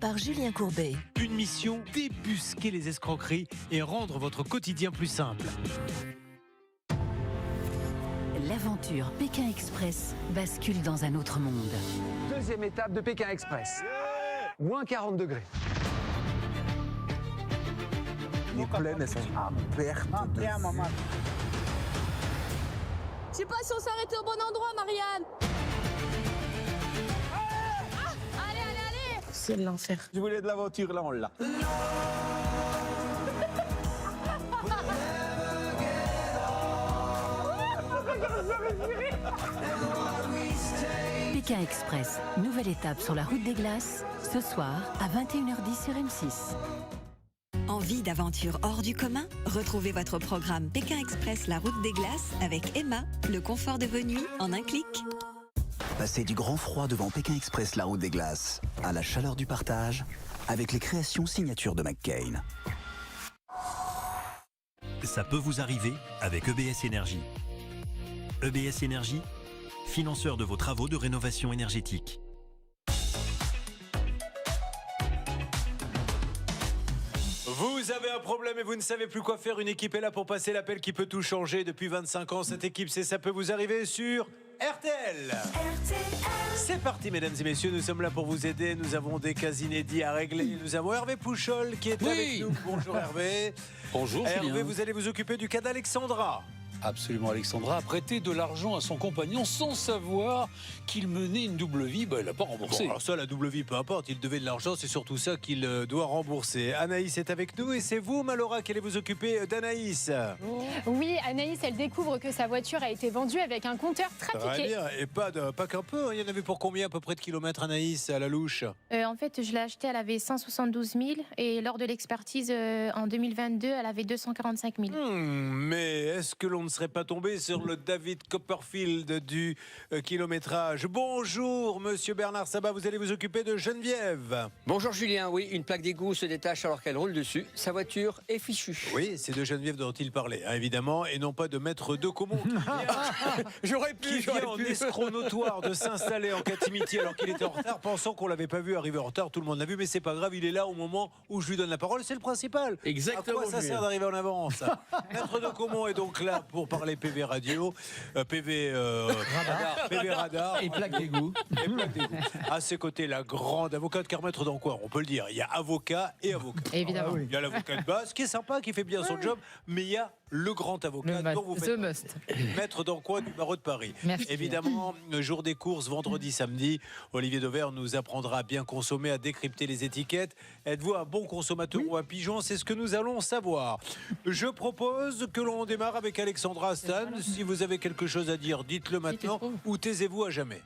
par Julien Courbet. Une mission, débusquer les escroqueries et rendre votre quotidien plus simple. L'aventure Pékin Express bascule dans un autre monde. Deuxième étape de Pékin Express. Moins 40 degrés. Les plaines, elles sont à perte de vue. Je sais pas si on s'arrêtait au bon endroit, Marianne. Allez. C'est l'enfer. Je voulais de l'aventure, là on l'a. Pékin Express, nouvelle étape sur la route des glaces, ce soir à 21h10 sur M6. Envie d'aventure hors du commun? Retrouvez votre programme Pékin Express, la route des glaces avec Emma, le confort de vos nuits en un clic. Passez du grand froid devant Pékin Express, la route des glaces, à la chaleur du partage, avec les créations signatures de McCain. Ça peut vous arriver avec EBS Énergie. EBS Énergie, financeur de vos travaux de rénovation énergétique. Vous avez un problème et vous ne savez plus quoi faire. Une équipe est là pour passer l'appel qui peut tout changer. Depuis 25 ans, cette équipe, c'est Ça peut vous arriver sur RTL. C'est parti, mesdames et messieurs. Nous sommes là pour vous aider. Nous avons des cas inédits à régler. Nous avons Hervé Pouchol qui est avec nous. Bonjour Hervé. Bonjour Hervé, Julien. vous allez vous occuper du cas d'Alexandra. Absolument, Alexandra a prêté de l'argent à son compagnon sans savoir qu'il menait une double vie. Elle n'a pas remboursé. Bon, alors ça, la double vie, peu importe. Il devait de l'argent, c'est surtout ça qu'il doit rembourser. Anaïs est avec nous et c'est vous, Malora, qui allez vous occuper d'Anaïs. Oui, Anaïs, elle découvre que sa voiture a été vendue avec un compteur trafiqué. Très bien, et pas qu'un peu. Il y en avait pour combien à peu près de kilomètres, Anaïs, à la louche? En fait, je l'ai achetée, elle avait 172 000 et lors de l'expertise en 2022, elle avait 245 000. Mais est-ce que l'on ne serait pas tombé sur le David Copperfield du kilométrage? Bonjour, monsieur Bernard Sabat, vous allez vous occuper de Geneviève. Bonjour Julien, oui, une plaque d'égout se détache alors qu'elle roule dessus. Sa voiture est fichue. Oui, c'est de Geneviève dont il parlait, hein, évidemment, et non pas de maître de Comont qui vient en escroc notoire de s'installer en catimitié alors qu'il était en retard, pensant qu'on l'avait pas vu arriver en retard. Tout le monde l'a vu, mais c'est pas grave, il est là au moment où je lui donne la parole, c'est le principal. Exactement. À quoi ça sert d'arriver en avance? Maître de Comont est donc là pour parler PV radio, PV radar Et plaque d'égout. À ses côtés, la grande avocate, car maître dans quoi? On peut le dire, il y a avocat et avocat. Évidemment. Il y a l'avocat de base qui est sympa, qui fait bien son job, mais il y a le grand avocat dont vous faites maître dans quoi du barreau de Paris. Merci. Évidemment, le jour des courses, vendredi, samedi, Olivier Dauvert nous apprendra à bien consommer, à décrypter les étiquettes. Êtes-vous un bon consommateur ou un pigeon? C'est ce que nous allons savoir. Je propose que l'on démarre avec Alexandra Stan. Si vous avez quelque chose à dire, dites-le maintenant ou taisez-vous à jamais.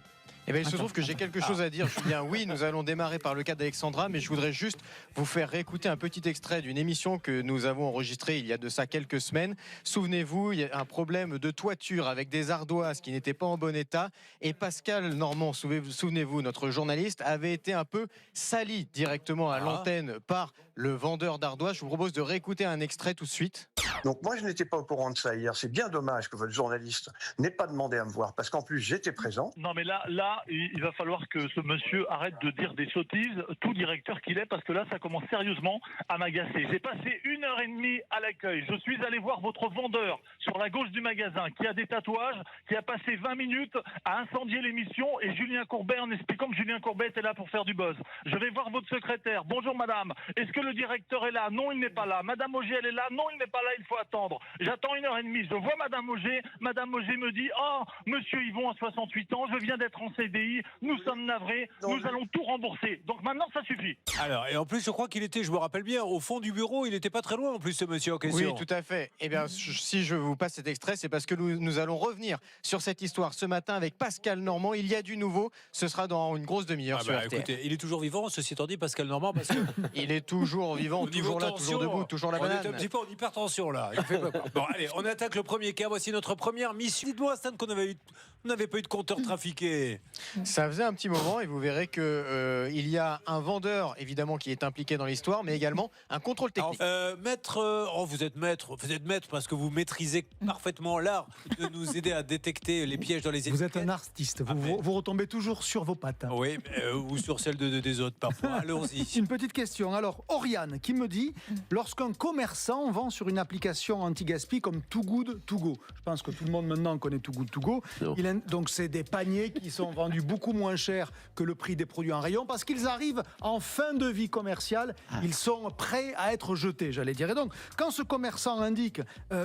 Eh bien, il se trouve que j'ai quelque chose à dire, Julien. Oui, nous allons démarrer par le cas d'Alexandra, mais je voudrais juste vous faire réécouter un petit extrait d'une émission que nous avons enregistrée il y a de ça quelques semaines. Souvenez-vous, il y a un problème de toiture avec des ardoises qui n'étaient pas en bon état. Et Pascal Normand, souvenez-vous, notre journaliste, avait été un peu sali directement à l'antenne par le vendeur d'ardoises. Je vous propose de réécouter un extrait tout de suite. Donc moi, je n'étais pas au courant de ça hier. C'est bien dommage que votre journaliste n'ait pas demandé à me voir, parce qu'en plus, j'étais présent. Non, mais là, il va falloir que ce monsieur arrête de dire des sottises, tout directeur qu'il est, parce que là, ça commence sérieusement à m'agacer. J'ai passé 1h30 à l'accueil. Je suis allé voir votre vendeur sur la gauche du magasin, qui a des tatouages, qui a passé 20 minutes à incendier l'émission, et Julien Courbet, en expliquant que Julien Courbet était là pour faire du buzz. Je vais voir votre secrétaire. Bonjour madame. Est-ce que le directeur est là? Non, il n'est pas là. Madame Auger, elle est là? Non, il n'est pas là. Il faut attendre. J'attends 1h30. Je vois Madame Auger. Madame Auger me dit: oh, Monsieur Yvon a 68 ans. Je viens d'être en CDI. Nous sommes navrés. Nous allons tout rembourser. Donc maintenant, ça suffit. Alors, et en plus, je crois qu'il était, je me rappelle bien, au fond du bureau. Il n'était pas très loin en plus, ce monsieur en question. Oui, tout à fait. Eh bien, si je vous passe cet extrait, c'est parce que nous allons revenir sur cette histoire ce matin avec Pascal Normand. Il y a du nouveau. Ce sera dans une grosse demi-heure sur RTL. Écoutez, il est toujours vivant, ceci étant dit, Pascal Normand, parce que il est toujours vivant, toujours là, toujours debout, toujours la banane. On est un petit peu en hypertension là. Bon, allez, on attaque le premier cas. Voici notre première mission. Dites-moi, Stan, qu'on n'avait pas eu de compteur trafiqué. Ça faisait un petit moment et vous verrez que il y a un vendeur évidemment qui est impliqué dans l'histoire, mais également un contrôle technique. Vous êtes maître parce que vous maîtrisez parfaitement l'art de nous aider à détecter les pièges dans les étiquettes. Vous êtes un artiste, vous retombez toujours sur vos pattes. Oui, ou sur celles des autres parfois. Allons-y. Une petite question. Alors, Oriane qui me dit, lorsqu'un commerçant vend sur une application anti-gaspi comme Too Good To Go, je pense que tout le monde maintenant connaît Too Good To Go, donc c'est des paniers qui sont vendus beaucoup moins cher que le prix des produits en rayon parce qu'ils arrivent en fin de vie commerciale, ils sont prêts à être jetés, j'allais dire. Et donc, quand ce commerçant indique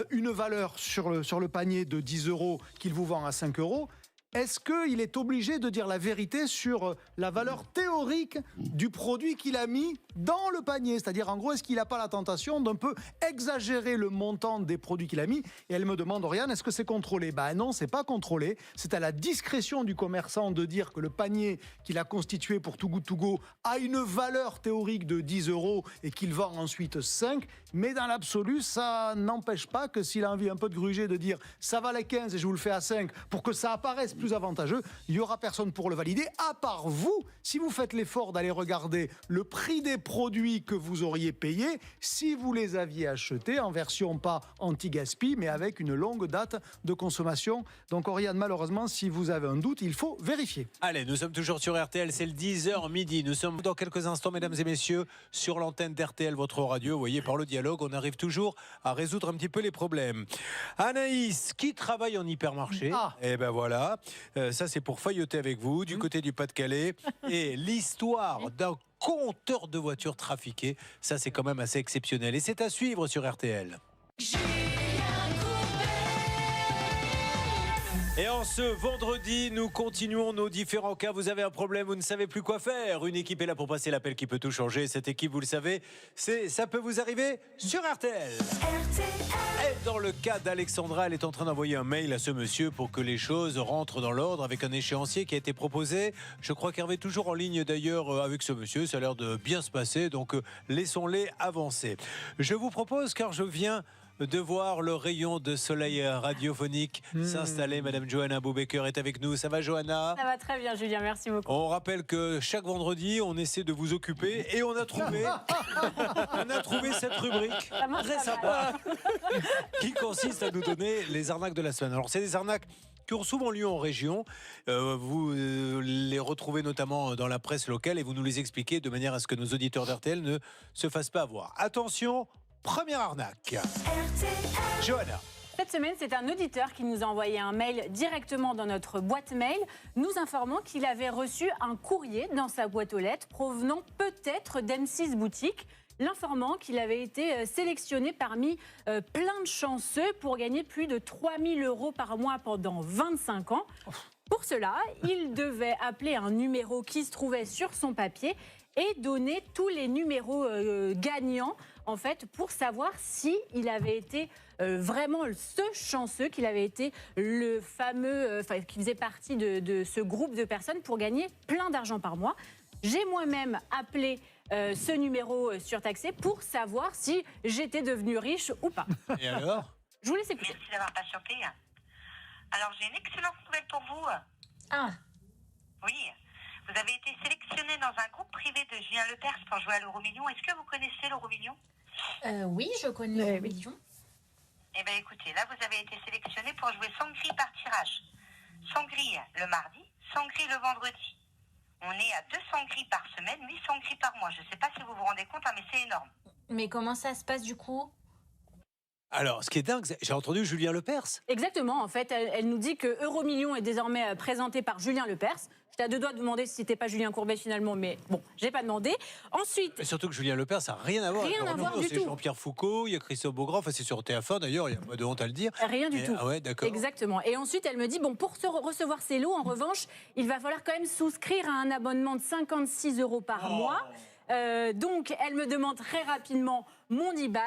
une valeur sur le panier de 10 € qu'il vous vend à 5 €, est-ce qu'il est obligé de dire la vérité sur la valeur théorique du produit qu'il a mis dans le panier? C'est-à-dire, en gros, est-ce qu'il n'a pas la tentation d'un peu exagérer le montant des produits qu'il a mis? Et elle me demande, Oriane, est-ce que c'est contrôlé? Non, c'est pas contrôlé. C'est à la discrétion du commerçant de dire que le panier qu'il a constitué pour Too Good To Go a une valeur théorique de 10 € et qu'il vend ensuite 5. Mais dans l'absolu, ça n'empêche pas que s'il a envie un peu de gruger, de dire ça va les 15 et je vous le fais à 5 pour que ça apparaisse plus avantageux, il n'y aura personne pour le valider, à part vous, si vous faites l'effort d'aller regarder le prix des produits que vous auriez payés si vous les aviez achetés en version pas anti-gaspi, mais avec une longue date de consommation. Donc Oriane, malheureusement, si vous avez un doute, il faut vérifier. Allez, nous sommes toujours sur RTL, c'est le 10h midi. Nous sommes dans quelques instants, mesdames et messieurs, sur l'antenne d'RTL, votre radio. Vous voyez, par le dialogue, on arrive toujours à résoudre un petit peu les problèmes. Anaïs, qui travaille en hypermarché, et ben voilà, ça c'est pour failloter avec vous, du côté du Pas-de-Calais. Et l'histoire d'un compteur de voitures trafiquées, ça c'est quand même assez exceptionnel. Et c'est à suivre sur RTL. Et en ce vendredi, nous continuons nos différents cas. Vous avez un problème, vous ne savez plus quoi faire. Une équipe est là pour passer l'appel qui peut tout changer. Cette équipe, vous le savez, ça peut vous arriver sur RTL. Et dans le cas d'Alexandra, elle est en train d'envoyer un mail à ce monsieur pour que les choses rentrent dans l'ordre avec un échéancier qui a été proposé. Je crois qu'Hervé est toujours en ligne d'ailleurs avec ce monsieur. Ça a l'air de bien se passer, donc laissons-les avancer. Je vous propose, car je viens de voir le rayon de soleil radiophonique s'installer. Madame Johanna Boubaker est avec nous. Ça va, Johanna? Ça va très bien, Julien, merci beaucoup. On rappelle que chaque vendredi, on essaie de vous occuper et on a trouvé cette rubrique très sympa qui consiste à nous donner les arnaques de la semaine. Alors, c'est des arnaques qui ont souvent lieu en région. Vous les retrouvez notamment dans la presse locale et vous nous les expliquez de manière à ce que nos auditeurs d'RTL ne se fassent pas avoir. Attention, première arnaque. Johanna. Cette semaine, c'est un auditeur qui nous a envoyé un mail directement dans notre boîte mail, nous informant qu'il avait reçu un courrier dans sa boîte aux lettres provenant peut-être d'M6 Boutique, l'informant qu'il avait été sélectionné parmi plein de chanceux pour gagner plus de 3 000 € par mois pendant 25 ans. Pour cela, il devait appeler un numéro qui se trouvait sur son papier et donner tous les numéros gagnants, en fait, pour savoir si il avait été vraiment ce chanceux, qu'il avait été le fameux, qui faisait partie de ce groupe de personnes pour gagner plein d'argent par mois. J'ai moi-même appelé ce numéro surtaxé pour savoir si j'étais devenue riche ou pas. Et alors? Je vous laisse écouter. Merci d'avoir patienté. Alors, j'ai une excellente nouvelle pour vous. Ah. Oui. Vous avez été sélectionné dans un groupe privé de Julien Lepers pour jouer à l'Euro-Million. Est-ce que vous connaissez l'Euro-Million? Oui, je connais l'Euro-Million. Eh bien, écoutez, là, vous avez été sélectionné pour jouer 100 grilles par tirage. 100 grilles le mardi, 100 grilles le vendredi. On est à 200 grilles par semaine, 800 grilles par mois. Je ne sais pas si vous vous rendez compte, mais c'est énorme. Mais comment ça se passe du coup? Alors, ce qui est dingue, j'ai entendu Julien Lepers. Exactement, en fait, elle nous dit que Euromillion est désormais présenté par Julien Lepers. J'étais à deux doigts de demander si c'était pas Julien Courbet finalement, mais bon, j'ai pas demandé. Ensuite... Mais surtout que Julien Lepers, ça n'a rien à voir. Rien à voir du tout. C'est Jean-Pierre Foucault, il y a Christophe Beaugrand, enfin c'est sur TF1 d'ailleurs, il y a pas de honte à le dire. Rien du tout. Ah ouais, d'accord. Exactement. Et ensuite, elle me dit, bon, pour recevoir ces lots, en revanche, il va falloir quand même souscrire à un abonnement de 56 € par mois. Donc, elle me demande très rapidement mon IBAN.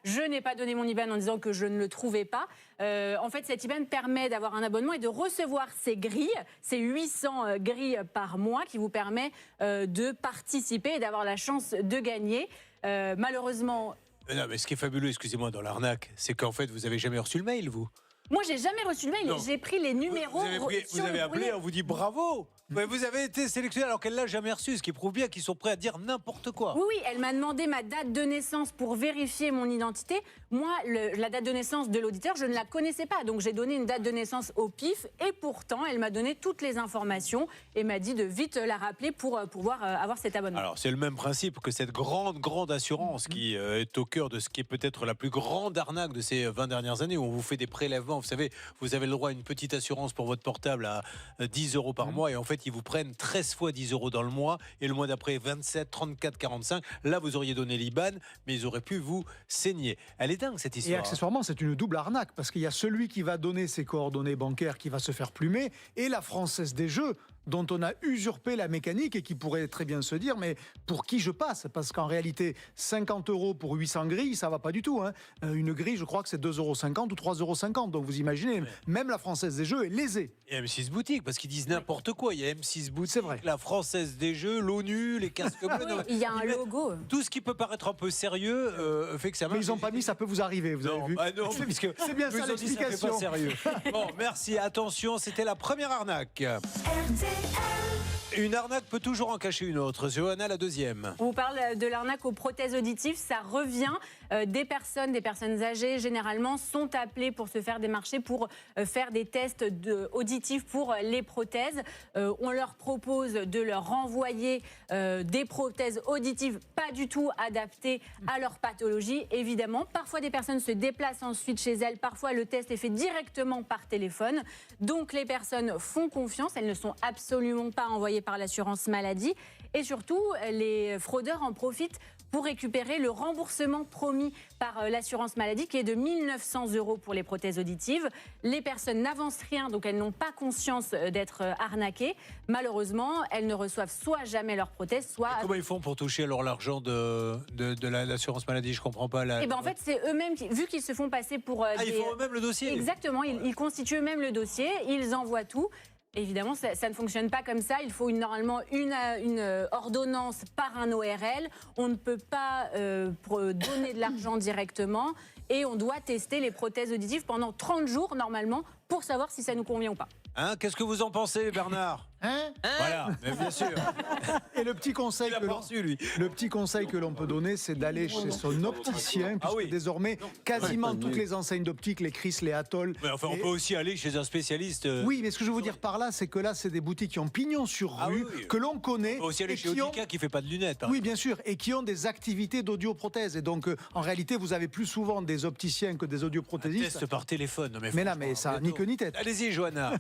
Je n'ai pas donné mon IBAN en disant que je ne le trouvais pas. En fait, cet IBAN permet d'avoir un abonnement et de recevoir ces grilles, ces 800 grilles par mois qui vous permet de participer et d'avoir la chance de gagner. Malheureusement... Non, mais ce qui est fabuleux, excusez-moi, dans l'arnaque, c'est qu'en fait, vous n'avez jamais reçu le mail, vous. Moi, j'ai jamais reçu le mail, mais j'ai pris les numéros. Vous avez appelé, on vous dit bravo. Ouais, vous avez été sélectionné alors qu'elle l'a jamais reçu, ce qui prouve bien qu'ils sont prêts à dire n'importe quoi. Oui, elle m'a demandé ma date de naissance pour vérifier mon identité. Moi, la date de naissance de l'auditeur, je ne la connaissais pas. Donc, j'ai donné une date de naissance au pif. Et pourtant, elle m'a donné toutes les informations et m'a dit de vite la rappeler pour pouvoir avoir cet abonnement. Alors, c'est le même principe que cette grande assurance qui est au cœur de ce qui est peut-être la plus grande arnaque de ces 20 dernières années, où on vous fait des prélèvements. Vous savez, vous avez le droit à une petite assurance pour votre portable à 10 € par mois. Et en fait, ils vous prennent 13 fois 10 € dans le mois. Et le mois d'après, 27, 34, 45. Là, vous auriez donné l'IBAN, mais ils auraient pu vous saigner. Elle est dingue, cette histoire. Et accessoirement, c'est une double arnaque, parce qu'il y a celui qui va donner ses coordonnées bancaires qui va se faire plumer, et la Française des Jeux, dont on a usurpé la mécanique et qui pourrait très bien se dire, mais pour qui je passe? Parce qu'en réalité, 50 € pour 800 grilles, ça va pas du tout. Une grille, je crois que c'est 2,50 € ou 3,50 €. Donc vous imaginez, même la Française des Jeux est lésée. Et M6 Boutique, parce qu'ils disent n'importe quoi. Il y a M6 Boutique, la Française des Jeux, l'ONU, les casques bleus. Oui, il y a un logo. Tout ce qui peut paraître un peu sérieux fait que ça marche. Mais ils n'ont pas mis, ça peut vous arriver, vous avez vu. Bah non, puisque c'est bien ça l'explication. Pas sérieux. Bon, merci, attention, c'était la première arnaque. Une arnaque peut toujours en cacher une autre. Johanna, la deuxième. On vous parle de l'arnaque aux prothèses auditives. Ça revient. Des personnes âgées, généralement, sont appelées pour se faire démarcher, pour faire des tests auditifs pour les prothèses. On leur propose de leur renvoyer des prothèses auditives pas du tout adaptées à leur pathologie, évidemment. Parfois, des personnes se déplacent ensuite chez elles. Parfois, le test est fait directement par téléphone. Donc, les personnes font confiance. Elles ne sont absolument pas envoyées par l'assurance maladie. Et surtout, les fraudeurs en profitent pour récupérer le remboursement promis par l'assurance maladie, qui est de 1 900 € pour les prothèses auditives. Les personnes n'avancent rien, donc elles n'ont pas conscience d'être arnaquées. Malheureusement, elles ne reçoivent soit jamais leur prothèse, soit... Et comment ils font pour toucher alors l'argent de l'assurance maladie? Je comprends pas. Et ben en fait, c'est eux-mêmes, vu qu'ils se font passer pour... ils font eux-mêmes le dossier? Exactement, ils constituent eux-mêmes le dossier, ils envoient tout. Évidemment, ça ne fonctionne pas comme ça. Il faut normalement une ordonnance par un ORL. On ne peut pas donner de l'argent directement. Et on doit tester les prothèses auditives pendant 30 jours, normalement, pour savoir si ça nous convient ou pas. Qu'est-ce que vous en pensez, Bernard? Voilà, bien sûr. Et le petit conseil que l'on peut donner, c'est d'aller chez son opticien, puisque désormais, quasiment toutes les enseignes d'optique, les Chris, les Atoll... Mais enfin, on peut aussi aller chez un spécialiste... Oui, mais ce que je veux vous dire par là, c'est que là, c'est des boutiques qui ont pignon sur rue, que l'on connaît... On peut aussi aller chez Audica qui ne fait pas de lunettes. Oui, bien sûr, et qui ont des activités d'audioprothèse. Et donc, en réalité, vous avez plus souvent des opticiens que des audioprothésistes. Test par téléphone. Mais là, mais ça ni queue ni tête. Allez-y, Johanna.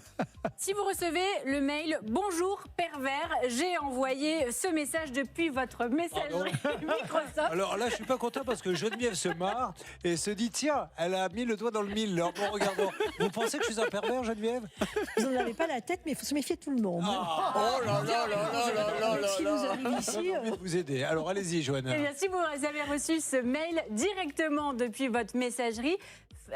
Si vous recevez le mail « Bonjour, pervers, j'ai envoyé ce message depuis votre messagerie Microsoft. » Alors là, je suis pas content parce que Geneviève se marre et se dit, tiens, elle a mis le doigt dans le mille. Alors, bon, regardons. Vous pensez que je suis un pervers, Geneviève? Vous n'en avez pas la tête, mais il faut se méfier de tout le monde. Oh là là là là là. Si vous arrivez ici... vous aider. Alors, allez-y, Johanna. Eh bien, si vous avez reçu ce mail directement depuis votre messagerie,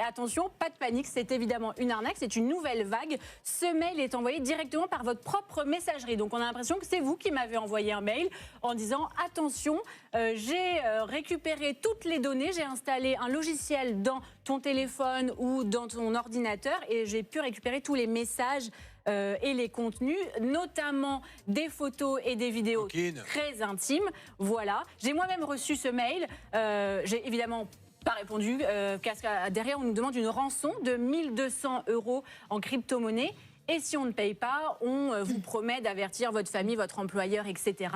attention, pas de panique, c'est évidemment une arnaque, c'est une nouvelle vague. Ce mail est envoyé directement par votre propre messagerie. Donc on a l'impression que c'est vous qui m'avez envoyé un mail en disant « Attention, j'ai récupéré toutes les données, j'ai installé un logiciel dans ton téléphone ou dans ton ordinateur et j'ai pu récupérer tous les messages et les contenus, notamment des photos et des vidéos très intimes. » Voilà, j'ai moi-même reçu ce mail, j'ai évidemment pas répondu, car derrière on nous demande une rançon de 1 200 € en crypto-monnaie. Et si on ne paye pas, on vous promet d'avertir votre famille, votre employeur, etc.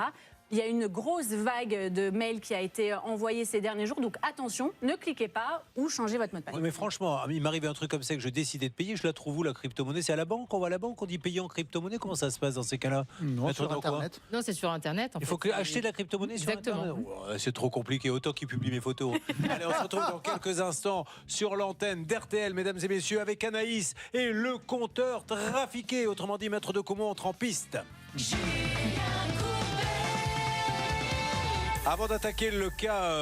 Il y a une grosse vague de mails qui a été envoyée ces derniers jours. Donc attention, ne cliquez pas ou changez votre mot de passe. Mais franchement, il m'arrivait un truc comme ça que je décidais de payer. Je la trouve où, la crypto-monnaie? C'est à la banque? On va à la banque, on dit payer en crypto-monnaie? Comment ça se passe dans ces cas-là? Non, sur Internet. Non, c'est sur Internet. Il faut acheter de la crypto-monnaie sur Internet. C'est trop compliqué. Autant qu'ils publient mes photos. Allez, on se retrouve dans quelques instants sur l'antenne d'RTL, mesdames et messieurs, avec Anaïs et le compteur trafiqué. Autrement dit, maître de Comont entre en piste. Avant d'attaquer le cas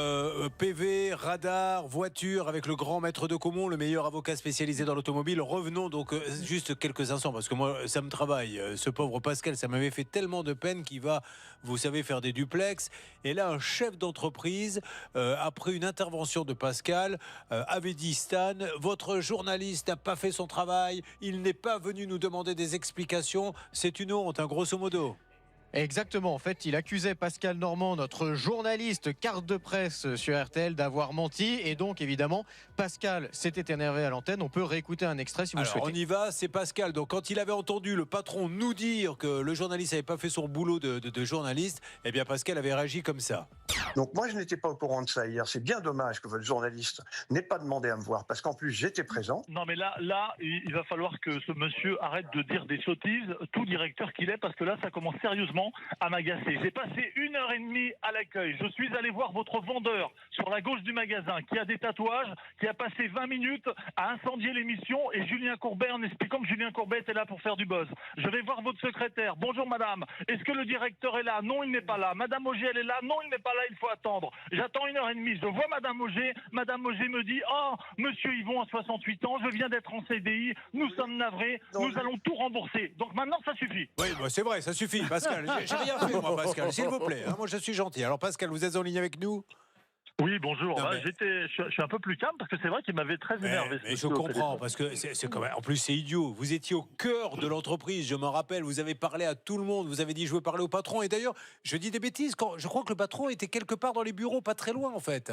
PV, radar, voiture, avec le grand maître de Caumont, le meilleur avocat spécialisé dans l'automobile, revenons donc juste quelques instants, parce que moi, ça me travaille. Ce pauvre Pascal, ça m'avait fait tellement de peine qu'il va, vous savez, faire des duplex. Et là, un chef d'entreprise, après une intervention de Pascal, avait dit: Stan, votre journaliste n'a pas fait son travail, il n'est pas venu nous demander des explications, c'est une honte, hein, grosso modo. Exactement, en fait, il accusait Pascal Normand, notre journaliste carte de presse sur RTL, d'avoir menti. Et donc, évidemment, Pascal s'était énervé à l'antenne. On peut réécouter un extrait si vous le souhaitez. On y va, c'est Pascal. Donc, quand il avait entendu le patron nous dire que le journaliste n'avait pas fait son boulot de journaliste, eh bien, Pascal avait réagi comme ça. Donc moi, je n'étais pas au courant de ça hier. C'est bien dommage que votre journaliste n'ait pas demandé à me voir, parce qu'en plus, j'étais présent. Non, mais là, il va falloir que ce monsieur arrête de dire des sottises, tout directeur qu'il est, parce que là, ça commence sérieusement à m'agacer. J'ai passé 1h30 à l'accueil. Je suis allé voir votre vendeur sur la gauche du magasin, qui a des tatouages, qui a passé 20 minutes à incendier l'émission, et Julien Courbet, en expliquant que Julien Courbet était là pour faire du buzz. Je vais voir votre secrétaire. Bonjour madame, est-ce que le directeur est là? Non, il n'est pas là. Madame Auger, elle est là? Non, il n'est pas là, il faut attendre. J'attends 1h30. Je vois madame Auger. Madame Auger me dit: oh, monsieur Yvon a 68 ans, je viens d'être en CDI, nous sommes navrés, nous allons tout rembourser. Donc maintenant, ça suffit. Oui, bah c'est vrai, ça suffit, Pascal. J'ai rien fait, moi, Pascal, s'il vous plaît. Hein, moi, je suis gentil. Alors, Pascal, vous êtes en ligne avec nous? Oui, bonjour. Non, mais... je suis un peu plus calme parce que c'est vrai qu'il m'avait très énervé. Mais je comprends, parce que c'est quand même, en plus c'est idiot. Vous étiez au cœur de l'entreprise, je m'en rappelle. Vous avez parlé à tout le monde. Vous avez dit: je veux parler au patron. Et d'ailleurs, je dis des bêtises. Je crois que le patron était quelque part dans les bureaux, pas très loin en fait.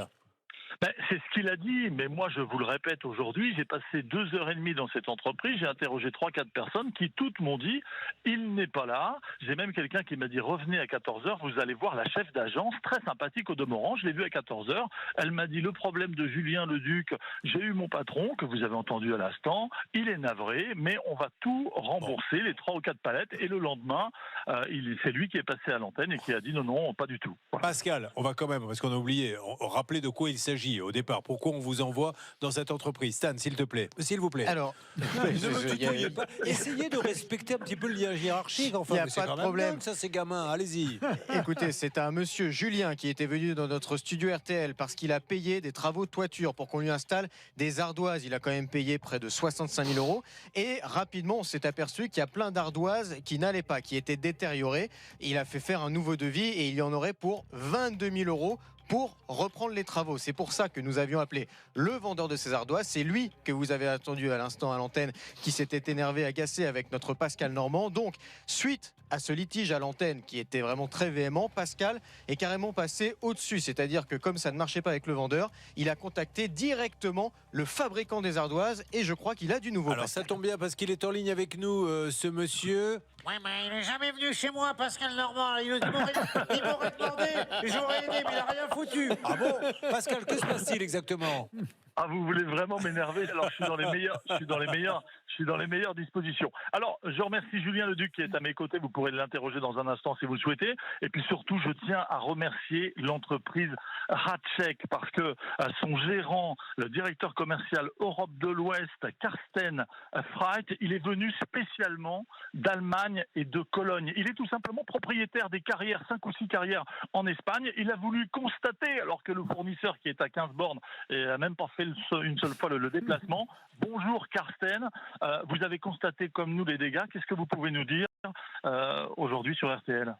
C'est ce qu'il a dit, mais moi je vous le répète aujourd'hui, j'ai passé 2h30 dans cette entreprise, j'ai interrogé 3-4 personnes qui toutes m'ont dit: il n'est pas là. J'ai même quelqu'un qui m'a dit: revenez à 14h, vous allez voir la chef d'agence, très sympathique au demeurant, je l'ai vue à 14h, elle m'a dit: le problème de Julien Leduc, j'ai eu mon patron, que vous avez entendu à l'instant, il est navré, mais on va tout rembourser, les 3 ou 4 palettes, et le lendemain, c'est lui qui est passé à l'antenne et qui a dit: non, pas du tout. Voilà. Pascal, on va quand même, parce qu'on a oublié, rappeler de quoi il s'agit au départ. Pourquoi on vous envoie dans cette entreprise? Stan, s'il te plaît. S'il vous plaît. Alors, essayez de respecter un petit peu le lien hiérarchique. Enfin, il n'y a pas de problème. Dingue, ça, c'est gamin. Allez-y. Écoutez, c'est un monsieur Julien qui était venu dans notre studio RTL parce qu'il a payé des travaux de toiture pour qu'on lui installe des ardoises. Il a quand même payé près de 65 000 €. Et rapidement, on s'est aperçu qu'il y a plein d'ardoises qui n'allaient pas, qui étaient détériorées. Il a fait faire un nouveau devis et il y en aurait pour 22 000 € pour reprendre les travaux. C'est pour ça que nous avions appelé le vendeur de ces ardoises. C'est lui que vous avez attendu à l'instant à l'antenne, qui s'était énervé, agacé avec notre Pascal Normand. Donc, suite à ce litige à l'antenne qui était vraiment très véhément, Pascal est carrément passé au-dessus. C'est-à-dire que comme ça ne marchait pas avec le vendeur, il a contacté directement le fabricant des ardoises et je crois qu'il a du nouveau. Alors Pascal. ça tombe bien parce qu'il est en ligne avec nous, ce monsieur. Ouais, mais il n'est jamais venu chez moi, Pascal Normand. Il m'aurait demandé, j'aurais aidé, mais il n'a rien foutu. Ah bon? Pascal, que se passe-t-il exactement? Ah, vous voulez vraiment m'énerver? Alors, je suis dans les meilleures dispositions. Alors, je remercie Julien Leduc qui est à mes côtés. Vous pourrez l'interroger dans un instant si vous le souhaitez. Et puis surtout, je tiens à remercier l'entreprise Ratchek parce que son gérant, le directeur commercial Europe de l'Ouest, Karsten Freit, il est venu spécialement d'Allemagne et de Cologne. Il est tout simplement propriétaire des carrières, 5 ou 6 carrières en Espagne. Il a voulu constater, alors que le fournisseur qui est à 15 bornes n'a même pas fait une seule fois le déplacement. Bonjour Karsten, vous avez constaté comme nous les dégâts. Qu'est-ce que vous pouvez nous dire aujourd'hui sur RTL?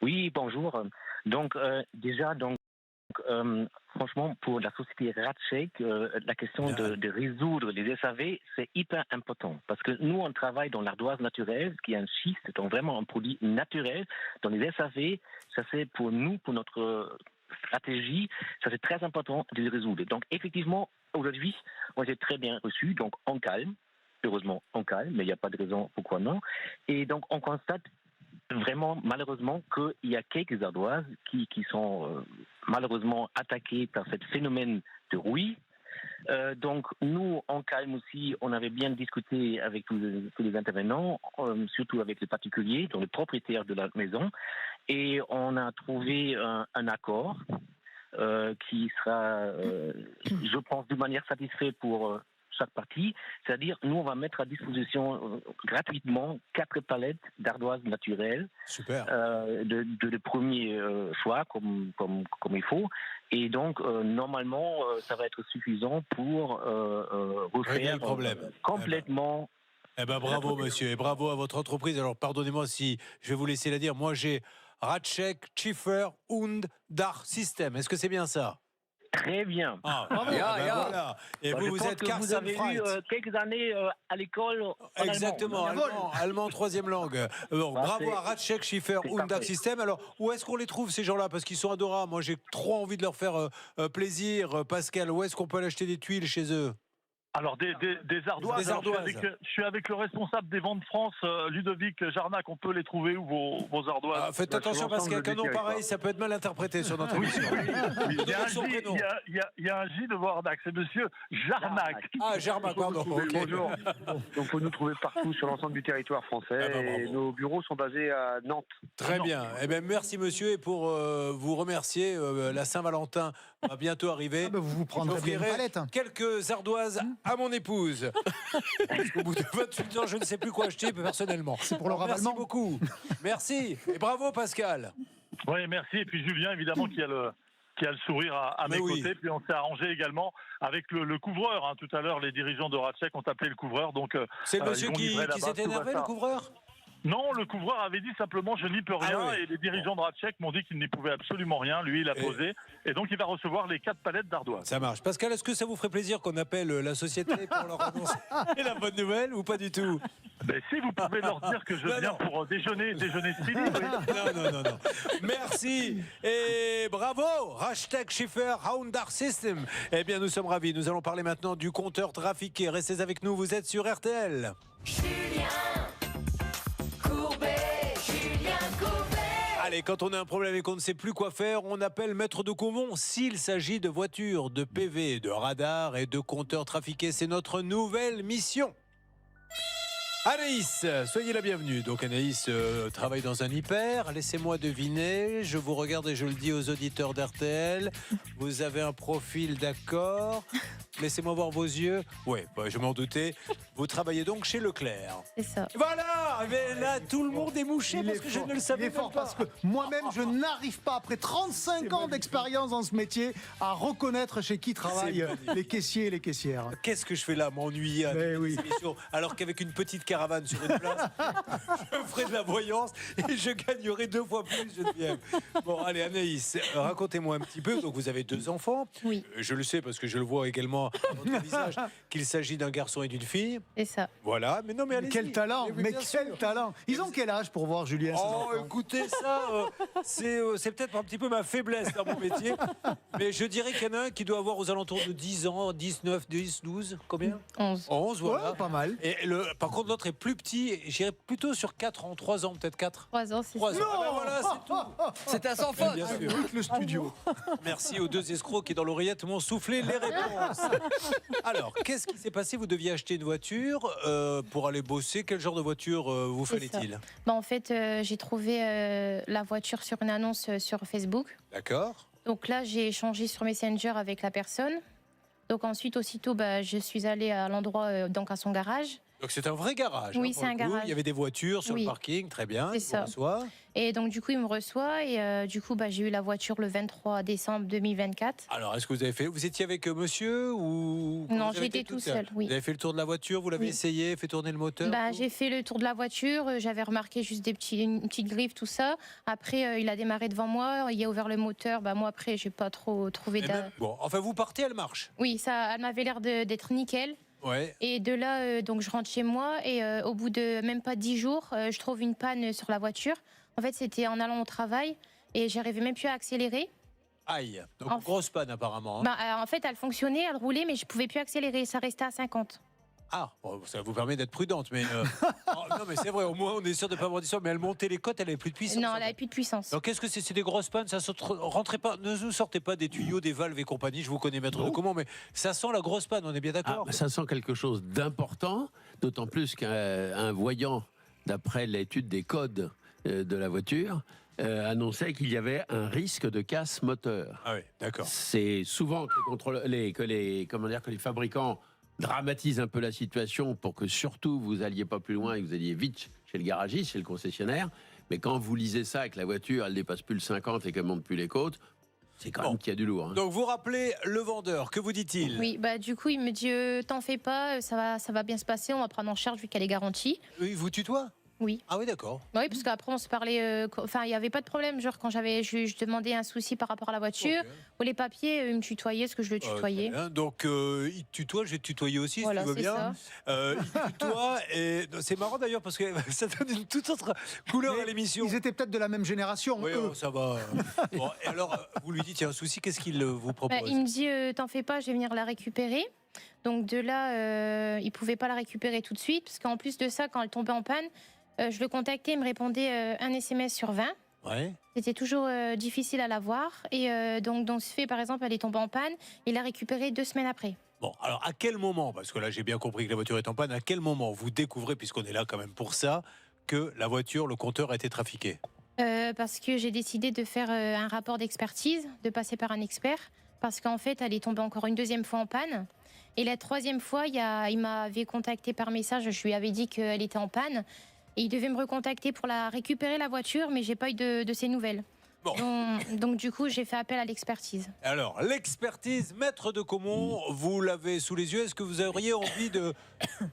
Oui, bonjour. Donc franchement, pour la société Ratchek, la question de résoudre les SAV, c'est hyper important. Parce que nous, on travaille dans l'ardoise naturelle, qui est un schiste, donc vraiment un produit naturel. Dans les SAV, ça c'est pour nous, pour notre stratégie, ça c'est très important de les résoudre. Donc effectivement, aujourd'hui, on été très bien reçus, donc en calme, heureusement en calme, mais il n'y a pas de raison pourquoi non. Et donc on constate vraiment malheureusement qu'il y a quelques ardoises qui sont malheureusement attaquées par ce phénomène de rouille. Donc nous, en calme aussi, on avait bien discuté avec tous les intervenants, surtout avec les particuliers, donc les propriétaires de la maison, et on a trouvé un accord qui sera, je pense, de manière satisfaite pour chaque partie. C'est-à-dire, nous, on va mettre à disposition gratuitement 4 palettes d'ardoise naturelle. Super. De premier choix, comme il faut. Et donc, normalement, ça va être suffisant pour refaire le problème. Complètement. Eh ben, bravo, monsieur, et bravo à votre entreprise. Alors, pardonnez-moi si je vais vous laisser la dire. Moi, j'ai Ratschek, Schiffer und Dach System. Est-ce que c'est bien ça? Très bien. Ah, bravo. Voilà. Et vous êtes Vous avez eu quelques années à l'école. Exactement, allemand 3e langue. Bravo à Ratschek, Schiffer und Dach System. Alors, où est-ce qu'on les trouve, ces gens-là? Parce qu'ils sont adorables. Moi, j'ai trop envie de leur faire plaisir. Pascal, où est-ce qu'on peut aller acheter des tuiles chez eux? Alors des ardoises. Des ardoises. Je suis avec le responsable des ventes France, Ludovic Jarnac. On peut les trouver où vos ardoises? Faites attention parce qu'avec un nom pareil, ça peut être mal interprété sur notre émission. Il y a un J de Warnac, c'est monsieur Jarnac. Ah, Jarnac, pardon. Bonjour. Donc, faut nous trouver partout sur l'ensemble du territoire français. Et nos bureaux sont basés à Nantes. Très bien. Eh bien, merci monsieur. Et pour vous remercier, la Saint-Valentin va bientôt arriver. Vous prendrez bien une palette. Quelques ardoises à mon épouse. Parce qu'au bout de 28 ans, je ne sais plus quoi acheter personnellement. C'est pour le ravalement. Merci beaucoup. Merci. Et bravo Pascal. Oui, merci. Et puis Julien, évidemment, qui a le sourire à mes côtés. Puis on s'est arrangé également avec le couvreur. Tout à l'heure, les dirigeants de Ratschek ont appelé le couvreur. Donc, c'est le monsieur qui s'est énervé, le couvreur? Non, le couvreur avait dit simplement je n'y peux rien et les dirigeants de Ratschek m'ont dit qu'il n'y pouvait absolument rien. Lui, il a posé et donc il va recevoir les 4 palettes d'ardoise. Ça marche. Pascal, est-ce que ça vous ferait plaisir qu'on appelle la société pour leur annoncer la bonne nouvelle ou pas du tout? Si vous pouvez leur dire que je viens pour déjeuner speedy. Non. Merci et bravo Ratschek, Schiffer und Dach System. Eh bien, nous sommes ravis. Nous allons parler maintenant du compteur trafiqué. Restez avec nous. Vous êtes sur RTL. Allez, quand on a un problème et qu'on ne sait plus quoi faire, on appelle Maître de Caumont. S'il s'agit de voitures, de PV, de radars et de compteurs trafiqués, c'est notre nouvelle mission. Anaïs, soyez la bienvenue. Donc Anaïs travaille dans un hyper. Laissez-moi deviner. Je vous regarde et je le dis aux auditeurs d'RTL. Vous avez un profil d'accord. Laissez-moi voir vos yeux. Oui, je m'en doutais. Vous travaillez donc chez Leclerc. C'est ça. Voilà. Mais là, tout le monde est mouché parce que je ne le savais pas. Parce que moi-même, je n'arrive pas, après 35 ans d'expérience dans ce métier, à reconnaître chez qui travaillent les caissiers et les caissières. Qu'est-ce que je fais là, m'ennuyer alors qu'avec une petite caravane sur une place, je ferai de la voyance et je gagnerai 2 fois plus, Geneviève. Bon, allez, Anaïs, racontez-moi un petit peu. Donc, vous avez 2 enfants. Oui. Je le sais parce que je le vois également à votre visage qu'il s'agit d'un garçon et d'une fille. C'est ça. Voilà. Mais non, mais allez-y. Quel talent, quel talent. Ils ont quel âge pour voir, Julien? Écoutez, ça, c'est peut-être un petit peu ma faiblesse dans mon métier. Mais je dirais qu'il y en a un qui doit avoir aux alentours de 10 ans, 19, 10, 12, combien? 11. 11, voilà. Ouais, pas mal. Et par contre, l'autre est plus petit, j'irais plutôt sur 4 ans, 3 ans, peut-être 4. 3 ans, c'est 3 ans. ça. Ah ben voilà, c'est tout. C'est un sans faute. Bien sûr. Le studio. Merci aux 2 escrocs qui, dans l'oreillette, m'ont soufflé les réponses. Alors, qu'est-ce qui s'est passé? Vous deviez acheter une voiture pour aller bosser. Quel genre de voiture vous fallait-il? En fait, j'ai trouvé la voiture sur une annonce sur Facebook. D'accord. Donc là, j'ai échangé sur Messenger avec la personne. Donc ensuite, aussitôt, je suis allée à l'endroit, donc à son garage. Donc c'est un vrai garage. Oui, c'est un garage. Il y avait des voitures sur le parking, très bien. C'est ça. Et donc du coup, il me reçoit et du coup, j'ai eu la voiture le 23 décembre 2024. Alors, est-ce que vous étiez avec monsieur ou non, j'étais tout seul. Oui. Vous avez fait le tour de la voiture, vous l'avez essayé, fait tourner le moteur? J'ai fait le tour de la voiture, j'avais remarqué juste une petite griffe, tout ça. Après, il a démarré devant moi, il a ouvert le moteur. Moi, après, j'ai pas trop trouvé Bon, enfin, vous partez, elle marche? Oui, ça, elle m'avait l'air d'être nickel. Ouais. Et de là, donc je rentre chez moi et au bout de même pas 10 jours, je trouve une panne sur la voiture. En fait, c'était en allant au travail et j'arrivais même plus à accélérer. Aïe, donc grosse panne apparemment. En fait, elle fonctionnait, elle roulait, mais je pouvais plus accélérer, ça restait à 50. Ah, ça vous permet d'être prudente, mais non, mais c'est vrai, au moins on est sûr de ne pas avoir d'histoire. Mais elle montait les côtes, elle n'avait plus de puissance. Non, elle n'avait plus de puissance. Donc qu'est-ce que c'est? C'est des grosses pannes, ça rentrez pas, ne nous sortez pas des tuyaux, des valves et compagnie. Je vous connais, Maître de Caumont, mais ça sent la grosse panne, on est bien d'accord? Ça sent quelque chose d'important, d'autant plus qu'un voyant, d'après l'étude des codes de la voiture, annonçait qu'il y avait un risque de casse moteur. Ah oui, d'accord. C'est souvent que les fabricants dramatise un peu la situation pour que surtout vous alliez pas plus loin et que vous alliez vite chez le garagiste, chez le concessionnaire. Mais quand vous lisez ça, que la voiture, elle dépasse plus le 50 et qu'elle monte plus les côtes, c'est quand même qu'il y a du lourd. Hein. Donc vous rappelez le vendeur, que vous dit-il? Oui, bah du coup il me dit t'en fais pas, ça va bien se passer, on va prendre en charge vu qu'elle est garantie. Oui, vous tutoie? Oui. Ah oui, d'accord. Oui, parce qu'après on se parlait, enfin il n'y avait pas de problème, genre quand je demandais un souci par rapport à la voiture, ou les papiers, il me tutoyait, ce que je le tutoyais. Donc il te tutoie, je vais te tutoyer aussi, Voilà, si tu veux c'est bien. Il te tutoie, et c'est marrant d'ailleurs parce que ça donne une toute autre couleur à l'émission. Ils étaient peut-être de la même génération. Oui, ça va. Bon, et alors, vous lui dites, il y a un souci, qu'est-ce qu'il vous propose? Il me dit, t'en fais pas, je vais venir la récupérer. Donc de là, il pouvait pas la récupérer tout de suite, parce qu'en plus de ça, quand elle tombait en panne, je le contactais, il me répondait un SMS sur 20. Ouais. C'était toujours difficile à l'avoir. Et donc ce fait, par exemple, elle est tombée en panne, il l'a récupérée 2 semaines après. Bon, alors à quel moment, parce que là j'ai bien compris que la voiture est en panne, à quel moment vous découvrez, puisqu'on est là quand même pour ça, que la voiture, le compteur a été trafiqué? Parce que j'ai décidé de faire un rapport d'expertise, de passer par un expert, parce qu'en fait, elle est tombée encore une 2e fois en panne. Et la 3e fois, il m'avait contacté par message, je lui avais dit qu'elle était en panne. Et il devait me recontacter pour récupérer la voiture, mais j'ai pas eu de ses nouvelles. Bon. Donc du coup, j'ai fait appel à l'expertise. Alors, l'expertise, maître de Caumont, vous l'avez sous les yeux. Est-ce que vous auriez envie de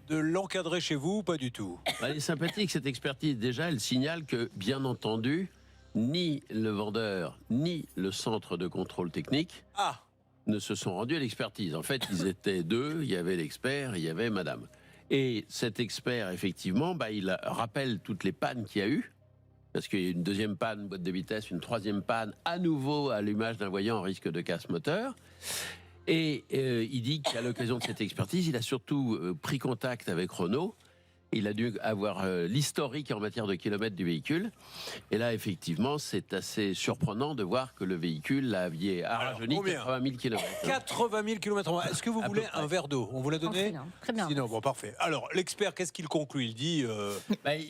l'encadrer chez vous ou pas du tout? Elle est sympathique, cette expertise. Déjà, elle signale que, bien entendu, ni le vendeur, ni le centre de contrôle technique ne se sont rendus à l'expertise. En fait, ils étaient 2, il y avait l'expert, il y avait madame. Et cet expert, effectivement, il rappelle toutes les pannes qu'il y a eu, parce qu'il y a une 2e panne, boîte de vitesse, une 3e panne, à nouveau allumage d'un voyant en risque de casse moteur. Et il dit qu'à l'occasion de cette expertise, il a surtout pris contact avec Renault. Il a dû avoir l'historique en matière de kilomètres du véhicule. Et là, effectivement, c'est assez surprenant de voir que le véhicule l'aviez rajeuni 80 000 km. 80 000 km. Est-ce que vous voulez un verre d'eau? On vous l'a donné? Très bien. Sinon, bon, parfait. Alors, l'expert, qu'est-ce qu'il conclut? Il dit,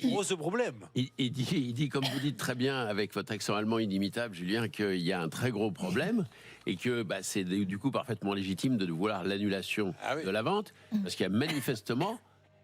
gros problème. Il dit, comme vous dites très bien, avec votre accent allemand inimitable, Julien, qu'il y a un très gros problème et que c'est du coup parfaitement légitime de vouloir l'annulation de la vente, parce qu'il y a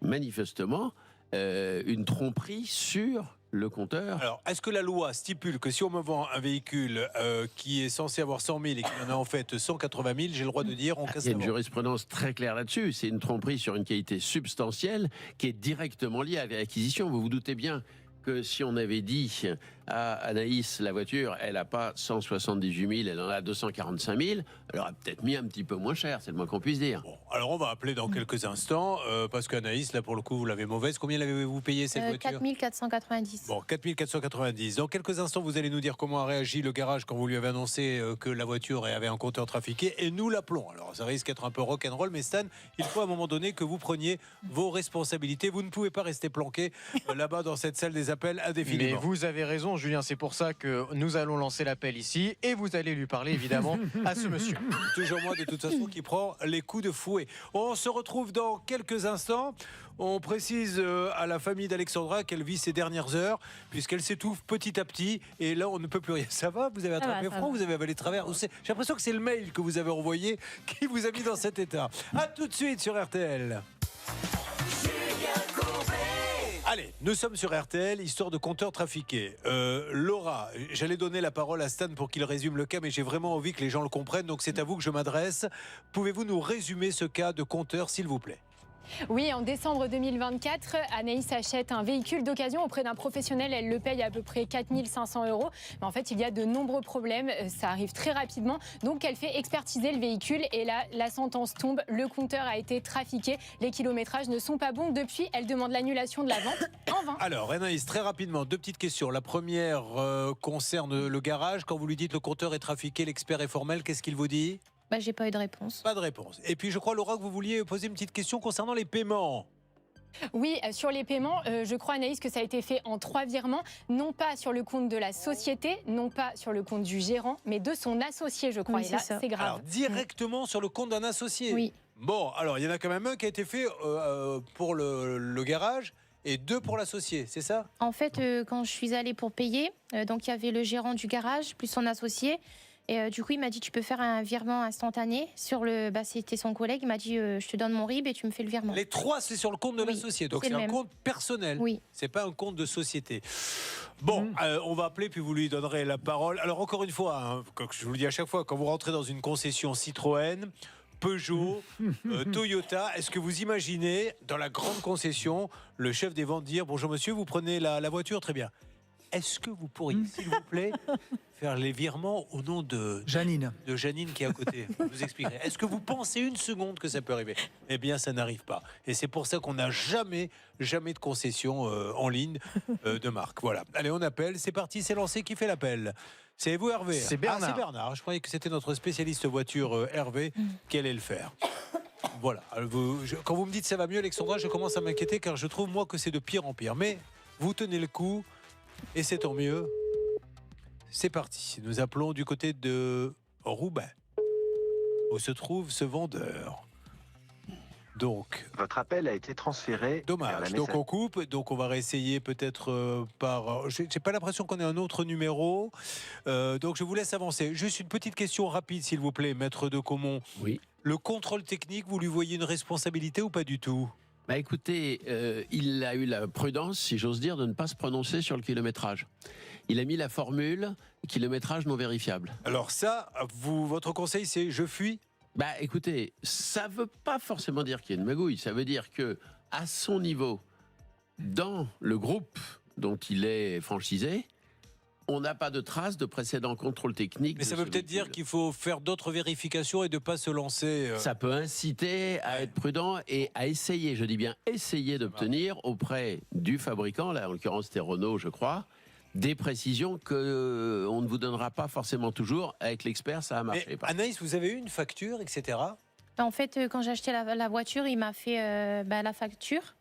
manifestement une tromperie sur le compteur. Alors, est-ce que la loi stipule que si on me vend un véhicule qui est censé avoir 100 000 et qui en a en fait 180 000, j'ai le droit de dire on casse la vente? Il y a une jurisprudence très claire là-dessus. C'est une tromperie sur une qualité substantielle qui est directement liée à l'acquisition. Vous vous doutez bien que si on avait dit à Anaïs, la voiture, elle n'a pas 178 000, elle en a 245 000, elle aurait peut-être mis un petit peu moins cher, c'est le moins qu'on puisse dire. Bon, alors on va appeler dans quelques instants, parce qu'Anaïs, là pour le coup, vous l'avez mauvaise. Combien l'avez-vous payé cette voiture? 4 490. Bon, 4 490. Dans quelques instants, vous allez nous dire comment a réagi le garage quand vous lui avez annoncé que la voiture avait un compteur trafiqué, et nous l'appelons. Alors ça risque d'être un peu rock'n'roll, mais Stan, il faut à un moment donné que vous preniez vos responsabilités. Vous ne pouvez pas rester planqué là-bas dans cette salle des appels indéfiniment. Mais vous avez raison, Julien, c'est pour ça que nous allons lancer l'appel ici et vous allez lui parler évidemment à ce monsieur. Toujours moi de toute façon qui prend les coups de fouet. On se retrouve dans quelques instants. On précise à la famille d'Alexandra qu'elle vit ses dernières heures puisqu'elle s'étouffe petit à petit et là on ne peut plus rien. Ça va? Vous avez attrapé froid? Vous avez avalé de travers? J'ai l'impression que c'est le mail que vous avez envoyé qui vous a mis dans cet état. A tout de suite sur RTL. Allez, nous sommes sur RTL, histoire de compteurs trafiqués. Laura, j'allais donner la parole à Stan pour qu'il résume le cas, mais j'ai vraiment envie que les gens le comprennent, donc c'est à vous que je m'adresse. Pouvez-vous nous résumer ce cas de compteur, s'il vous plaît? Oui, en décembre 2024, Anaïs achète un véhicule d'occasion auprès d'un professionnel. Elle le paye à peu près 4 500 €. Mais en fait, il y a de nombreux problèmes. Ça arrive très rapidement. Donc, elle fait expertiser le véhicule. Et là, la sentence tombe. Le compteur a été trafiqué. Les kilométrages ne sont pas bons. Depuis, elle demande l'annulation de la vente en vain. Alors, Anaïs, très rapidement, 2 petites questions. La première concerne le garage. Quand vous lui dites le compteur est trafiqué, l'expert est formel, qu'est-ce qu'il vous dit? J'ai pas eu de réponse. Pas de réponse. Et puis je crois, Laura, que vous vouliez poser une petite question concernant les paiements. Oui, sur les paiements, je crois, Anaïs, que ça a été fait en 3 virements, non pas sur le compte de la société, non pas sur le compte du gérant, mais de son associé, je crois. Oui, et là, c'est c'est grave. Alors, directement sur le compte d'un associé? Oui. Bon, alors, il y en a quand même un qui a été fait pour le garage et 2 pour l'associé, c'est ça? En fait, quand je suis allée pour payer, donc il y avait le gérant du garage plus son associé. Et du coup, il m'a dit, tu peux faire un virement instantané sur le. C'était son collègue. Il m'a dit, je te donne mon RIB et tu me fais le virement. Les 3, c'est sur le compte de l'associé. Donc c'est un compte personnel. Oui. C'est pas un compte de société. Bon, on va appeler puis vous lui donnerez la parole. Alors encore une fois, hein, comme je vous le dis à chaque fois, quand vous rentrez dans une concession Citroën, Peugeot, Toyota, est-ce que vous imaginez dans la grande concession le chef des ventes dire bonjour monsieur, vous prenez la voiture, très bien. Est-ce que vous pourriez, s'il vous plaît, faire les virements au nom de Janine qui est à côté? Je vous expliquerai. Est-ce que vous pensez une seconde que ça peut arriver? Eh bien, ça n'arrive pas. Et c'est pour ça qu'on n'a jamais de concession en ligne de marque. Voilà. Allez, on appelle. C'est parti, c'est lancé. Qui fait l'appel? C'est vous, Hervé? C'est Bernard. Ah, c'est Bernard. Je croyais que c'était notre spécialiste voiture, Hervé, qui allait le faire. Voilà. Quand vous me dites ça va mieux, Alexandra, je commence à m'inquiéter car je trouve, moi, que c'est de pire en pire. Mais vous tenez le coup. Et c'est tant mieux. C'est parti. Nous appelons du côté de Roubaix, où se trouve ce vendeur. Donc, votre appel a été transféré. Dommage. Donc on coupe. Donc on va réessayer peut-être par. J'ai pas l'impression qu'on ait un autre numéro. Donc je vous laisse avancer. Juste une petite question rapide, s'il vous plaît, maître de Caumont. Oui. Le contrôle technique, vous lui voyez une responsabilité ou pas du tout? Bah écoutez, il a eu la prudence, si j'ose dire, de ne pas se prononcer sur le kilométrage. Il a mis la formule kilométrage non vérifiable. Alors ça, votre conseil, c'est je fuis? Bah écoutez, ça veut pas forcément dire qu'il y a une magouille. Ça veut dire que à son niveau, dans le groupe dont il est franchisé, on n'a pas de traces de précédent contrôle technique. Mais ça veut peut-être dire qu'il faut faire d'autres vérifications et de ne pas se lancer. Ça peut inciter à être prudent et à essayer, je dis bien essayer d'obtenir auprès du fabricant, là en l'occurrence c'était Renault je crois, des précisions qu'on ne vous donnera pas forcément toujours. Avec l'expert ça a marché. Mais Anaïs, vous avez eu une facture, etc. En fait, quand j'ai acheté la voiture, il m'a fait la facture.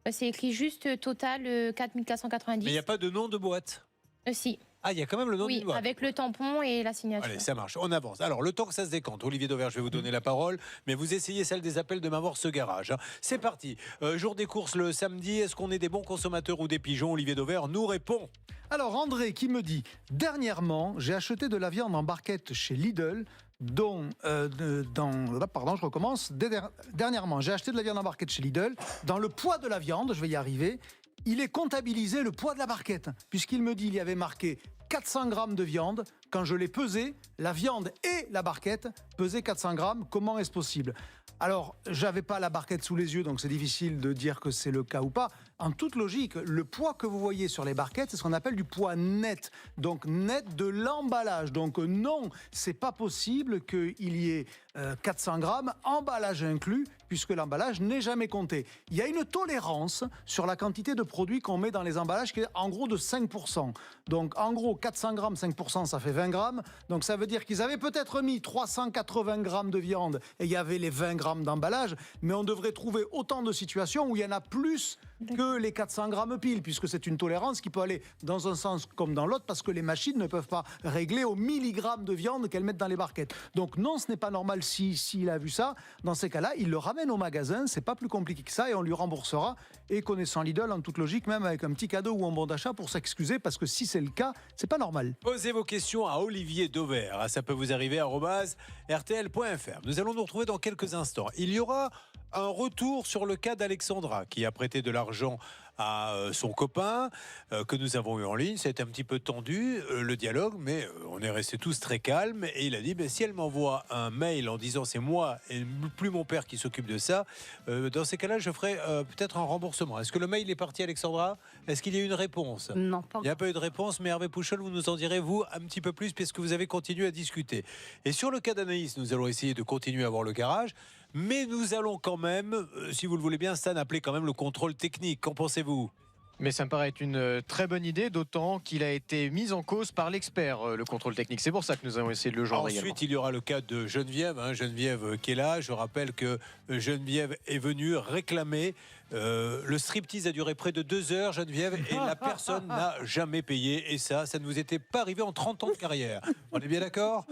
C'est écrit juste total 4490. Mais il n'y a pas de nom de boîte? Si. Ah, il y a quand même le nom oui, d'une boîte. avec le tampon et la signature. Allez, ça marche, on avance. Alors, le temps que ça se décante, Olivier Dauvert, je vais vous donner la parole, mais vous essayez celle des appels de m'avoir ce garage. Hein. C'est parti. Jour des courses le samedi, est-ce qu'on est des bons consommateurs ou des pigeons? Olivier Dauvert nous répond. Alors, André qui me dit, dernièrement, j'ai acheté de la viande en barquette chez Lidl, je recommence. Dernièrement, j'ai acheté de la viande en barquette chez Lidl. Dans le poids de la viande, je vais y arriver, il est comptabilisé le poids de la barquette, puisqu'il me dit il y avait marqué 400 grammes de viande. Quand je l'ai pesé, la viande et la barquette pesaient 400 grammes. Comment est-ce possible? Alors, j'avais pas la barquette sous les yeux, donc c'est difficile de dire que c'est le cas ou pas. En toute logique, le poids que vous voyez sur les barquettes, c'est ce qu'on appelle du poids net. Donc net de l'emballage. Donc non, c'est pas possible qu'il y ait 400 grammes, emballage inclus, puisque l'emballage n'est jamais compté. Il y a une tolérance sur la quantité de produits qu'on met dans les emballages qui est en gros de 5%. Donc en gros, 400 grammes, 5%, ça fait 20 grammes. Donc ça veut dire qu'ils avaient peut-être mis 380 grammes de viande et il y avait les 20 grammes d'emballage, mais on devrait trouver autant de situations où il y en a plus que les 400 grammes pile, puisque c'est une tolérance qui peut aller dans un sens comme dans l'autre, parce que les machines ne peuvent pas régler au milligrammes de viande qu'elles mettent dans les barquettes. Donc non, ce n'est pas normal s'il a vu ça. Dans ces cas-là, il le ramène au magasin, c'est pas plus compliqué que ça, et on lui remboursera. Et connaissant Lidl, en toute logique, même avec un petit cadeau ou un bon d'achat pour s'excuser, parce que si c'est le cas, c'est pas normal. Posez vos questions à Olivier Dauvert. Ça peut vous arriver @rtl.fr. Nous allons nous retrouver dans quelques instants. Il y aura un retour sur le cas d'Alexandra qui a prêté de l'argent à son copain que nous avons eu en ligne. Ça a été un petit peu tendu le dialogue, mais on est restés tous très calmes et il a dit si elle m'envoie un mail en disant c'est moi et plus mon père qui s'occupe de ça, dans ces cas-là je ferai peut-être un remboursement. Est-ce que le mail est parti, Alexandra? Est-ce qu'il y a eu une réponse? Non, pas encore. Il n'y a pas eu de réponse, mais Hervé Pouchol, vous nous en direz vous un petit peu plus puisque vous avez continué à discuter. Et sur le cas d'Anaïs, nous allons essayer de continuer à voir le garage. Mais nous allons quand même, si vous le voulez bien, Stan, appeler quand même le contrôle technique. Qu'en pensez-vous? Mais ça me paraît être une très bonne idée, d'autant qu'il a été mis en cause par l'expert, le contrôle technique. C'est pour ça que nous avons essayé de le joindre également. Ensuite, il y aura le cas de Geneviève. Geneviève qui est là. Je rappelle que Geneviève est venue réclamer. Le striptease a duré près de 2 heures, Geneviève, et la personne n'a jamais payé. Et ça ne vous était pas arrivé en 30 ans de carrière. On est bien d'accord?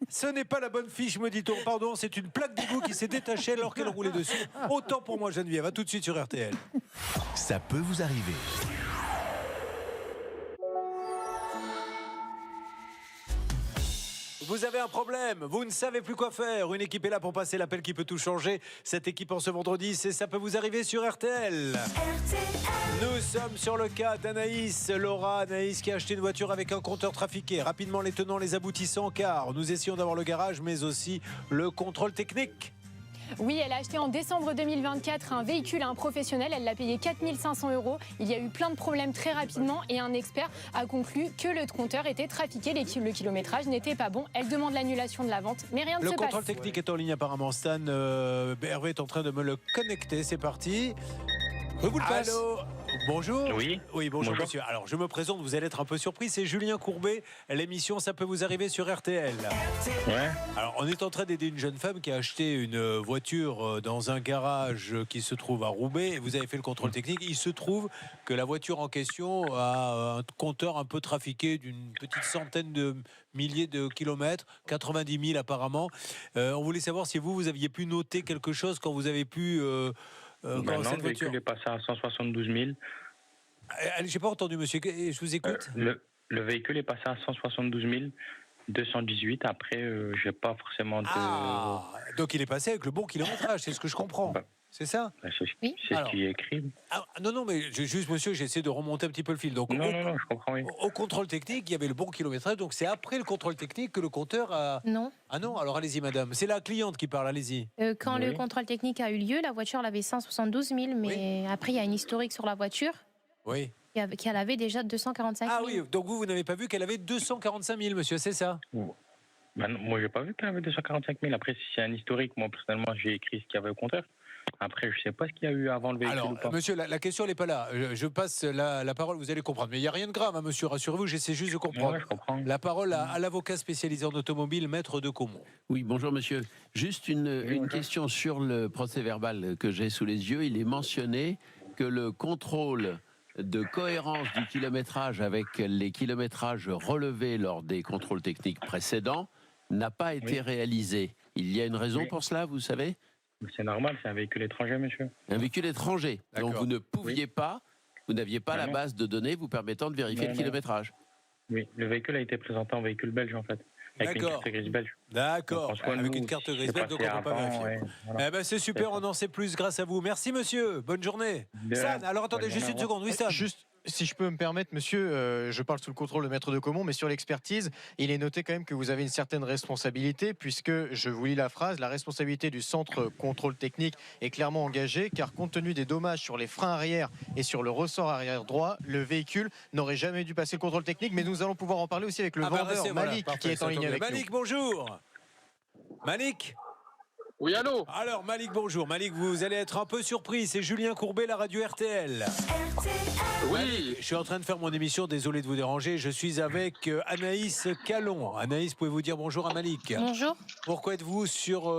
Ce n'est pas la bonne fiche, me dit-on. Pardon, c'est une plaque d'égout qui s'est détachée alors qu'elle roulait dessus. Autant pour moi, Geneviève. À tout de suite sur RTL. Ça peut vous arriver. vous avez un problème, vous ne savez plus quoi faire. Une équipe est là pour passer l'appel qui peut tout changer. Cette équipe en ce vendredi, c'est Ça peut vous arriver sur RTL. Nous sommes sur le cas d'Anaïs. Laura, Anaïs qui a acheté une voiture avec un compteur trafiqué. Rapidement les tenants, les aboutissants, car nous essayons d'avoir le garage, mais aussi le contrôle technique. Oui, elle a acheté en décembre 2024 un véhicule à un professionnel. Elle l'a payé 4 500 €. Il y a eu plein de problèmes très rapidement et un expert a conclu que le compteur était trafiqué. Le kilométrage n'était pas bon. Elle demande l'annulation de la vente, mais rien ne se passe. Le contrôle technique est en ligne apparemment. Stan, Hervé est en train de me le connecter. C'est parti. Je vous le passe. Allô. Bonjour. Oui, bonjour monsieur. Alors je me présente, vous allez être un peu surpris, c'est Julien Courbet. L'émission Ça peut vous arriver sur RTL. Ouais. Alors on est en train d'aider une jeune femme qui a acheté une voiture dans un garage qui se trouve à Roubaix. Et vous avez fait le contrôle technique. Il se trouve que la voiture en question a un compteur un peu trafiqué d'une petite centaine de milliers de kilomètres, 90 000 apparemment. On voulait savoir si vous aviez pu noter quelque chose quand vous avez pu... non, le véhicule est passé à 172 000. J'ai pas entendu, monsieur. Je vous écoute. Le véhicule est passé à 172 218. Après, j'ai pas forcément de... Ah, donc il est passé avec le bon kilométrage, c'est ce que je comprends. C'est ça? C'est ce qui est écrit. Non, mais juste, monsieur, j'essaie de remonter un petit peu le fil. Donc, non, je comprends, oui. Au contrôle technique, il y avait le bon kilométrage. Donc, c'est après le contrôle technique que le compteur a... Non. Ah non, alors allez-y, madame. C'est la cliente qui parle, allez-y. Quand le contrôle technique a eu lieu, la voiture elle avait 172 000, mais après, il y a une historique sur la voiture. Oui. Qu'elle avait déjà 245 000. Ah oui, donc vous n'avez pas vu qu'elle avait 245 000, monsieur, c'est ça? Ben non, moi, j'ai pas vu qu'elle avait 245 000. Après, si c'est un historique, moi, personnellement, j'ai écrit ce qu'il y avait au compteur. Après, je ne sais pas ce qu'il y a eu avant le véhicule. Alors, ou pas. monsieur, la question, elle n'est pas là. Je passe la parole, vous allez comprendre. Mais il n'y a rien de grave, hein, monsieur, rassurez-vous, j'essaie juste de comprendre. Ouais, je comprends. La parole à l'avocat spécialisé en automobile, maître de Caumont. Oui, bonjour monsieur. Juste une question sur le procès-verbal que j'ai sous les yeux. Il est mentionné que le contrôle de cohérence du kilométrage avec les kilométrages relevés lors des contrôles techniques précédents n'a pas été réalisé. Il y a une raison pour cela, vous savez? C'est normal, c'est un véhicule étranger, monsieur. Un véhicule étranger. Donc vous ne pouviez pas, vous n'aviez pas la base de données vous permettant de vérifier le kilométrage. Oui, le véhicule a été présenté en véhicule belge, en fait. Avec une carte grise belge. D'accord, avec une carte grise belge, donc on ne peut pas vérifier. Eh ben, c'est super, on en sait plus grâce à vous. Merci, monsieur. Bonne journée. Stan, alors attendez, juste une seconde. Oui, Stan. Juste, si je peux me permettre, monsieur, je parle sous le contrôle de maître de Caumont, mais sur l'expertise, il est noté quand même que vous avez une certaine responsabilité, puisque, je vous lis la phrase, la responsabilité du centre contrôle technique est clairement engagée, car compte tenu des dommages sur les freins arrière et sur le ressort arrière droit, le véhicule n'aurait jamais dû passer le contrôle technique, mais nous allons pouvoir en parler aussi avec le vendeur Malik, qui est en ligne avec nous. Malik, bonjour. Malik? Oui, allô? Alors, Malik, bonjour. Malik, vous allez être un peu surpris. C'est Julien Courbet, la radio RTL. Oui. Je suis en train de faire mon émission, désolé de vous déranger. Je suis avec Anaïs Calon. Anaïs, pouvez-vous dire bonjour à Malik? Bonjour. Pourquoi êtes-vous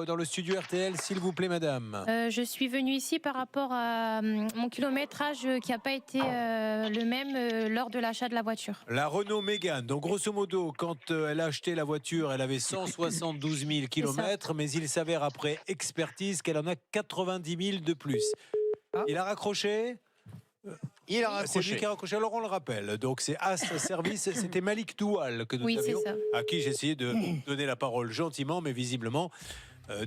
dans le studio RTL, s'il vous plaît, madame? Je suis venue ici par rapport à mon kilométrage qui n'a pas été le même lors de l'achat de la voiture. La Renault Mégane. Donc, grosso modo, quand elle a acheté la voiture, elle avait 172 000 km, mais il s'avère après expertise qu'elle en a 90 000 de plus. Il a raccroché? Il a raccroché. C'est lui qui a raccroché, alors on le rappelle. Donc c'est As Service, c'était Malik Toual que nous avions, à qui j'ai essayé de donner la parole gentiment, mais visiblement,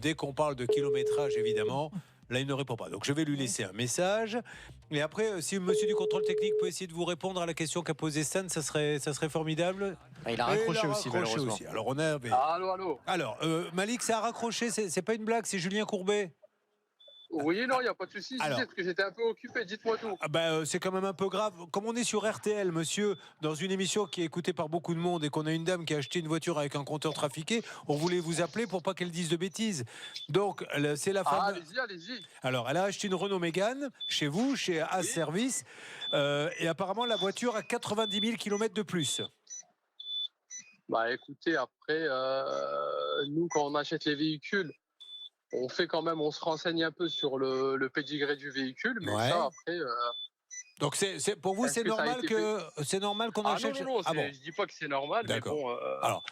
dès qu'on parle de kilométrage, évidemment, là il ne répond pas. Donc je vais lui laisser un message. Et après, si monsieur du contrôle technique peut essayer de vous répondre à la question qu'a posée Stan, ça serait formidable. Il a raccroché aussi, malheureusement. Alors on a... Allô. Alors, Malik, ça a raccroché, c'est pas une blague, c'est Julien Courbet. Oui, non, il n'y a pas de souci. Alors, parce que j'étais un peu occupé, dites-moi tout. C'est quand même un peu grave. Comme on est sur RTL, monsieur, dans une émission qui est écoutée par beaucoup de monde et qu'on a une dame qui a acheté une voiture avec un compteur trafiqué, on voulait vous appeler pour pas qu'elle dise de bêtises. Donc, c'est la femme... Allez-y. Alors, elle a acheté une Renault Mégane chez vous, chez As Service, et apparemment, la voiture a 90 000 km de plus. Bah écoutez, après, nous, quand on achète les véhicules, on fait quand même, on se renseigne un peu sur le pédigré du véhicule, mais ça après. Donc pour vous c'est normal qu'on achète. Non, je dis pas que c'est normal, mais bon. Alors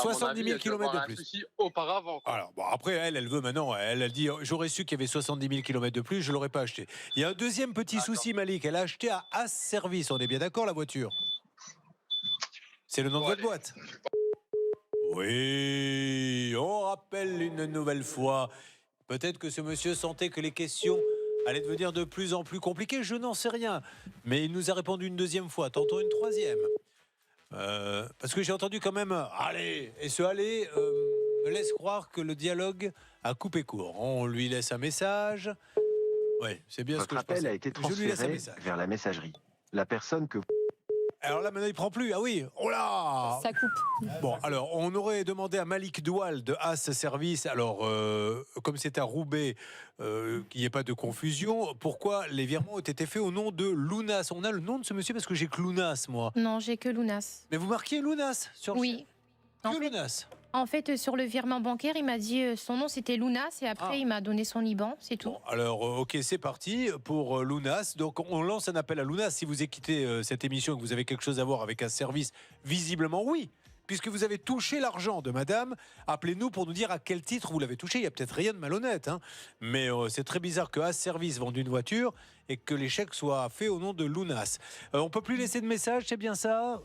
70 000 km de plus. Souci auparavant. Quoi. Alors après elle veut maintenant, elle dit j'aurais su qu'il y avait 70 000 km de plus, je l'aurais pas acheté. Il y a un deuxième petit souci, Malik, elle a acheté à As Service, on est bien d'accord la voiture? C'est le nom de votre boîte. Oui, on rappelle une nouvelle fois. Peut-être que ce monsieur sentait que les questions allaient devenir de plus en plus compliquées, je n'en sais rien. Mais il nous a répondu une deuxième fois, tantôt une troisième. Parce que j'ai entendu quand même « allez ». Et ce « allez » me laisse croire que le dialogue a coupé court. On lui laisse un message. Oui, c'est bien ce que je pensais. Votre appel a été transféré vers la messagerie. La personne que... Alors là, maintenant, il prend plus. Ah oui, oh là! Ça coupe. Bon, alors, on aurait demandé à Malik Doual de As Service, alors, comme c'est à Roubaix, qu'il n'y ait pas de confusion, pourquoi les virements ont été faits au nom de Lounas? On a le nom de ce monsieur parce que j'ai que Lounas, moi. Non, j'ai que Lounas. Mais vous marquez Lounas sur le... Oui. Que Lounas? En fait, sur le virement bancaire, il m'a dit son nom c'était Lounas et après il m'a donné son IBAN, c'est tout. Bon, alors, ok, c'est parti pour Lounas. Donc, on lance un appel à Lounas. Si vous écoutez cette émission et que vous avez quelque chose à voir avec un service, visiblement oui. Puisque vous avez touché l'argent de madame, appelez-nous pour nous dire à quel titre vous l'avez touché. Il n'y a peut-être rien de malhonnête, hein. Mais c'est très bizarre que As Service vende une voiture et que les chèques soient faits au nom de Lounas. On peut plus laisser de message, c'est bien ça?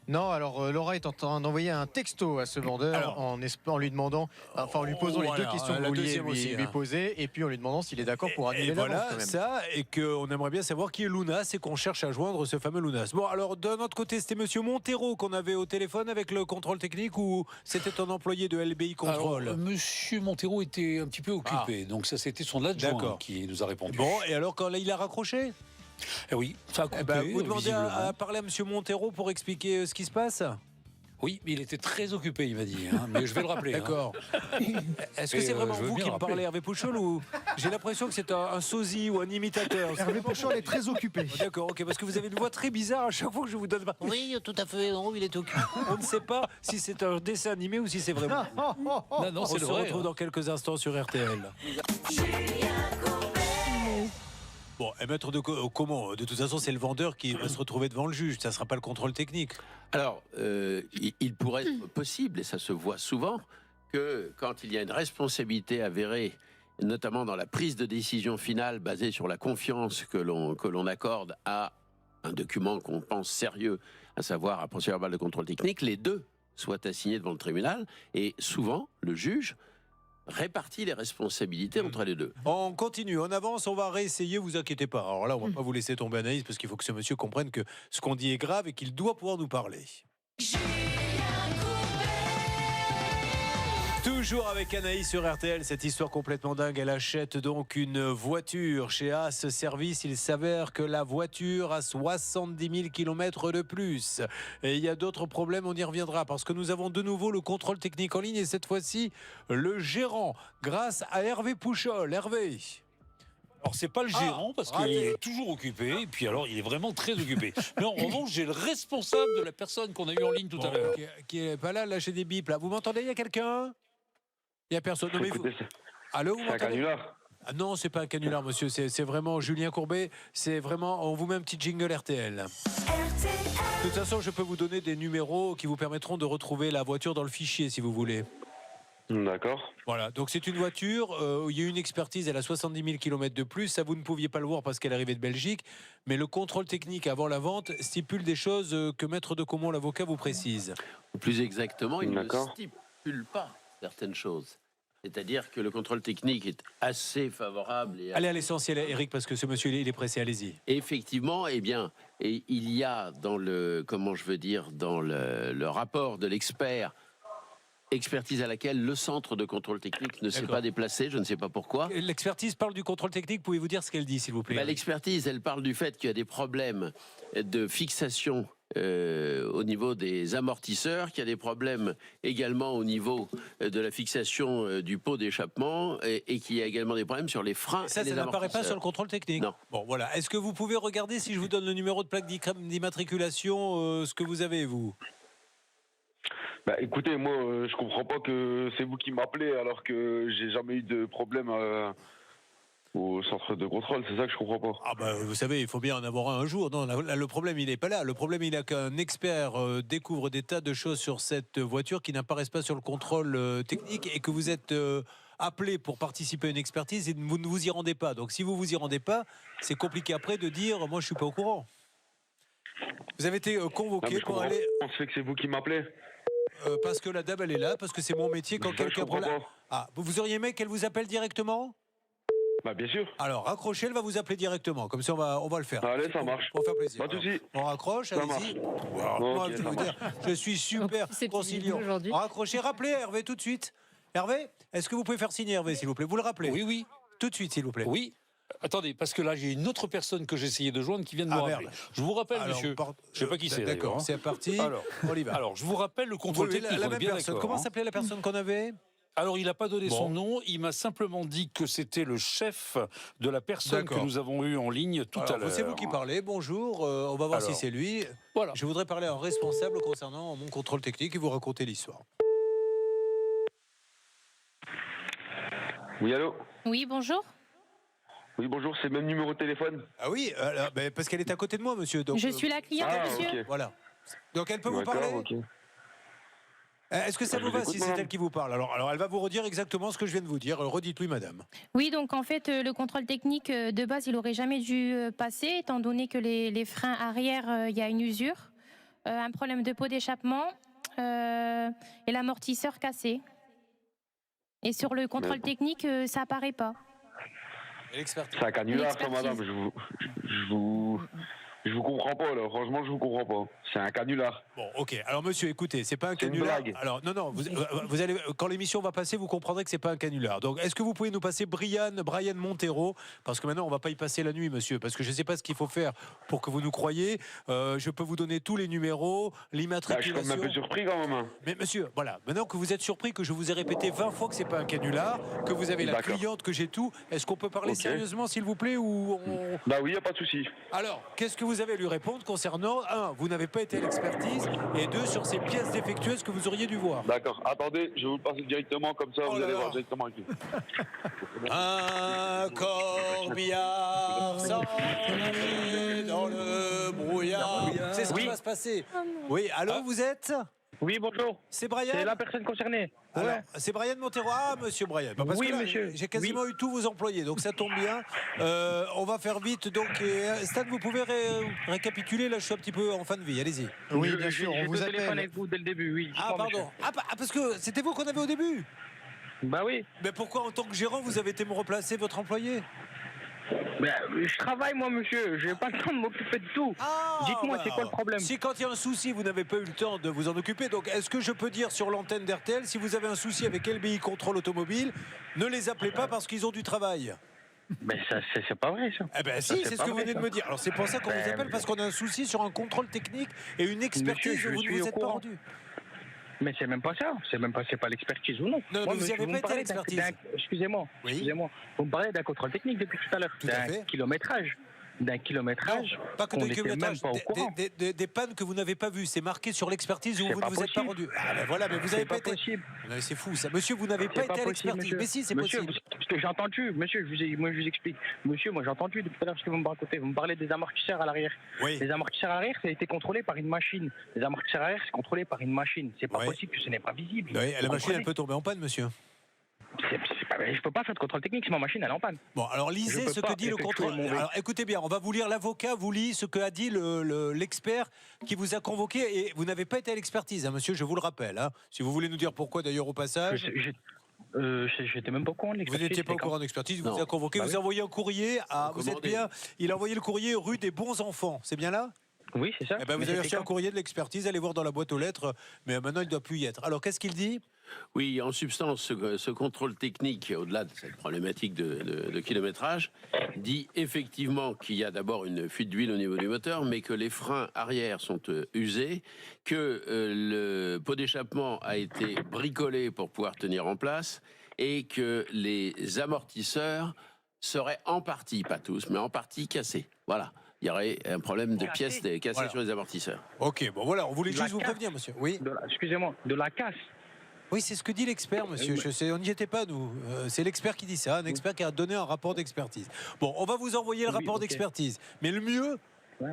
Non, alors Laura est en train d'envoyer un texto à ce vendeur en lui demandant, enfin en lui posant les deux questions que vous vouliez lui poser, et puis en lui demandant s'il est d'accord pour annuler l'avance. Voilà, quand même. ça, et qu'on aimerait bien savoir qui est Lounas et qu'on cherche à joindre ce fameux Lounas. Bon, alors d'un autre côté, c'était monsieur Montero qu'on avait au téléphone avec le contrôle technique ou c'était un employé de LBI Contrôle? Alors, monsieur Montero était un petit peu occupé, donc ça c'était son adjoint qui nous a répondu. Bon, et alors quand il a raccroché? Oui, ça a coupé. Vous demandez à parler à monsieur Montero pour expliquer ce qui se passe? Oui, mais il était très occupé, il m'a dit. Hein, mais je vais le rappeler. D'accord. Est-ce que c'est vraiment vous qui me parlez, Hervé Pouchol, ou j'ai l'impression que c'est un sosie ou un imitateur? Hervé Pouchol est très occupé. D'accord, ok, parce que vous avez une voix très bizarre à chaque fois que je vous donne. Oui, tout à fait. Non, il est occupé. On ne sait pas si c'est un dessin animé ou si c'est vraiment. Non, c'est on se retrouve dans quelques instants sur RTL. Bon, et maître de comment? De toute façon, c'est le vendeur qui va se retrouver devant le juge. Ça ne sera pas le contrôle technique. Alors, il pourrait être possible, et ça se voit souvent, que quand il y a une responsabilité avérée, notamment dans la prise de décision finale basée sur la confiance que l'on accorde à un document qu'on pense sérieux, à savoir un procès-verbal de contrôle technique, les deux soient assignés devant le tribunal, et souvent, le juge répartit les responsabilités entre les deux. On continue, on avance, on va réessayer, vous inquiétez pas. Alors là, on va pas vous laisser tomber Anaïs parce qu'il faut que ce monsieur comprenne que ce qu'on dit est grave et qu'il doit pouvoir nous parler. Toujours avec Anaïs sur RTL, cette histoire complètement dingue. Elle achète donc une voiture chez As Service. Il s'avère que la voiture a 70 000 km de plus. Et il y a d'autres problèmes, on y reviendra. Parce que nous avons de nouveau le contrôle technique en ligne. Et cette fois-ci, le gérant, grâce à Hervé Pouchol. Hervé. Alors c'est pas le gérant parce qu'il est toujours occupé et puis alors il est vraiment très occupé. Mais en revanche j'ai le responsable de la personne qu'on a eu en ligne tout à l'heure. Qui est pas là, lâchez des bips là. Vous m'entendez? Il y a quelqu'un? Il y a personne. Non, mais vous... Allô, vous m'entendez? C'est un canular? Non, c'est pas un canular, monsieur. C'est vraiment Julien Courbet. C'est vraiment. On vous met un petit jingle RTL. De toute façon, je peux vous donner des numéros qui vous permettront de retrouver la voiture dans le fichier si vous voulez. D'accord. Voilà, donc c'est une voiture, il y a eu une expertise, elle a 70 000 km de plus, ça vous ne pouviez pas le voir parce qu'elle arrivait de Belgique, mais le contrôle technique avant la vente stipule des choses que Maître de Comont, l'avocat, vous précise. Plus exactement, il ne stipule pas certaines choses. C'est-à-dire que le contrôle technique est assez favorable. Allez à l'essentiel, Eric, parce que ce monsieur, il est pressé, allez-y. Effectivement, eh bien, et il y a dans le, comment je veux dire, dans le rapport de l'expert, expertise à laquelle le centre de contrôle technique ne s'est pas déplacé, je ne sais pas pourquoi. L'expertise parle du contrôle technique, pouvez-vous dire ce qu'elle dit, s'il vous plaît? L'expertise, elle parle du fait qu'il y a des problèmes de fixation au niveau des amortisseurs, qu'il y a des problèmes également au niveau de la fixation du pot d'échappement et qu'il y a également des problèmes sur les freins. Et ça, et les ça n'apparaît amortisseurs. pas sur le contrôle technique? Non. Bon, voilà. Est-ce que vous pouvez regarder, si je vous donne le numéro de plaque d'immatriculation, ce que vous avez, vous? Bah, écoutez, moi, je comprends pas que c'est vous qui m'appelez alors que j'ai jamais eu de problème au centre de contrôle. C'est ça que je comprends pas. Ah bah, vous savez, il faut bien en avoir un jour. Non, là, le problème, il n'est pas là. Le problème, il est qu'un expert découvre des tas de choses sur cette voiture qui n'apparaissent pas sur le contrôle technique et que vous êtes appelé pour participer à une expertise et vous ne vous y rendez pas. Donc, si vous vous y rendez pas, c'est compliqué après de dire « moi, je suis pas au courant ». Vous avez été convoqué pour aller... On se fait que c'est vous qui m'appelez. parce que la dame, elle est là, parce que c'est mon métier quand quelqu'un... Ah, vous auriez aimé qu'elle vous appelle directement ? Bah bien sûr. Alors, raccrochez, elle va vous appeler directement. Comme ça, on va le faire. Allez, ça marche. Pour faire plaisir. Pas de souci. On raccroche, allez-y. Moi, je vais vous dire, je suis super conciliant. Raccrochez, rappelez Hervé tout de suite. Hervé, est-ce que vous pouvez faire signer Hervé, s'il vous plaît ? Vous le rappelez ? Oui, oui. Tout de suite, s'il vous plaît. Oui. Attendez, parce que là, j'ai une autre personne que j'ai essayé de joindre qui vient de me rappeler. Je vous rappelle, monsieur. Je ne sais pas qui c'est. D'accord, c'est parti. Alors, on y va. Alors, je vous rappelle le contrôle technique. La même personne. Comment s'appelait la personne qu'on avait ? Alors, il n'a pas donné son nom, il m'a simplement dit que c'était le chef de la personne que nous avons eue en ligne tout à l'heure. C'est vous qui parlez, bonjour, on va voir si c'est lui. Voilà. Je voudrais parler à un responsable concernant mon contrôle technique et vous raconter l'histoire. Oui, allô ? Oui, bonjour. Oui, bonjour, c'est le même numéro de téléphone ? Ah oui, parce qu'elle est à côté de moi, monsieur. Donc, je suis la cliente, monsieur. Okay. Voilà. Donc, elle peut vous parler ? Okay. Est-ce que ça vous va si c'est elle qui vous parle ? Alors, elle va vous redire exactement ce que je viens de vous dire. Redites-lui, madame. Oui, donc en fait, le contrôle technique, de base, il n'aurait jamais dû passer, étant donné que les freins arrière, il y a une usure, un problème de pot d'échappement et l'amortisseur cassé. Et sur le contrôle technique, ça apparaît pas. C'est un canular, ça, madame. Je vous comprends pas, là. Franchement, je vous comprends pas. C'est un canular. Bon, ok. Alors, monsieur, écoutez, c'est pas un canular. Une blague. Alors, non, vous allez, quand l'émission va passer, vous comprendrez que c'est pas un canular. Donc, est-ce que vous pouvez nous passer Brian Montero ? Parce que maintenant, on va pas y passer la nuit, monsieur. Parce que je sais pas ce qu'il faut faire pour que vous nous croyiez. Je peux vous donner tous les numéros, l'immatriculation. Je suis quand même un peu surpris, quand même. Hein. Mais, monsieur, voilà. Maintenant que vous êtes surpris, que je vous ai répété 20 fois que c'est pas un canular, que vous avez la cliente, que j'ai tout, est-ce qu'on peut parler sérieusement, s'il vous plaît, ou on... Bah oui, y a pas de souci. Alors, qu'est-ce que vous avez à lui répondre concernant, un, vous n'avez pas été à l'expertise, et deux, sur ces pièces défectueuses que vous auriez dû voir. D'accord. Attendez, je vais vous le passer directement, comme ça, vous allez voir directement avec lui. Un corbillard s'envolait dans le brouillard. C'est ce qui va se passer. Oui, allô, vous êtes ? Oui, bonjour. C'est Brian ? C'est la personne concernée. Alors, c'est Brian Montero. Ah, monsieur Brian. Parce que là, monsieur. J'ai quasiment eu tous vos employés, donc ça tombe bien. On va faire vite. Donc, Stan, vous pouvez récapituler. Là, je suis un petit peu en fin de vie. Allez-y. Oui, bien sûr. On vous téléphone avec vous dès le début. Oui. Ah, pardon. Ah, parce que c'était vous qu'on avait au début ? Bah oui. Mais pourquoi, en tant que gérant, vous avez été me replacer votre employé ? Ben, je travaille, moi, monsieur. Je n'ai pas le temps de m'occuper de tout. Dites-moi, c'est quoi le problème ? Si quand il y a un souci, vous n'avez pas eu le temps de vous en occuper, donc est-ce que je peux dire sur l'antenne d'RTL, si vous avez un souci avec LBI Contrôle Automobile, ne les appelez pas parce qu'ils ont du travail ? Mais ça, c'est pas vrai, ça. Eh ben si, c'est ce que vous venez de me dire. Alors c'est pour ça qu'on vous appelle, parce qu'on a un souci sur un contrôle technique et une expertise où vous ne vous êtes pas rendu. Mais c'est même pas ça. C'est pas l'expertise ou non. Non, moi, mais vous n'avez pas été à l'expertise. Excusez-moi. Vous me parlez d'un contrôle technique depuis tout à l'heure. D'un kilométrage. D'un kilométrage. Pas que d'un kilométrage. Des pannes que vous n'avez pas vues. C'est marqué sur l'expertise où vous ne vous êtes pas rendu. Ah ben voilà, mais vous n'avez pas été. C'est fou ça. Monsieur, vous n'avez pas été à l'expertise. Mais si, c'est possible. Parce que j'ai entendu, monsieur, moi je vous explique. Monsieur, moi j'ai entendu depuis tout à l'heure ce que vous me racontez. Vous me parlez des amortisseurs à l'arrière. Oui. Les amortisseurs à l'arrière, ça a été contrôlé par une machine. Les amortisseurs à l'arrière, c'est contrôlé par une machine. C'est pas possible que ce n'est pas visible. Oui, la machine, elle peut tomber en panne, monsieur. Je peux pas faire de contrôle technique si ma machine elle est en panne. Bon, alors lisez ce que dit le contrôle. Alors écoutez bien, on va vous lire, l'avocat vous lit ce que a dit l'expert qui vous a convoqué, et vous n'avez pas été à l'expertise, hein, monsieur, je vous le rappelle. Hein. Si vous voulez nous dire pourquoi d'ailleurs au passage. J'étais même pas au courant de l'expertise. Vous n'étiez pas au courant d'expertise, vous a convoqué, vous a envoyé un courrier à. Vous êtes bien. Il a envoyé le courrier rue des Bons Enfants, c'est bien là ? Oui, c'est ça. Eh ben, vous avez reçu un courrier de l'expertise, allez voir dans la boîte aux lettres, mais maintenant il ne doit plus y être. Alors qu'est-ce qu'il dit ? Oui, en substance, ce contrôle technique, au-delà de cette problématique de kilométrage, dit effectivement qu'il y a d'abord une fuite d'huile au niveau du moteur, mais que les freins arrière sont usés, que le pot d'échappement a été bricolé pour pouvoir tenir en place, et que les amortisseurs seraient en partie, pas tous, mais en partie cassés. Voilà. Il y aurait un problème de pièces cassées sur les amortisseurs. Ok, bon voilà, on voulait juste vous prévenir, monsieur. Oui. Excusez-moi, de la casse. Oui, c'est ce que dit l'expert, monsieur. On n'y était pas, nous. C'est l'expert qui dit ça, un expert qui a donné un rapport d'expertise. Bon, on va vous envoyer le rapport d'expertise. Mais le mieux,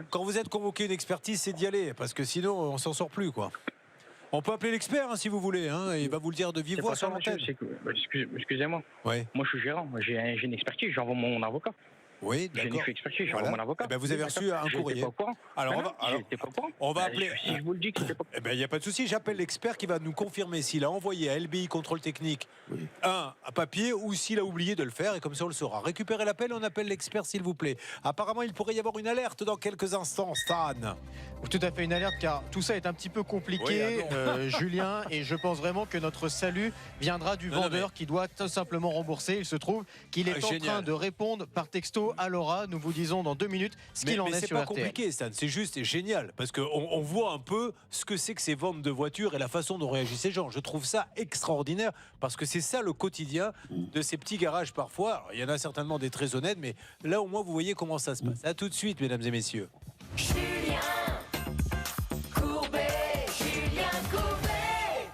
quand vous êtes convoqué une expertise, c'est d'y aller, parce que sinon, on s'en sort plus, quoi. On peut appeler l'expert, hein, si vous voulez, hein, il va vous le dire de vive voix sur l'antenne. Excusez-moi. Ouais. Moi, je suis gérant. J'ai une expertise, j'envoie mon avocat. Oui, Je n'ai d'accord. fait expertise, j'ai Voilà. mon avocat. Eh ben, vous avez reçu un J'étais courrier. pas au courant. Alors, Non, j'étais pas au courant. on va appeler. Si je vous le dis que c'était pas. Eh ben, il n'y a pas de souci. J'appelle l'expert qui va nous confirmer s'il a envoyé à LBI Contrôle Technique un papier ou s'il a oublié de le faire. Et comme ça, on le saura. Récupérez l'appel, on appelle l'expert, s'il vous plaît. Apparemment, il pourrait y avoir une alerte dans quelques instants, Stan. Tout à fait une alerte, car tout ça est un petit peu compliqué, Julien, et je pense vraiment que notre salut viendra du vendeur qui doit tout simplement rembourser. Il se trouve qu'il est en train de répondre par texto à Laura. Nous vous disons dans 2 minutes ce qu'il en est c'est sur pas RTL. compliqué, Stan, c'est juste et génial parce qu'on voit un peu ce que c'est que ces ventes de voitures et la façon dont réagissent ces gens. Je trouve ça extraordinaire parce que c'est ça le quotidien de ces petits garages parfois. Alors, il y en a certainement des très honnêtes, mais là au moins vous voyez comment ça se passe. À tout de suite, mesdames et messieurs.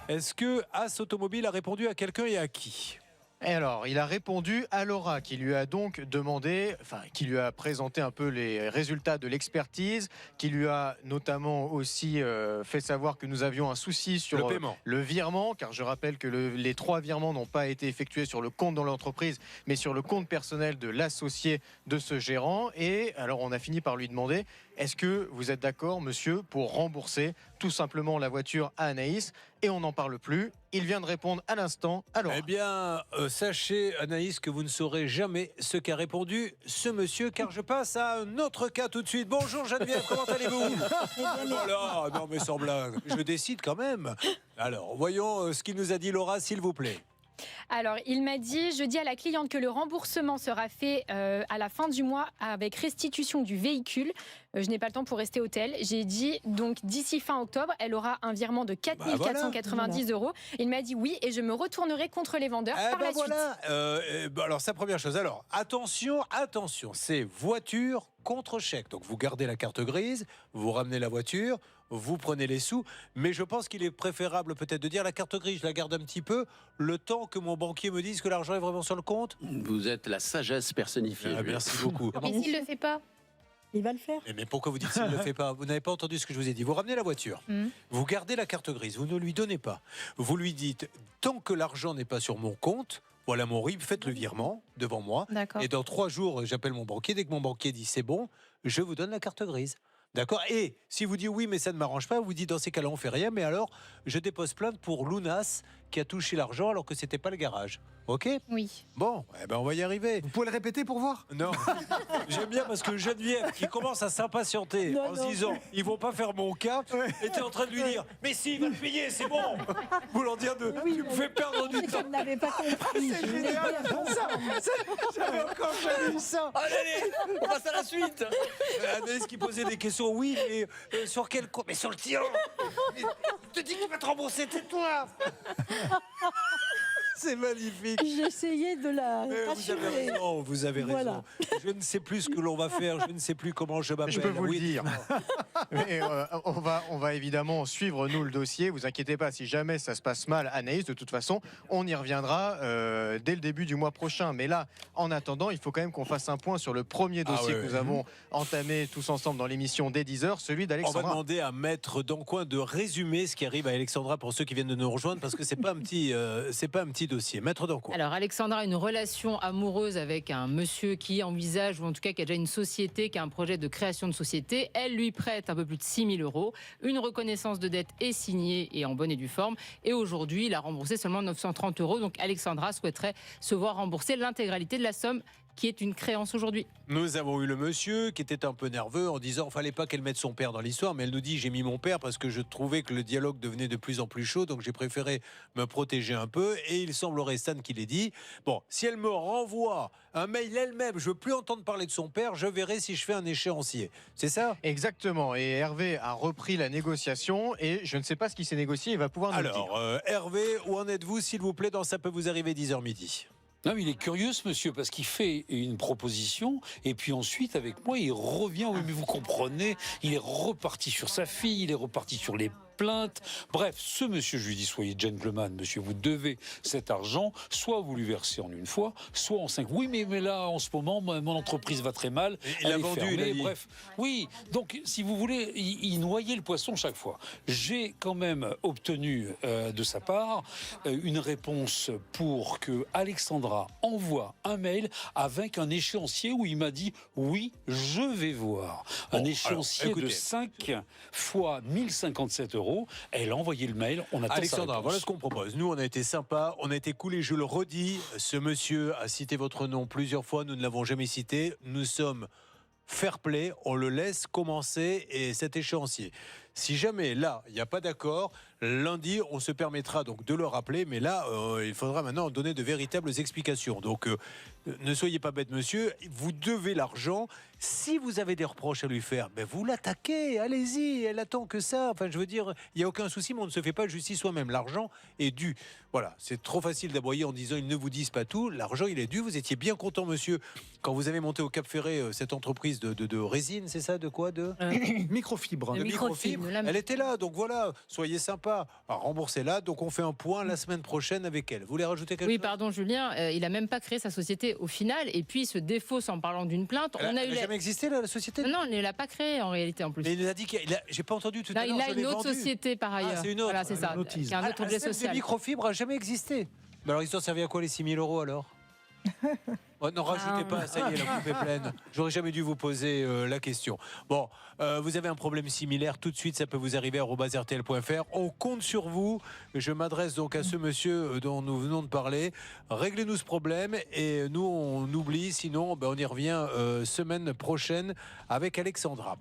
Est-ce que As Automobile a répondu à quelqu'un et à qui? Et alors, il a répondu à Laura, qui lui a donc demandé, qui lui a présenté un peu les résultats de l'expertise, qui lui a notamment aussi fait savoir que nous avions un souci sur le paiement, le virement, car je rappelle que les 3 virements n'ont pas été effectués sur le compte de l'entreprise, mais sur le compte personnel de l'associé de ce gérant. Et alors, on a fini par lui demander, est-ce que vous êtes d'accord, monsieur, pour rembourser tout simplement la voiture à Anaïs? Et on n'en parle plus. Il vient de répondre à l'instant à Laura. Eh bien, sachez, Anaïs, que vous ne saurez jamais ce qu'a répondu ce monsieur, car je passe à un autre cas tout de suite. Bonjour Geneviève, comment allez-vous? Voilà, non mais sans blague, je décide quand même. Alors, voyons ce qu'il nous a dit Laura, s'il vous plaît. Alors, il m'a dit, je dis à la cliente que le remboursement sera fait à la fin du mois avec restitution du véhicule. Je n'ai pas le temps pour rester au tel. J'ai dit, donc d'ici fin octobre, elle aura un virement de 4 490 €. Il m'a dit oui, et je me retournerai contre les vendeurs par la suite. Alors, sa première chose. Alors, attention, c'est voiture contre chèque. Donc, vous gardez la carte grise, vous ramenez la voiture, vous prenez les sous, mais je pense qu'il est préférable peut-être de dire la carte grise, je la garde un petit peu, le temps que mon banquier me dise que l'argent est vraiment sur le compte. Vous êtes la sagesse personnifiée. Merci beaucoup. Et s'il ne le fait pas? Il va le faire. Mais pourquoi vous dites s'il ne le fait pas? Vous n'avez pas entendu ce que je vous ai dit. Vous ramenez la voiture, vous gardez la carte grise, vous ne lui donnez pas. Vous lui dites, tant que l'argent n'est pas sur mon compte, voilà mon RIB, faites le virement devant moi. Et dans 3 jours, j'appelle mon banquier. Dès que mon banquier dit c'est bon, je vous donne la carte grise. D'accord? Et si vous dites oui, mais ça ne m'arrange pas, vous dites dans ces cas-là, on fait rien, mais alors je dépose plainte pour Lounas qui a touché l'argent alors que c'était pas le garage. Ok? Oui. Bon, eh ben on va y arriver. Vous pouvez le répéter pour voir? Non. J'aime bien parce que Geneviève, qui commence à s'impatienter en se disant ils vont pas faire mon cas, était en train de lui dire mais si, il va le payer, c'est bon. Voulant dire tu me fais perdre du temps. Je n'avais pas compris. C'est génial, j'avais encore jamais vu ça. Allez, on passe à la suite. Anaïs qui posait des questions, oui, mais sur quel compte? Mais sur le tien. Mais, je te dis qu'il va te rembourser, tais-toi. C'est magnifique. J'ai essayé de la rassurer. Vous avez raison. Voilà. Je ne sais plus ce que l'on va faire, je ne sais plus comment je m'appelle. Je peux vous le dire. Mais, on va évidemment suivre, nous, le dossier. Vous inquiétez pas, si jamais ça se passe mal, Anaïs, de toute façon, on y reviendra dès le début du mois prochain. Mais là, en attendant, il faut quand même qu'on fasse un point sur le premier dossier que nous avons entamé tous ensemble dans l'émission dès 10h, celui d'Alexandra. On va demander à Maître Dancoin de résumer ce qui arrive à Alexandra pour ceux qui viennent de nous rejoindre, parce que c'est pas un petit dossier. Maître Dancoin. Alors, Alexandra a une relation amoureuse avec un monsieur qui envisage, ou en tout cas qui a déjà une société, qui a un projet de création de société. Elle lui prête un peu plus de 6 000 €. Une reconnaissance de dette est signée et en bonne et due forme. Et aujourd'hui, il a remboursé seulement 930 €. Donc, Alexandra souhaiterait se voir rembourser l'intégralité de la somme qui est une créance aujourd'hui. Nous avons eu le monsieur qui était un peu nerveux en disant qu'il ne fallait pas qu'elle mette son père dans l'histoire, mais elle nous dit j'ai mis mon père parce que je trouvais que le dialogue devenait de plus en plus chaud, donc j'ai préféré me protéger un peu, et il semblerait, Stan, qu'il ait dit bon, si elle me renvoie un mail elle-même, je ne veux plus entendre parler de son père, je verrai si je fais un échéancier. C'est ça? Exactement, et Hervé a repris la négociation, et je ne sais pas ce qui s'est négocié, il va pouvoir nous le dire. Alors, Hervé, où en êtes-vous, s'il vous plaît, dans Ça peut vous arriver 10h midi? Non, mais il est curieux, ce monsieur, parce qu'il fait une proposition, et puis ensuite, avec moi, il revient. Oui, mais vous comprenez, il est reparti sur sa fille, il est reparti sur les plainte. Bref, ce monsieur, je lui dis, soyez gentleman, monsieur, vous devez cet argent, soit vous lui versez en une fois, soit en 5. Oui, mais là, en ce moment, mon entreprise va très mal. Il a elle est vendu, fermée, il a dit. bref. Oui, donc si vous voulez, il noyait le poisson chaque fois. J'ai quand même obtenu de sa part une réponse pour que Alexandra envoie un mail avec un échéancier où il m'a dit oui, je vais voir. Un échéancier alors, de écoutez. 5 fois 1057 €. Elle a envoyé le mail. On attend sa Alexandra, réponse. voilà ce qu'on propose. Nous, on a été sympa, on a été cool et je le redis, ce monsieur a cité votre nom plusieurs fois, nous ne l'avons jamais cité. Nous sommes fair play, on le laisse commencer et cet échéancier. Si jamais là, il n'y a pas d'accord, lundi, on se permettra donc de le rappeler, mais là, il faudra maintenant donner de véritables explications. Donc, ne soyez pas bête, monsieur, vous devez l'argent. Si vous avez des reproches à lui faire, ben vous l'attaquez, allez-y, elle attend que ça. Enfin, je veux dire, il n'y a aucun souci, mais on ne se fait pas justice soi-même. L'argent est dû. Voilà, c'est trop facile d'aboyer en disant ils ne vous disent pas tout. L'argent, il est dû. Vous étiez bien content, monsieur, quand vous avez monté au Cap Ferré cette entreprise de résine, c'est ça, de quoi, de Microfibre. De microfibre. Elle était là, donc voilà, soyez sympa. Remboursez-la, donc on fait un point la semaine prochaine avec elle. Vous voulez rajouter quelque Oui, chose? pardon Julien, il n'a même pas créé sa société au final et puis il se défausse en parlant d'une plainte. Elle n'a jamais existé la société? Non, il ne l'a pas créée en réalité en plus. Mais il nous a dit j'ai pas entendu tout à l'heure. Il a une autre société par ailleurs. Ah, c'est une autre. Voilà, c'est ça. Qui a un autre objet social. Les microfibres n'a jamais existé. Mais alors, ils ont servi à quoi les 6 000 € alors? Oh, non, rajoutez pas, ça y est, la coupe est pleine. J'aurais jamais dû vous poser la question. Bon, vous avez un problème similaire, tout de suite, ça peut vous arriver à @rtl.fr. On compte sur vous. Je m'adresse donc à ce monsieur dont nous venons de parler. Réglez-nous ce problème et nous, on oublie. Sinon, on y revient semaine prochaine avec Alexandra.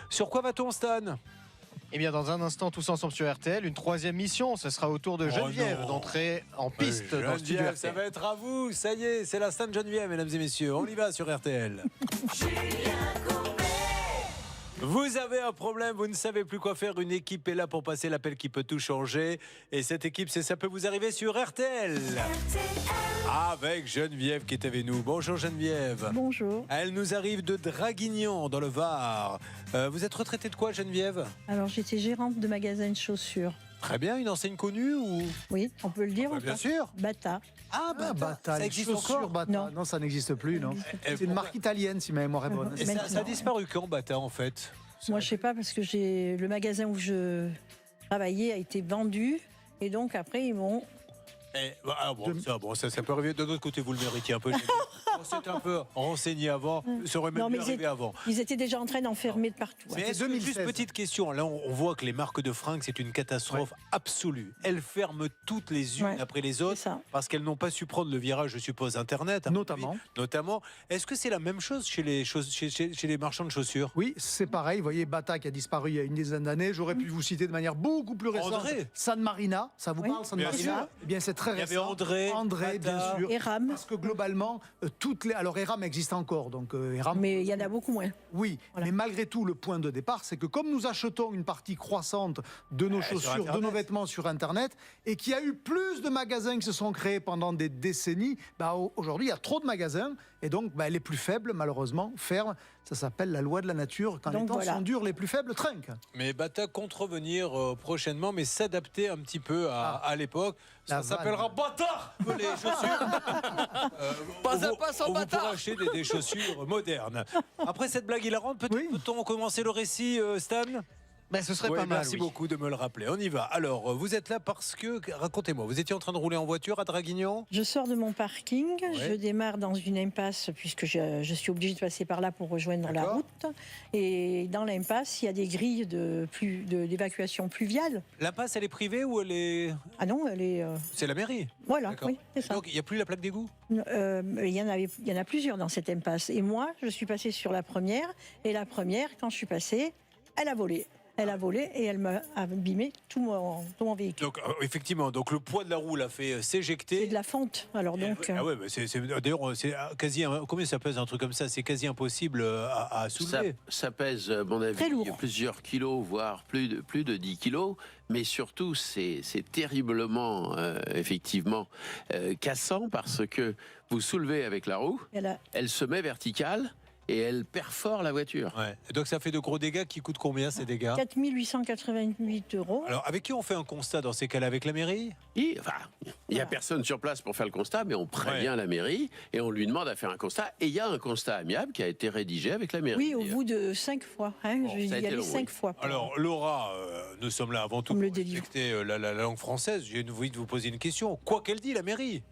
Sur quoi va-t-on, Stan? Eh bien, dans un instant, tous ensemble sur RTL, une troisième mission. Ce sera au tour de Geneviève d'entrer en piste dans le studio Geneviève, RTL. ça va être à vous. Ça y est, c'est la Stan Geneviève, mesdames et messieurs. On y va sur RTL. Vous avez un problème, vous ne savez plus quoi faire. Une équipe est là pour passer l'appel qui peut tout changer. Et cette équipe, ça peut vous arriver sur RTL. Avec Geneviève qui est avec nous. Bonjour Geneviève. Bonjour. Elle nous arrive de Draguignan, dans le Var. Vous êtes retraitée de quoi, Geneviève? Alors, j'étais gérante de magasin de chaussures. Très bien, une enseigne connue ou? Oui, on peut le dire. Bah, ou bien pas sûr. Bata. Ah, Bata, ça existe chaussures encore? Bata. Non, ça n'existe plus, non. C'est une marque italienne, si ma mémoire est bonne. Et ça a disparu quand, Bata, en fait? Moi, je sais pas, parce que le magasin où je travaillais a été vendu. Et donc, après, ils m'ont... Ça peut arriver. De l'autre côté, vous le méritiez un peu. On s'est un peu renseigné avant. Ça aurait même Non, pu mais arriver avant. Ils étaient déjà en train d'enfermer de partout. Mais est-ce que, juste petite question, là on voit que les marques de fringues c'est une catastrophe absolue. Elles ferment toutes les unes après les autres parce qu'elles n'ont pas su prendre le virage, je suppose, Internet. Notamment. Est-ce que c'est la même chose chez les marchands de chaussures? Oui, c'est pareil. Vous voyez, Bata qui a disparu il y a une dizaine d'années. J'aurais pu vous citer de manière beaucoup plus récente. André. San Marina, ça vous parle, San bien Marina? sûr. Eh bien, c'est très Il y avait récent. André, bien Bata. sûr. Eram. Parce que globalement, alors Eram existe encore, donc Eram. Mais il y en a beaucoup moins. Oui, mais malgré tout, le point de départ, c'est que comme nous achetons une partie croissante de nos chaussures, de nos vêtements sur Internet, et qu'il y a eu plus de magasins qui se sont créés pendant des décennies, aujourd'hui, il y a trop de magasins, et donc les plus faibles, malheureusement, ferment. Ça s'appelle la loi de la nature. Quand les temps sont durs, les plus faibles trinquent. Mais Bata compte revenir prochainement, mais s'adapter un petit peu à l'époque. Ça s'appellera Bata les chaussures. Pas un pas sans Vous bâtard. pourrez acheter des chaussures modernes. Après cette blague hilarante, peut-on commencer le récit, Stan? Ce serait Oui, pas mal. merci beaucoup de me le rappeler. On y va. Alors, vous êtes là parce que, racontez-moi, vous étiez en train de rouler en voiture à Draguignan? Je sors de mon parking, je démarre dans une impasse puisque je suis obligée de passer par là pour rejoindre la route. Et dans l'impasse, il y a des grilles d'évacuation pluviale. L'impasse, elle est privée ou elle est... Ah non, elle est... C'est la mairie? Voilà, D'accord. oui, c'est ça. Donc, il n'y a plus la plaque d'égout? Il y en a plusieurs dans cette impasse. Et moi, je suis passée sur la première. Et la première, quand je suis passée, elle a volé. Elle a volé et elle m'a abîmé tout mon véhicule. Donc, effectivement, donc le poids de la roue l'a fait s'éjecter. C'est de la fonte. Alors donc. Ah ouais, d'ailleurs, c'est quasi. Combien ça pèse un truc comme ça? C'est quasi impossible à soulever. Ça pèse, à mon avis, plusieurs kilos, voire plus de 10 kilos. Mais surtout, c'est terriblement, effectivement, cassant parce que vous soulevez avec la roue, elle se met verticale. et elle perfore la voiture. Ouais. Et donc ça fait de gros dégâts qui coûtent combien ces dégâts? 4 888 €. Alors avec qui on fait un constat dans ces cas-là? Avec la mairie? Il n'y a personne sur place pour faire le constat, mais on prévient la mairie et on lui demande à faire un constat. Et il y a un constat amiable qui a été rédigé avec la mairie. Oui, au bout de 5 fois. Hein, je vais y aller 5 fois. Alors Laura, nous sommes là avant tout pour respecter la langue française. J'ai envie de vous poser une question. Quoi qu'elle dit, la mairie?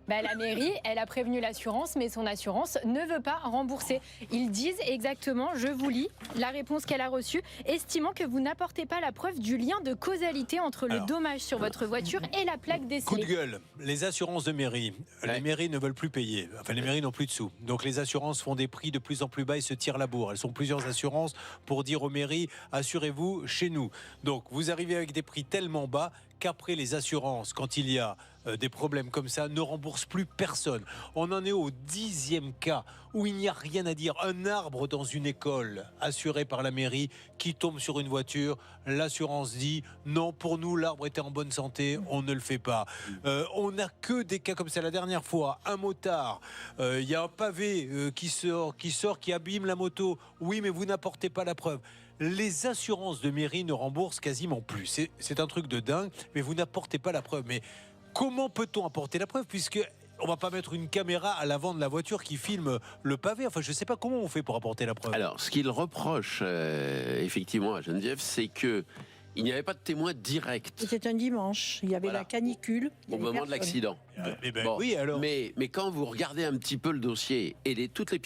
La mairie, elle a prévenu l'assurance, mais son assurance ne veut pas rembourser. Ils disent exactement, je vous lis, la réponse qu'elle a reçue, estimant que vous n'apportez pas la preuve du lien de causalité entre le dommage sur votre voiture et la plaque décelée. Coup de gueule, les assurances de mairie. Les mairies ne veulent plus payer. Enfin, les mairies n'ont plus de sous. Donc les assurances font des prix de plus en plus bas et se tirent la bourre. Elles sont plusieurs assurances pour dire aux mairies, assurez-vous chez nous. Donc vous arrivez avec des prix tellement bas qu'après les assurances, quand il y a des problèmes comme ça, ne remboursent plus personne. On en est au 10e cas où il n'y a rien à dire. Un arbre dans une école assuré par la mairie qui tombe sur une voiture, l'assurance dit non, pour nous l'arbre était en bonne santé, on ne le fait pas. On n'a que des cas comme ça. La dernière fois, un motard, il y a un pavé qui sort, qui abîme la moto. Oui, mais vous n'apportez pas la preuve. Les assurances de mairie ne remboursent quasiment plus. C'est un truc de dingue, mais vous n'apportez pas la preuve. Mais comment peut-on apporter la preuve, puisque on va pas mettre une caméra à l'avant de la voiture qui filme le pavé? Enfin, je ne sais pas comment on fait pour apporter la preuve. Alors, ce qu'il reproche effectivement à Geneviève, c'est que il n'y avait pas de témoin direct. C'était un dimanche, il y avait la canicule. Au moment de l'accident. Oui, alors. Mais quand vous regardez un petit peu le dossier et toutes les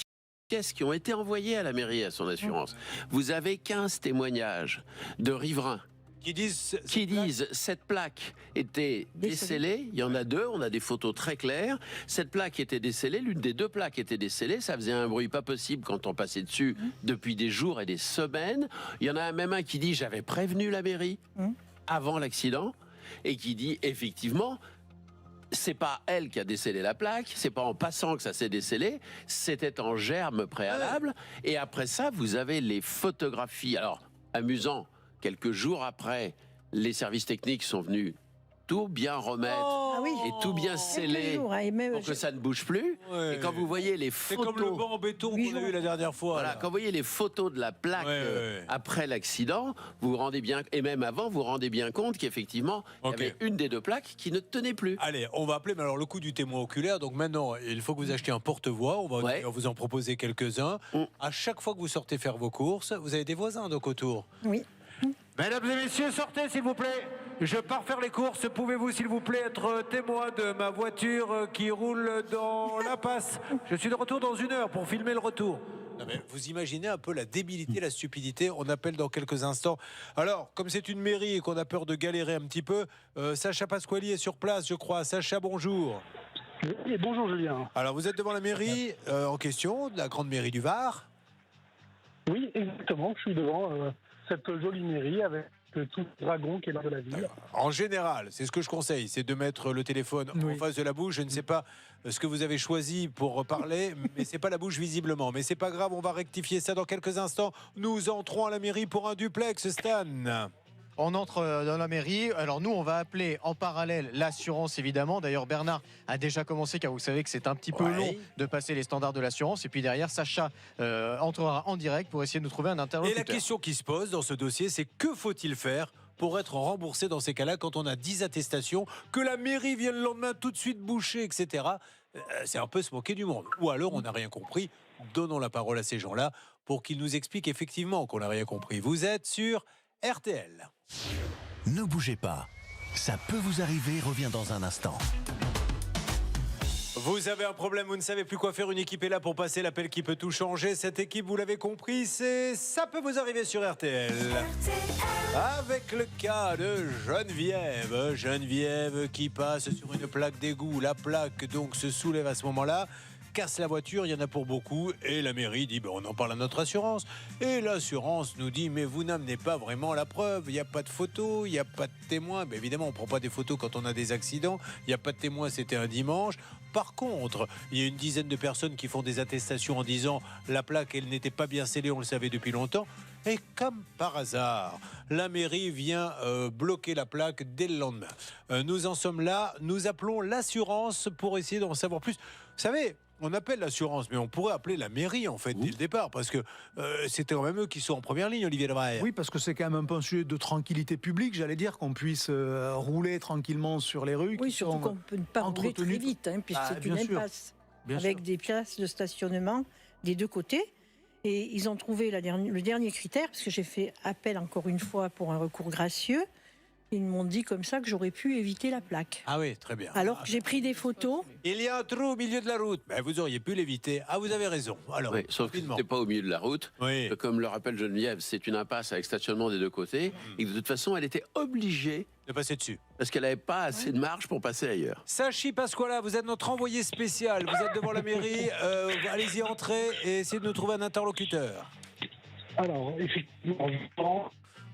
pièces qui ont été envoyées à la mairie, à son assurance, vous avez 15 témoignages de riverains qui disent cette plaque était décellée. Il y en a deux, on a des photos très claires. Cette plaque était décellée, l'une des deux plaques était décellée. Ça faisait un bruit pas possible quand on passait dessus depuis des jours et des semaines. Il y en a même un qui dit j'avais prévenu la mairie avant l'accident et qui dit effectivement c'est pas elle qui a décellé la plaque, c'est pas en passant que ça s'est décellé, c'était en germe préalable. Et après ça, vous avez les photographies. Alors, amusant, quelques jours après, les services techniques sont venus tout bien remettre et tout bien sceller pour que ça ne bouge plus. Et quand vous voyez les photos... C'est comme le banc en béton qu'on a eu la dernière fois. Voilà, quand vous voyez les photos de la plaque après l'accident, vous vous rendez bien, et même avant, vous vous rendez bien compte qu'effectivement, il y avait une des deux plaques qui ne tenait plus. Allez, on va appeler, mais alors le coup du témoin oculaire, donc maintenant, il faut que vous achetiez un porte-voix, on va vous en proposer quelques-uns. À chaque fois que vous sortez faire vos courses, vous avez des voisins donc autour. Oui. Mesdames et messieurs, sortez s'il vous plaît. Je pars faire les courses. Pouvez-vous s'il vous plaît être témoin de ma voiture qui roule dans la passe? Je suis de retour dans 1 heure pour filmer le retour. Non mais vous imaginez un peu la débilité, la stupidité. On appelle dans quelques instants. Alors, comme c'est une mairie et qu'on a peur de galérer un petit peu, Sacha Pasquali est sur place, je crois. Sacha, bonjour. Oui, bonjour Julien. Alors, vous êtes devant la mairie en question, de la grande mairie du Var? Oui, exactement. Je suis devant cette jolie mairie avec tout le dragon qui est là de la ville. En général, c'est ce que je conseille, c'est de mettre le téléphone en face de la bouche. Je ne sais pas ce que vous avez choisi pour parler, mais c'est pas la bouche visiblement. Mais c'est pas grave, on va rectifier ça dans quelques instants. Nous entrons à la mairie pour un duplex, Stan. On entre dans la mairie. Alors nous, on va appeler en parallèle l'assurance, évidemment. D'ailleurs, Bernard a déjà commencé, car vous savez que c'est un petit peu long de passer les standards de l'assurance. Et puis derrière, Sacha entrera en direct pour essayer de nous trouver un interlocuteur. Et la question qui se pose dans ce dossier, c'est que faut-il faire pour être remboursé dans ces cas-là quand on a 10 attestations, que la mairie vient le lendemain tout de suite boucher, etc. C'est un peu se moquer du monde. Ou alors on n'a rien compris. Donnons la parole à ces gens-là pour qu'ils nous expliquent effectivement qu'on n'a rien compris. Vous êtes sur RTL. Ne bougez pas. Ça peut vous arriver, reviens dans un instant. Vous avez un problème, vous ne savez plus quoi faire, une équipe est là pour passer l'appel qui peut tout changer. Cette équipe, vous l'avez compris, c'est Ça peut vous arriver sur RTL. Avec le cas de Geneviève. Geneviève qui passe sur une plaque d'égout. La plaque donc se soulève à ce moment-là, casse la voiture, il y en a pour beaucoup, et la mairie dit on en parle à notre assurance, et l'assurance nous dit mais vous n'amenez pas vraiment la preuve, il n'y a pas de photos, il n'y a pas de témoins. Évidemment on ne prend pas des photos quand on a des accidents, il n'y a pas de témoins, c'était un dimanche. Par contre, il y a une dizaine de personnes qui font des attestations en disant la plaque elle n'était pas bien scellée, on le savait depuis longtemps. Et comme par hasard, la mairie vient bloquer la plaque dès le lendemain. Nous en sommes là, nous appelons l'assurance pour essayer d'en savoir plus. Vous savez, on appelle l'assurance, mais on pourrait appeler la mairie, en fait, dès le départ, parce que c'était quand même eux qui sont en première ligne, Olivier Lebrayer. Oui, parce que c'est quand même un peu un sujet de tranquillité publique, j'allais dire, qu'on puisse rouler tranquillement sur les rues. Oui, surtout qu'on ne peut pas rouler très vite, puisque c'est une impasse avec des places de stationnement des deux côtés. Et ils ont trouvé le dernier critère, parce que j'ai fait appel encore une fois pour un recours gracieux. Ils m'ont dit comme ça que j'aurais pu éviter la plaque. Ah oui, très bien. Alors que j'ai pris des photos. Il y a un trou au milieu de la route. Ben, vous auriez pu l'éviter. Ah, vous avez raison. Alors, oui, sauf que ce n'était pas au milieu de la route. Oui. Comme le rappelle Geneviève, c'est une impasse avec stationnement des deux côtés. Et de toute façon, elle était obligée de passer dessus. Parce qu'elle n'avait pas assez de marge pour passer ailleurs. Sachi Pasquala, vous êtes notre envoyé spécial. Vous êtes devant la mairie. Allez-y, entrez et essayez de nous trouver un interlocuteur. Alors, effectivement...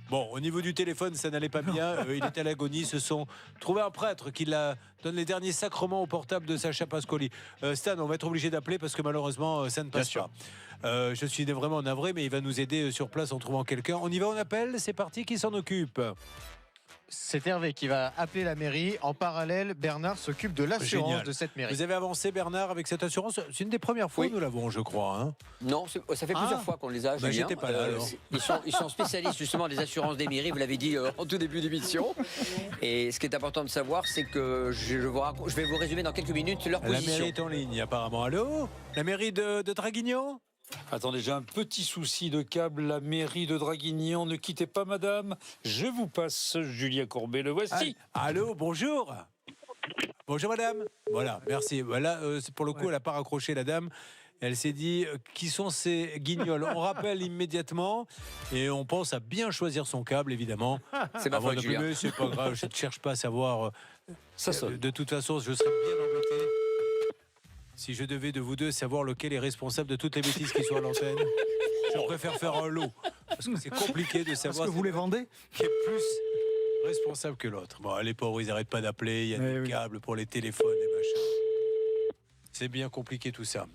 Bon, au niveau du téléphone, ça n'allait pas bien. Il était à l'agonie. Se sont trouvé un prêtre qui donne les derniers sacrements au portable de Sacha Pasquali. Stan, on va être obligé d'appeler parce que malheureusement, ça ne passe pas. Je suis vraiment navré, mais il va nous aider sur place en trouvant quelqu'un. On y va, on appelle. C'est parti. Qui s'en occupe ? C'est Hervé qui va appeler la mairie. En parallèle, Bernard s'occupe de l'assurance de cette mairie. Vous avez avancé, Bernard, avec cette assurance. C'est une des premières fois que nous l'avons, je crois. Hein. Non, ça fait plusieurs fois qu'on les a. Ben, j'étais pas là, alors. Ils sont spécialistes justement des assurances des mairies, vous l'avez dit en tout début d'émission. Et ce qui est important de savoir, c'est que je vais vous résumer dans quelques minutes leur position. La mairie est en ligne, apparemment. Allô ? La mairie de Draguignan ? Attendez, j'ai un petit souci de câble. La mairie de Draguignan, ne quittez pas, madame. Je vous passe Julien Courbet, le voici. Allô, bonjour. Bonjour, madame. Voilà, merci. Voilà, pour le coup, elle n'a pas raccroché, la dame. Elle s'est dit, qui sont ces guignols ? On rappelle immédiatement et on pense à bien choisir son câble, évidemment. C'est ma faute, Julien. C'est pas grave, je ne cherche pas à savoir. Ça sonne. De toute façon, je serais bien embêté si je devais de vous deux savoir lequel est responsable de toutes les bêtises qui sont à l'antenne. Je préfère faire un lot, parce que c'est compliqué de savoir... Parce que vous les vendez ? Qui est plus responsable que l'autre. Bon, les pauvres, ils n'arrêtent pas d'appeler, il y a des câbles pour les téléphones et machin. C'est bien compliqué tout ça.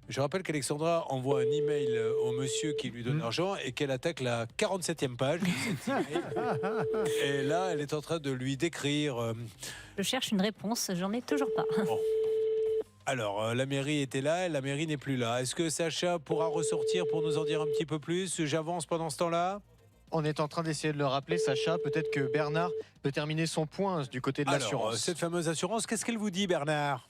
Je rappelle qu'Alexandra envoie un email au monsieur qui lui donne l'argent et qu'elle attaque la 47e page de cet email. Et là, elle est en train de lui décrire... Je cherche une réponse, j'en ai toujours pas. Bon. Alors, la mairie était là, la mairie n'est plus là. Est-ce que Sacha pourra ressortir pour nous en dire un petit peu plus ? J'avance pendant ce temps-là ? On est en train d'essayer de le rappeler, Sacha. Peut-être que Bernard peut terminer son point du côté de l'assurance. Cette fameuse assurance, qu'est-ce qu'elle vous dit, Bernard ?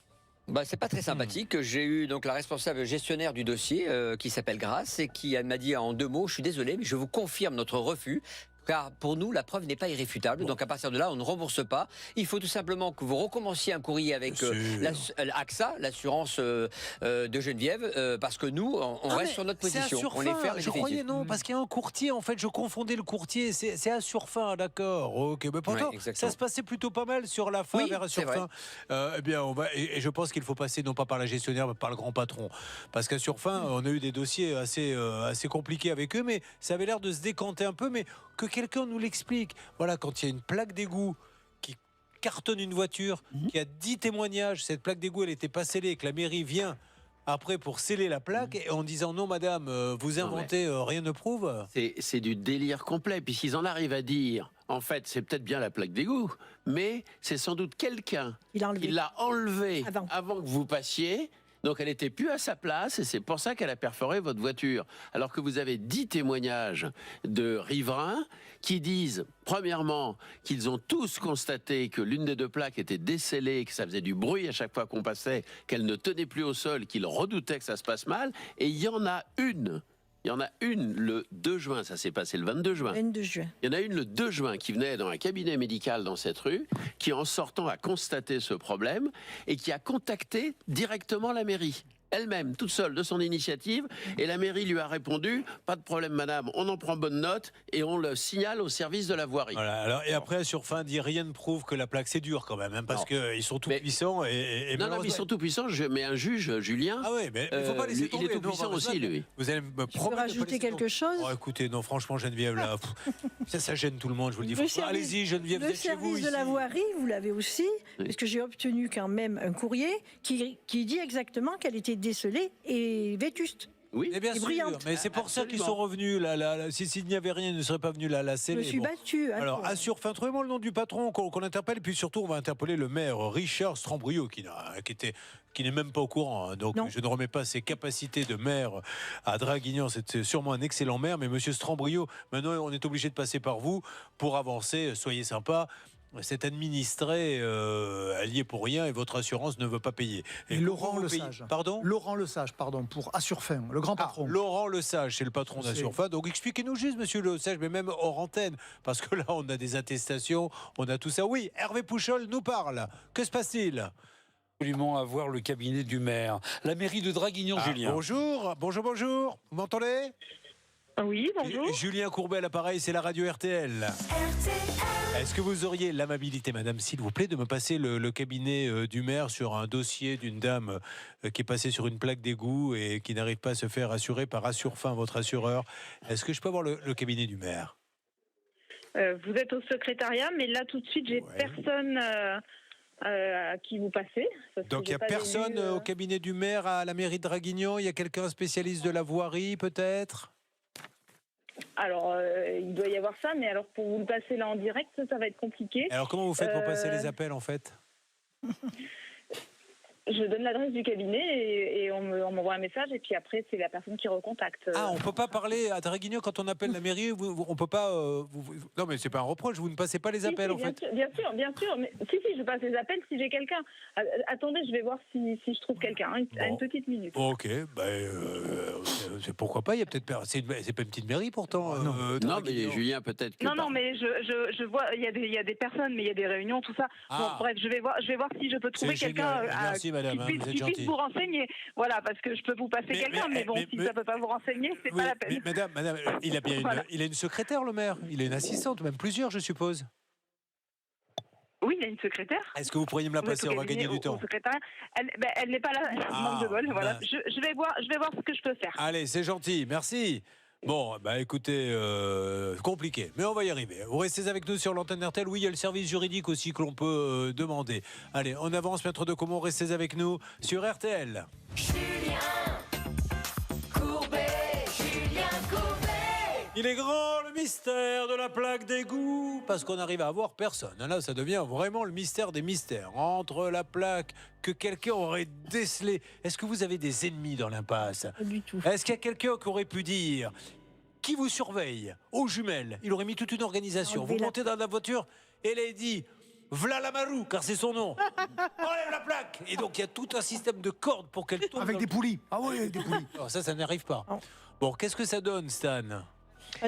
C'est pas très sympathique. J'ai eu donc la responsable gestionnaire du dossier qui s'appelle Grace et qui m'a dit en 2 mots, je suis désolé, mais je vous confirme notre refus. Car pour nous, la preuve n'est pas irréfutable. Donc à partir de là, on ne rembourse pas. Il faut tout simplement que vous recommenciez un courrier avec AXA, l'assurance de Geneviève, parce que nous, on reste sur notre position. On est ferme et je croyais non, parce qu'il y a un courtier. En fait, je confondais le courtier. C'est Assurfin, d'accord. Ok, mais pourtant, ça se passait plutôt pas mal sur la fin vers Assurfin. Eh bien, et je pense qu'il faut passer non pas par la gestionnaire, mais par le grand patron. Parce qu'Assurfin, on a eu des dossiers assez compliqués avec eux, mais ça avait l'air de se décanter un peu, mais que quelqu'un nous l'explique. Voilà, quand il y a une plaque d'égout qui cartonne une voiture, qui a 10 témoignages, cette plaque d'égout, elle n'était pas scellée, que la mairie vient après pour sceller la plaque, et en disant non madame, vous inventez, rien ne prouve. C'est du délire complet, puisqu'ils en arrivent à dire, en fait, c'est peut-être bien la plaque d'égout, mais c'est sans doute quelqu'un qui l'a enlevée avant que vous passiez. Donc elle n'était plus à sa place et c'est pour ça qu'elle a perforé votre voiture. Alors que vous avez 10 témoignages de riverains qui disent, premièrement, qu'ils ont tous constaté que l'une des 2 plaques était décellée, que ça faisait du bruit à chaque fois qu'on passait, qu'elle ne tenait plus au sol, qu'ils redoutaient que ça se passe mal. Et il y en a une. Il y en a une le 2 juin, ça s'est passé le 22 juin. 22 juin. Il y en a une le 2 juin qui venait dans un cabinet médical dans cette rue, qui en sortant a constaté ce problème et qui a contacté directement la mairie. Elle-même, toute seule, de son initiative, et la mairie lui a répondu, pas de problème madame, on en prend bonne note et on le signale au service de la voirie. Voilà, alors, et après, Assurfin dit rien ne prouve que la plaque c'est dur quand même, hein, parce qu'ils sont tout puissants. Non, mais ils sont tout puissants, mais un juge, Julien, ah ouais, mais faut pas laisser tomber, il est tout puissant aussi, lui. Vous allez me promettre de rajouter quelque chose ? Écoutez, non, franchement, Geneviève, là, ça gêne tout le monde, je vous le dis. Allez-y, Geneviève, vous êtes chez vous. Le service de la voirie, vous l'avez aussi, puisque j'ai obtenu quand même un courrier qui dit exactement qu'elle était décelée et vétuste. Oui, bien sûr. brillante. Mais c'est pour ça qu'ils sont revenus. S'il n'y avait rien, ils ne seraient pas venus la Je me suis battue. Alors, Assurfin, trouvez-moi le nom du patron qu'on interpelle. Et puis surtout, on va interpeller le maire Richard Strambrio, qui n'est même pas au courant. Donc, je ne remets pas ses capacités de maire à Draguignan. C'est sûrement un excellent maire. Mais monsieur Strambrio, maintenant, on est obligé de passer par vous pour avancer. Soyez sympa. Cet administré, elle y est pour rien et votre assurance ne veut pas payer. Et Laurent Lesage. Pardon ? Laurent Lesage, pardon, pour Assurfin, le grand patron. Laurent Lesage, c'est le patron d'Assurfin. Donc expliquez-nous juste, monsieur Lesage, mais même hors antenne, parce que là, on a des attestations, on a tout ça. Oui, Hervé Pouchol nous parle. Que se passe-t-il ? Absolument avoir le cabinet du maire. La mairie de Draguignan, Julien. Bonjour. Vous m'entendez ? Oui, bonjour. Julien Courbet à l'appareil, c'est la radio RTL. Est-ce que vous auriez l'amabilité, madame, s'il vous plaît, de me passer le cabinet du maire sur un dossier d'une dame qui est passée sur une plaque d'égout et qui n'arrive pas à se faire assurer par Assurfin, votre assureur. Est-ce que je peux avoir le cabinet du maire ? Vous êtes au secrétariat, mais là, tout de suite, j'ai personne à qui vous passez. Donc, il n'y a personne au cabinet du maire à la mairie de Draguignan ? Il y a quelqu'un spécialiste de la voirie, peut-être ? Alors, il doit y avoir ça, mais alors pour vous le passer là en direct, ça va être compliqué. Alors, comment vous faites pour passer les appels, en fait ? Je donne l'adresse du cabinet et on m'envoie un message et puis après, c'est la personne qui recontacte. Ah, on ne peut pas parler à Draguignan quand on appelle la mairie, on peut pas... Non, mais c'est pas un reproche, vous ne passez pas les appels, en fait. Bien sûr. Mais, si, je passe les appels si j'ai quelqu'un. Attendez, je vais voir si je trouve quelqu'un. Une petite minute. Ok, pourquoi pas, il y a peut-être... C'est pas une petite mairie, pourtant. Non, mais Julien, peut-être que... Non, mais je vois, il y a des personnes, mais il y a des réunions, tout ça. Bon, bref, je vais voir si je peux trouver quelqu'un... Merci, madame, qui puisse vous renseigner. Voilà, parce que je peux vous passer quelqu'un, mais bon, si ça ne peut pas vous renseigner, c'est pas la peine. Mais madame, il a bien il a une secrétaire, le maire. Il a une assistante, même plusieurs, je suppose. Oui, il a une secrétaire. Est-ce que vous pourriez me la passer ? On va gagner du temps. Elle n'est pas là, manque de bol. Voilà. Je vais voir ce que je peux faire. Allez, c'est gentil, merci. Bon, écoutez, compliqué, mais on va y arriver. Vous restez avec nous sur l'antenne RTL. Oui, il y a le service juridique aussi que l'on peut demander. Allez, on avance, maître de Comont, restez avec nous sur RTL. Julien Courbet. Il est grand le mystère de la plaque d'égout, parce qu'on arrive à avoir personne. Là, ça devient vraiment le mystère des mystères. Entre la plaque que quelqu'un aurait décelée. Est-ce que vous avez des ennemis dans l'impasse ? Pas du tout. Est-ce qu'il y a quelqu'un qui aurait pu dire qui vous surveille aux jumelles ? Il aurait mis toute une organisation. Vous montez dans la voiture et elle a dit V'là la Marou, car c'est son nom. Enlève la plaque. Et donc il y a tout un système de cordes pour qu'elle tourne. Avec des poulies. Ah oui, avec des poulies. Alors ça n'arrive pas. Bon, qu'est-ce que ça donne, Stan ?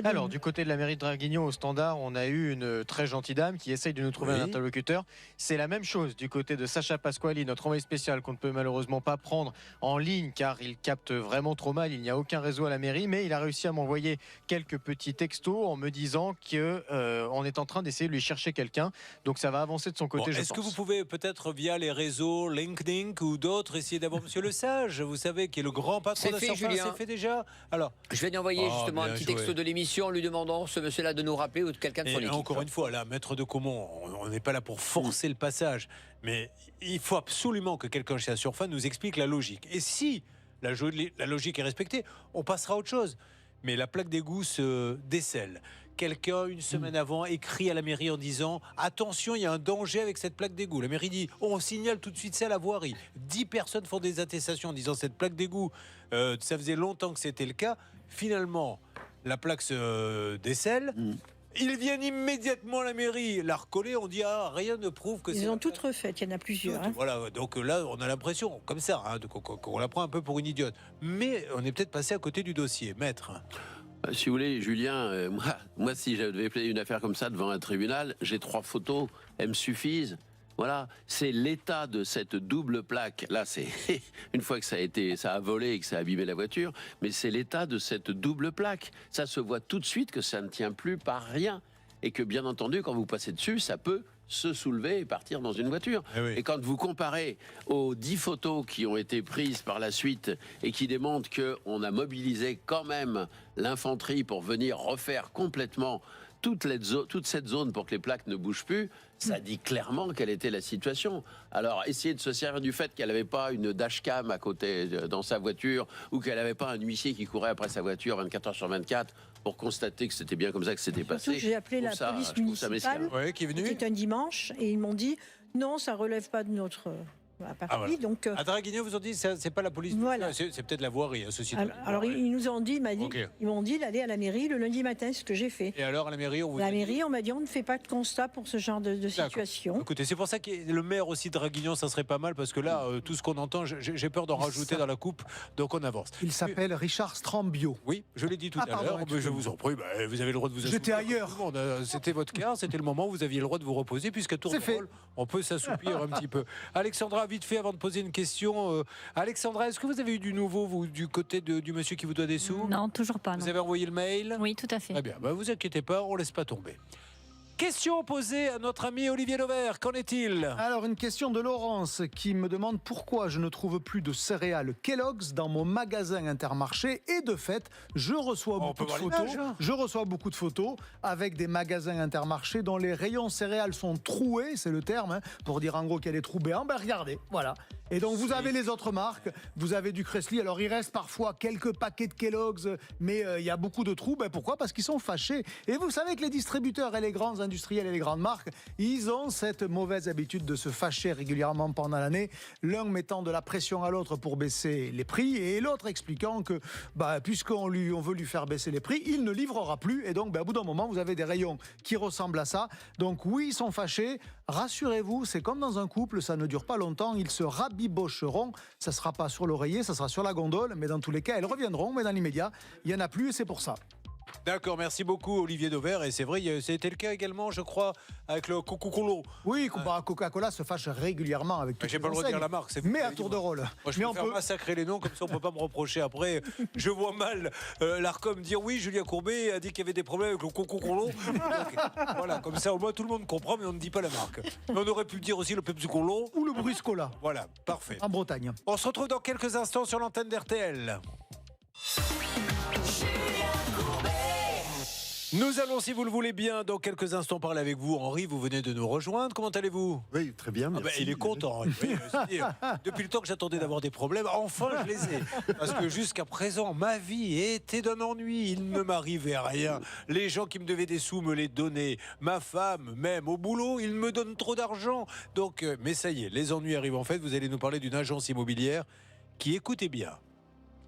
Alors, du côté de la mairie de Draguignan, au standard, on a eu une très gentille dame qui essaye de nous trouver un interlocuteur. C'est la même chose du côté de Sacha Pasquali, notre envoyé spécial qu'on ne peut malheureusement pas prendre en ligne car il capte vraiment trop mal. Il n'y a aucun réseau à la mairie, mais il a réussi à m'envoyer quelques petits textos en me disant qu'on est en train d'essayer de lui chercher quelqu'un. Donc ça va avancer de son côté, Est-ce que vous pouvez peut-être via les réseaux LinkedIn ou d'autres essayer d'avoir Monsieur Lesage, vous savez, qui est le grand patron C'est fait, Julien. C'est fait déjà. Alors, je vais lui envoyer justement un petit texto de l'émission en lui demandant ce monsieur-là de nous rappeler ou de quelqu'un de son équipe. Encore une fois, là, maître de Comont, on n'est pas là pour forcer le passage, mais il faut absolument que quelqu'un chez Assurfin nous explique la logique. Et si la logique est respectée, on passera à autre chose. Mais la plaque d'égout se décèle. Quelqu'un, une semaine avant, écrit à la mairie en disant « Attention, il y a un danger avec cette plaque d'égout ». La mairie dit « On signale tout de suite ça à la voirie ». 10 personnes font des attestations en disant « Cette plaque d'égout, ça faisait longtemps que c'était le cas ». Finalement, la plaque se décèle. Ils viennent immédiatement à la mairie la recoller. On dit rien ne prouve que c'est. Ils ont toutes refaites. Il y en a plusieurs. Voilà. Donc là, on a l'impression, comme ça, qu'on la prend un peu pour une idiote. Mais on est peut-être passé à côté du dossier, maître. Si vous voulez, Julien, moi, si je devais plaider une affaire comme ça devant un tribunal, j'ai 3 photos, elles me suffisent. Voilà, c'est l'état de cette double plaque. Là, c'est une fois que ça a volé et que ça a abîmé la voiture, mais c'est l'état de cette double plaque. Ça se voit tout de suite que ça ne tient plus par rien et que, bien entendu, quand vous passez dessus, ça peut se soulever et partir dans une voiture. Et quand vous comparez aux 10 photos qui ont été prises par la suite et qui démontrent qu'on a mobilisé quand même l'infanterie pour venir refaire complètement toute cette zone pour que les plaques ne bougent plus, ça dit clairement quelle était la situation. Alors, essayer de se servir du fait qu'elle n'avait pas une dashcam à côté dans sa voiture ou qu'elle n'avait pas un huissier qui courait après sa voiture 24 heures sur 24 pour constater que c'était bien comme ça que c'était passé. J'ai appelé la police municipale, qui est venue. C'était un dimanche, et ils m'ont dit non, ça relève pas de notre partie. Voilà. Donc, à Draguignan, vous ont dit c'est pas la police. Voilà. C'est peut-être la voirie, ceci. Alors ils nous ont dit, Okay. ils m'ont dit d'aller à la mairie le lundi matin, ce que j'ai fait. Et alors à la mairie, on m'a dit on ne fait pas de constat pour ce genre de situation. Écoutez, c'est pour ça que le maire aussi de Draguignan, ça serait pas mal parce que là, tout ce qu'on entend, j'ai peur d'en rajouter dans la coupe, donc on avance. Il s'appelle Richard Strambio. Oui, je l'ai dit tout à l'heure. Je vous en prie, vous avez le droit de vous assoupir. J'étais ailleurs. C'était votre cas, c'était le moment où vous aviez le droit de vous reposer, puisqu'à tour de rôle, on peut s'assoupir un petit peu. Alexandra, vite fait, avant de poser une question. Alexandra, est-ce que vous avez eu du nouveau, vous, du côté du monsieur qui vous doit des sous? Non, toujours pas. Vous avez envoyé le mail? Oui, tout à fait. Très bien, vous inquiétez pas, on laisse pas tomber. Question posée à notre ami Olivier Lovert, qu'en est-il? Alors, une question de Laurence qui me demande pourquoi je ne trouve plus de céréales Kellogg's dans mon magasin Intermarché. Et de fait, je reçois beaucoup de photos. Je reçois beaucoup de photos avec des magasins Intermarché dont les rayons céréales sont troués, c'est le terme, pour dire en gros qu'il y a des trous béants. Regardez, voilà. Et donc vous avez les autres marques, vous avez du Cressley. Alors il reste parfois quelques paquets de Kellogg's, mais il y a beaucoup de trous. Pourquoi? Parce qu'ils sont fâchés. Et vous savez que les distributeurs et les grands industriels et les grandes marques, ils ont cette mauvaise habitude de se fâcher régulièrement pendant l'année, l'un mettant de la pression à l'autre pour baisser les prix et l'autre expliquant que puisqu'on veut lui faire baisser les prix, il ne livrera plus. Et donc au bout d'un moment, vous avez des rayons qui ressemblent à ça. Donc oui, ils sont fâchés. Rassurez-vous, c'est comme dans un couple, ça ne dure pas longtemps. Ils se rabibocheront. Ça ne sera pas sur l'oreiller, ça sera sur la gondole. Mais dans tous les cas, elles reviendront. Mais dans l'immédiat, il n'y en a plus et c'est pour ça. D'accord, merci beaucoup Olivier Dauvert. Et c'est vrai, c'était le cas également, je crois, avec le Coca-Cola. Oui, Coca-Cola se fâche régulièrement avec toutes les enseignes. J'ai pas le droit de dire la marque. Mais à tour de rôle. Moi, je préfère massacrer les noms, comme ça on peut pas me reprocher après. Je vois mal l'Arcom dire oui, Julien Courbet a dit qu'il y avait des problèmes avec le Coca-Cola. Voilà, comme ça au moins tout le monde comprend, mais on ne dit pas la marque. Mais on aurait pu dire aussi le Pepsi-Cola. Ou le Bruscola. Voilà, parfait. En Bretagne. On se retrouve dans quelques instants sur l'antenne d'RTL. Nous allons, si vous le voulez bien, dans quelques instants parler avec vous. Henri, vous venez de nous rejoindre. Comment allez-vous? Oui, très bien, merci. Il est content. Oui, depuis le temps que j'attendais d'avoir des problèmes, enfin je les ai. Parce que jusqu'à présent, ma vie était d'un ennui. Il ne m'arrivait rien. Les gens qui me devaient des sous me les donnaient. Ma femme, même au boulot, ils me donnent trop d'argent. Donc, mais ça y est, les ennuis arrivent. En fait, vous allez nous parler d'une agence immobilière qui, écoutez bien,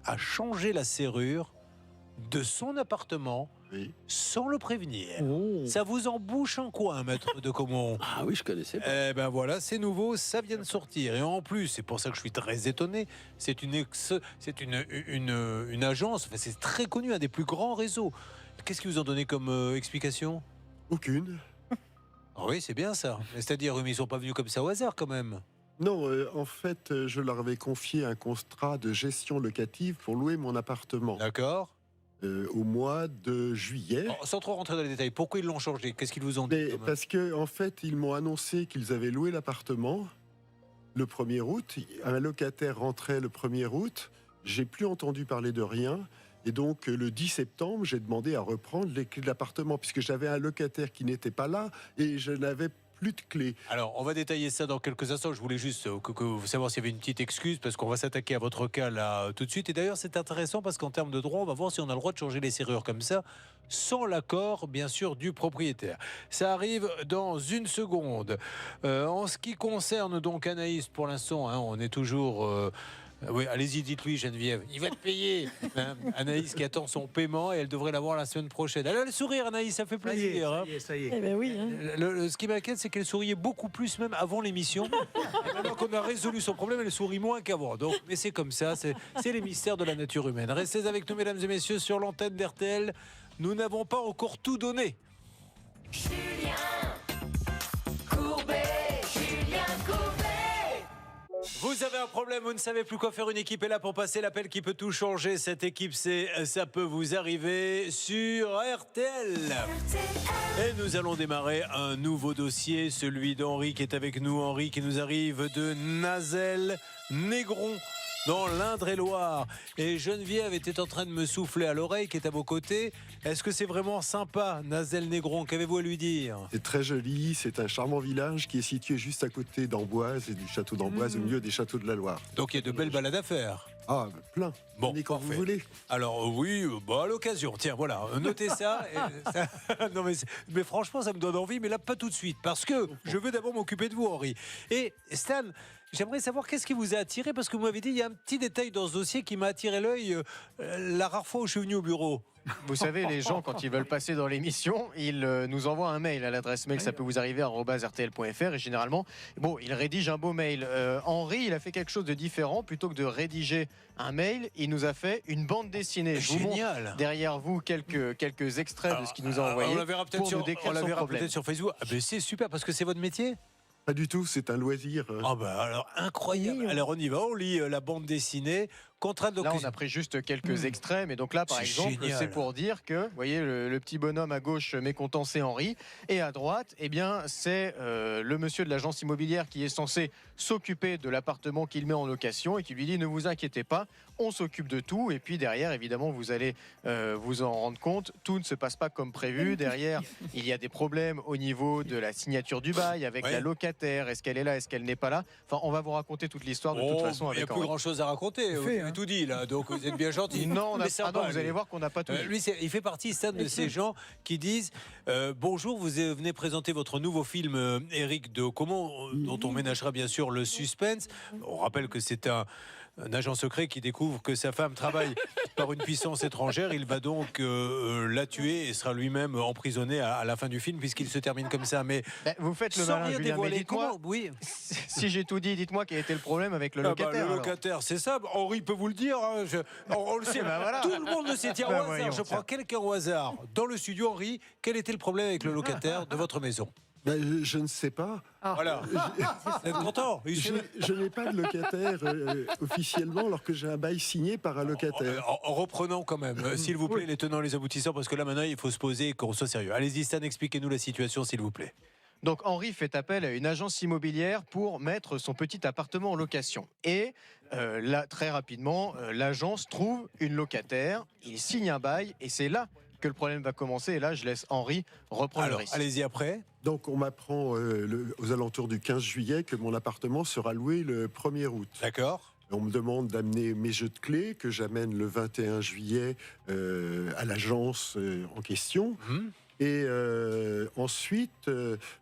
a changé la serrure de son appartement sans le prévenir. Ça vous embouche un coin, maître de Comont? Ah oui, je connaissais pas. Eh ben voilà, c'est nouveau, ça vient de sortir. Et en plus, c'est pour ça que je suis très étonné, c'est une agence, enfin, c'est très connu, un des plus grands réseaux. Qu'est-ce qu'ils vous ont donné comme explication? Aucune. Ah oui, c'est bien ça. C'est-à-dire, mais ils sont pas venus comme ça au hasard quand même. Non, en fait, je leur avais confié un contrat de gestion locative pour louer mon appartement. D'accord. Au mois de juillet. Sans trop rentrer dans les détails, pourquoi ils l'ont changé? Qu'est-ce qu'ils vous ont dit? Parce que en fait, ils m'ont annoncé qu'ils avaient loué l'appartement le 1er août. Un locataire rentrait le 1er août. J'ai plus entendu parler de rien. Et donc, le 10 septembre, j'ai demandé à reprendre les clés de l'appartement, puisque j'avais un locataire qui n'était pas là et je n'avais plus de clés. Alors, on va détailler ça dans quelques instants. Je voulais juste savoir s'il y avait une petite excuse, parce qu'on va s'attaquer à votre cas là tout de suite. Et d'ailleurs, c'est intéressant parce qu'en termes de droit, on va voir si on a le droit de changer les serrures comme ça, sans l'accord, bien sûr, du propriétaire. Ça arrive dans une seconde. En ce qui concerne donc Anaïs, pour l'instant, on est toujours... oui, allez-y, dites-lui, Geneviève. Il va te payer. Anaïs qui attend son paiement et elle devrait l'avoir la semaine prochaine. Elle a le sourire, Anaïs, ça fait plaisir. Ça y est. Eh ben oui. Ce qui m'inquiète, c'est qu'elle souriait beaucoup plus même avant l'émission. Et maintenant qu'on a résolu son problème, elle sourit moins qu'avant. Donc, mais c'est comme ça, c'est les mystères de la nature humaine. Restez avec nous, mesdames et messieurs, sur l'antenne d'RTL. Nous n'avons pas encore tout donné. Julien Courbet, Julien Courbet. Vous avez un problème, vous ne savez plus quoi faire, une équipe est là pour passer l'appel qui peut tout changer. Cette équipe, ça peut vous arriver sur RTL. Et nous allons démarrer un nouveau dossier, celui d'Henri qui est avec nous. Henri qui nous arrive de Nazelles, Négron, dans l'Indre-et-Loire. Et Geneviève était en train de me souffler à l'oreille, qui est à vos côtés. Est-ce que c'est vraiment sympa, Nazel-Négron? Qu'avez-vous à lui dire? C'est très joli, c'est un charmant village qui est situé juste à côté d'Amboise et du château d'Amboise, au milieu des châteaux de la Loire. Donc il y a de belles balades à faire. Ah, plein. Bon, venez quand vous voulez. Alors oui, à l'occasion. Tiens, voilà, notez ça. Non mais franchement, ça me donne envie, mais là pas tout de suite, parce que je veux d'abord m'occuper de vous, Henri. Et Stan, j'aimerais savoir qu'est-ce qui vous a attiré, parce que vous m'avez dit il y a un petit détail dans ce dossier qui m'a attiré l'œil la rare fois où je suis venu au bureau. Vous savez, les gens, quand ils veulent passer dans l'émission, ils nous envoient un mail à l'adresse mail, ça peut vous arriver, @rtl.fr, et généralement, bon, ils rédigent un beau mail. Henri, il a fait quelque chose de différent. Plutôt que de rédiger un mail, il nous a fait une bande dessinée. Je vous montre derrière vous quelques extraits de ce qu'il nous a envoyé. On la verra peut-être sur Facebook. Ah ben c'est super, parce que c'est votre métier. Pas du tout, c'est un loisir. Ah ben alors incroyable. Alors on y va, on lit la bande dessinée. Contrat de Là, on a pris juste quelques extraits, mais donc là, par exemple, c'est pour dire que, vous voyez, le petit bonhomme à gauche mécontent, c'est Henri, et à droite, eh bien, c'est le monsieur de l'agence immobilière qui est censé s'occuper de l'appartement qu'il met en location et qui lui dit ne vous inquiétez pas, on s'occupe de tout. Et puis derrière, évidemment, vous allez vous en rendre compte, tout ne se passe pas comme prévu. Derrière, il y a des problèmes au niveau de la signature du bail avec la locataire. Est-ce qu'elle est là, est-ce qu'elle n'est pas là? Enfin, on va vous raconter toute l'histoire de toute façon. Il n'y a plus grand-chose à raconter. Tout dit là, donc vous êtes bien gentil. Non, vous allez voir qu'on n'a pas tout dit. Lui, il fait partie de ces gens qui disent bonjour, vous venez présenter votre nouveau film, Éric de Comont, dont on ménagera bien sûr le suspense. On rappelle que c'est un agent secret qui découvre que sa femme travaille par une puissance étrangère. Il va donc la tuer et sera lui-même emprisonné à la fin du film, puisqu'il se termine comme ça. Mais vous faites le malin, Julien, mais dites-moi, si j'ai tout dit, dites-moi quel était le problème avec le locataire. Le locataire, c'est ça. Henri peut vous le dire. Hein, on le sait. Voilà. Tout le monde le sait. Tiens, au hasard, voyons, je prends quelqu'un au hasard. Dans le studio, Henri, quel était le problème avec le locataire de votre maison? Je ne sais pas. Voilà. Vous êtes content? Je n'ai pas de locataire officiellement, alors que j'ai un bail signé par un locataire. Reprenons quand même, s'il vous plaît, les tenants, les aboutissants, parce que là maintenant, il faut se poser et qu'on soit sérieux. Allez-y, Stan, expliquez-nous la situation, s'il vous plaît. Donc Henri fait appel à une agence immobilière pour mettre son petit appartement en location. Et là, très rapidement, l'agence trouve une locataire, il signe un bail, et c'est là que le problème va commencer. Et là, je laisse Henri reprendre le risque. Allez-y après. Donc on m'apprend aux alentours du 15 juillet que mon appartement sera loué le 1er août. D'accord. On me demande d'amener mes jeux de clés que j'amène le 21 juillet à l'agence en question. Et ensuite,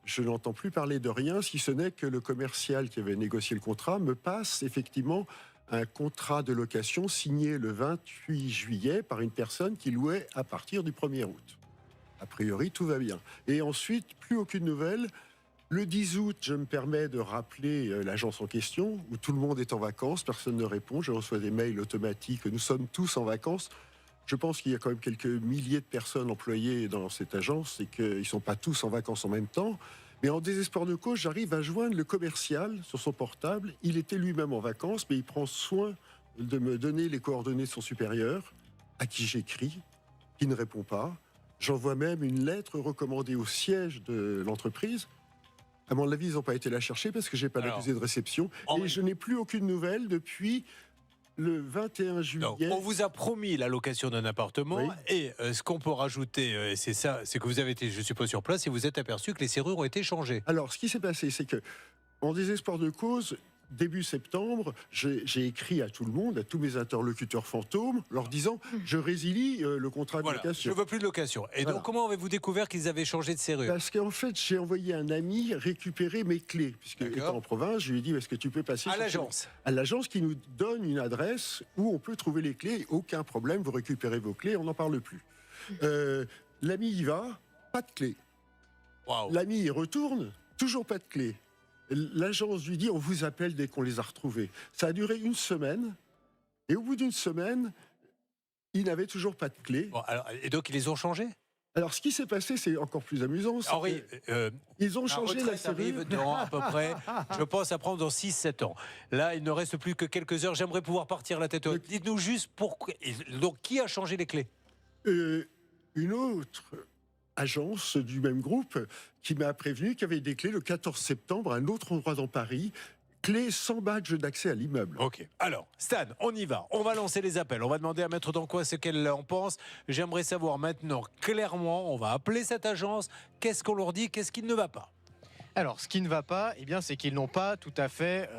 je n'entends plus parler de rien, si ce n'est que le commercial qui avait négocié le contrat me passe effectivement un contrat de location signé le 28 juillet par une personne qui louait à partir du 1er août. A priori, tout va bien. Et ensuite, plus aucune nouvelle. Le 10 août, je me permets de rappeler l'agence en question, où tout le monde est en vacances, personne ne répond, je reçois des mails automatiques, nous sommes tous en vacances. Je pense qu'il y a quand même quelques milliers de personnes employées dans cette agence et qu'ils ne sont pas tous en vacances en même temps. Mais en désespoir de cause, j'arrive à joindre le commercial sur son portable. Il était lui-même en vacances, mais il prend soin de me donner les coordonnées de son supérieur, à qui j'écris, qui ne répond pas. J'envoie même une lettre recommandée au siège de l'entreprise. À mon avis, ils n'ont pas été la chercher parce que je n'ai pas d'accusé de réception. Et je n'ai plus aucune nouvelle depuis le 21 juillet. Donc, on vous a promis la location d'un appartement, oui. Et ce qu'on peut rajouter, c'est ça, c'est que vous avez été, je suppose, sur place et vous êtes aperçu que les serrures ont été changées. Alors, ce qui s'est passé, c'est que, en désespoir de cause, début septembre, j'ai écrit à tout le monde, à tous mes interlocuteurs fantômes, leur disant je résilie le contrat de location. Je ne veux plus de location. Et donc, comment avez-vous découvert qu'ils avaient changé de serrure? Parce qu'en fait, j'ai envoyé un ami récupérer mes clés. Puisque, étant en province, je lui ai dit est-ce que tu peux passer à l'agence? À l'agence qui nous donne une adresse où on peut trouver les clés. Aucun problème, vous récupérez vos clés, on n'en parle plus. L'ami y va, pas de clés. Wow. L'ami y retourne, toujours pas de clés. L'agence lui dit on vous appelle dès qu'on les a retrouvés. Ça a duré une semaine, et au bout d'une semaine, ils n'avaient toujours pas de clés. Bon, alors, et donc ils les ont changés? Alors ce qui s'est passé, c'est encore plus amusant. Henri, ils ont changé la serrure. Dans à peu près, je pense, à prendre dans 6-7 ans. Là, il ne reste plus que quelques heures. J'aimerais pouvoir partir la tête haute. Dites-nous juste pourquoi. Donc qui a changé les clés? Une autre agence du même groupe qui m'a prévenu qu'il y avait des clés le 14 septembre à un autre endroit dans Paris clé sans badge d'accès à l'immeuble. Ok. Alors, Stan, on y va. On va lancer les appels. On va demander à Maître Dancois ce qu'elle en pense. J'aimerais savoir maintenant, clairement, on va appeler cette agence. Qu'est-ce qu'on leur dit? Qu'est-ce qui ne va pas? Alors, ce qui ne va pas, eh bien, c'est qu'ils n'ont pas tout à fait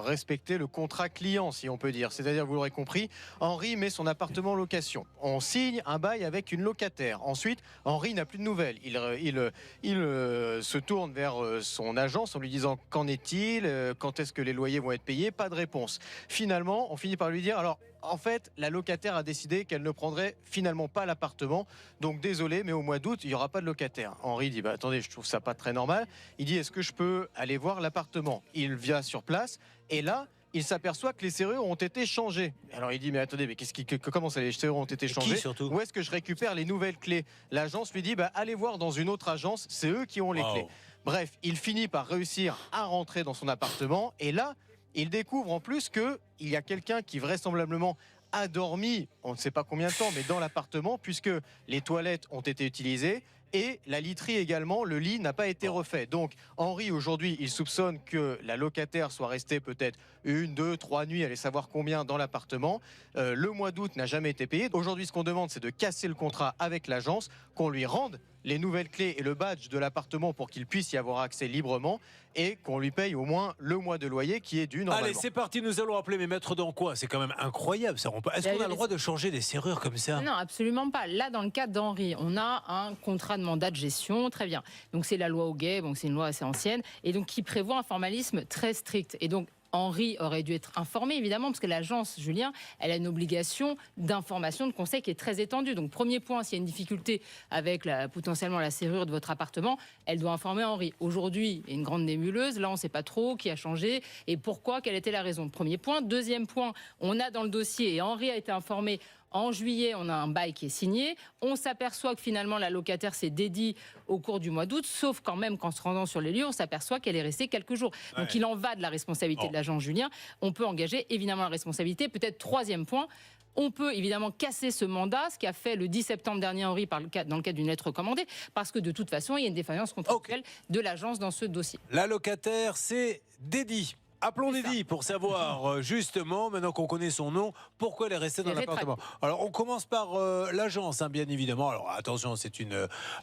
respecté le contrat client, si on peut dire. C'est-à-dire, vous l'aurez compris, Henri met son appartement en location. On signe un bail avec une locataire. Ensuite, Henri n'a plus de nouvelles. Il se tourne vers son agence en lui disant qu'en est-il, quand est-ce que les loyers vont être payés. Pas de réponse. Finalement, on finit par lui dire, alors, en fait, la locataire a décidé qu'elle ne prendrait finalement pas l'appartement. Donc désolé, mais au mois d'août, il n'y aura pas de locataire. Henri dit, attendez, je trouve ça pas très normal. Il dit, est-ce que je peux aller voir l'appartement? Il vient sur place et là, il s'aperçoit que les serrures ont été changées. Alors il dit, mais attendez, mais comment ça, les serrures ont été changées? Où est-ce que je récupère les nouvelles clés? L'agence lui dit, allez voir dans une autre agence, c'est eux qui ont les clés. Bref, il finit par réussir à rentrer dans son appartement et là, il découvre en plus qu'il y a quelqu'un qui vraisemblablement a dormi, on ne sait pas combien de temps, mais dans l'appartement, puisque les toilettes ont été utilisées et la literie également, le lit n'a pas été refait. Donc Henri, aujourd'hui, il soupçonne que la locataire soit restée peut-être 1, 2, 3 nuits, allez savoir combien dans l'appartement. Le mois d'août n'a jamais été payé. Aujourd'hui, ce qu'on demande, c'est de casser le contrat avec l'agence, qu'on lui rende les nouvelles clés et le badge de l'appartement pour qu'il puisse y avoir accès librement et qu'on lui paye au moins le mois de loyer qui est dû normalement. Allez, c'est parti, nous allons appeler mes maîtres Dancois. C'est quand même incroyable ça. Est-ce qu'on a le droit de changer des serrures comme ça? Non, absolument pas. Là, dans le cas d'Henri, on a un contrat de mandat de gestion, très bien. Donc c'est la loi Auguet, donc c'est une loi assez ancienne, et donc qui prévoit un formalisme très strict. Et donc Henri aurait dû être informé, évidemment, parce que l'agence, Julien, elle a une obligation d'information, de conseil qui est très étendue. Donc, premier point, s'il y a une difficulté avec potentiellement la serrure de votre appartement, elle doit informer Henri. Aujourd'hui, il y a une grande nébuleuse. Là, on ne sait pas trop qui a changé et pourquoi, quelle était la raison. Premier point. Deuxième point, on a dans le dossier, et Henri a été informé, en juillet, on a un bail qui est signé. On s'aperçoit que finalement, la locataire s'est dédiée au cours du mois d'août, sauf quand même qu'en se rendant sur les lieux, on s'aperçoit qu'elle est restée quelques jours. Donc, il en va de la responsabilité de l'agent Julien. On peut engager évidemment la responsabilité. Peut-être troisième point, on peut évidemment casser ce mandat, ce qu'a fait le 10 septembre dernier Henri dans le cadre d'une lettre recommandée, parce que de toute façon, il y a une défaillance contractuelle de l'agence dans ce dossier. La locataire, c'est Dédi. Appelons Dédi pour savoir justement, maintenant qu'on connaît son nom, pourquoi elle est restée dans l'appartement. Alors on commence par l'agence, bien évidemment. Alors attention, c'est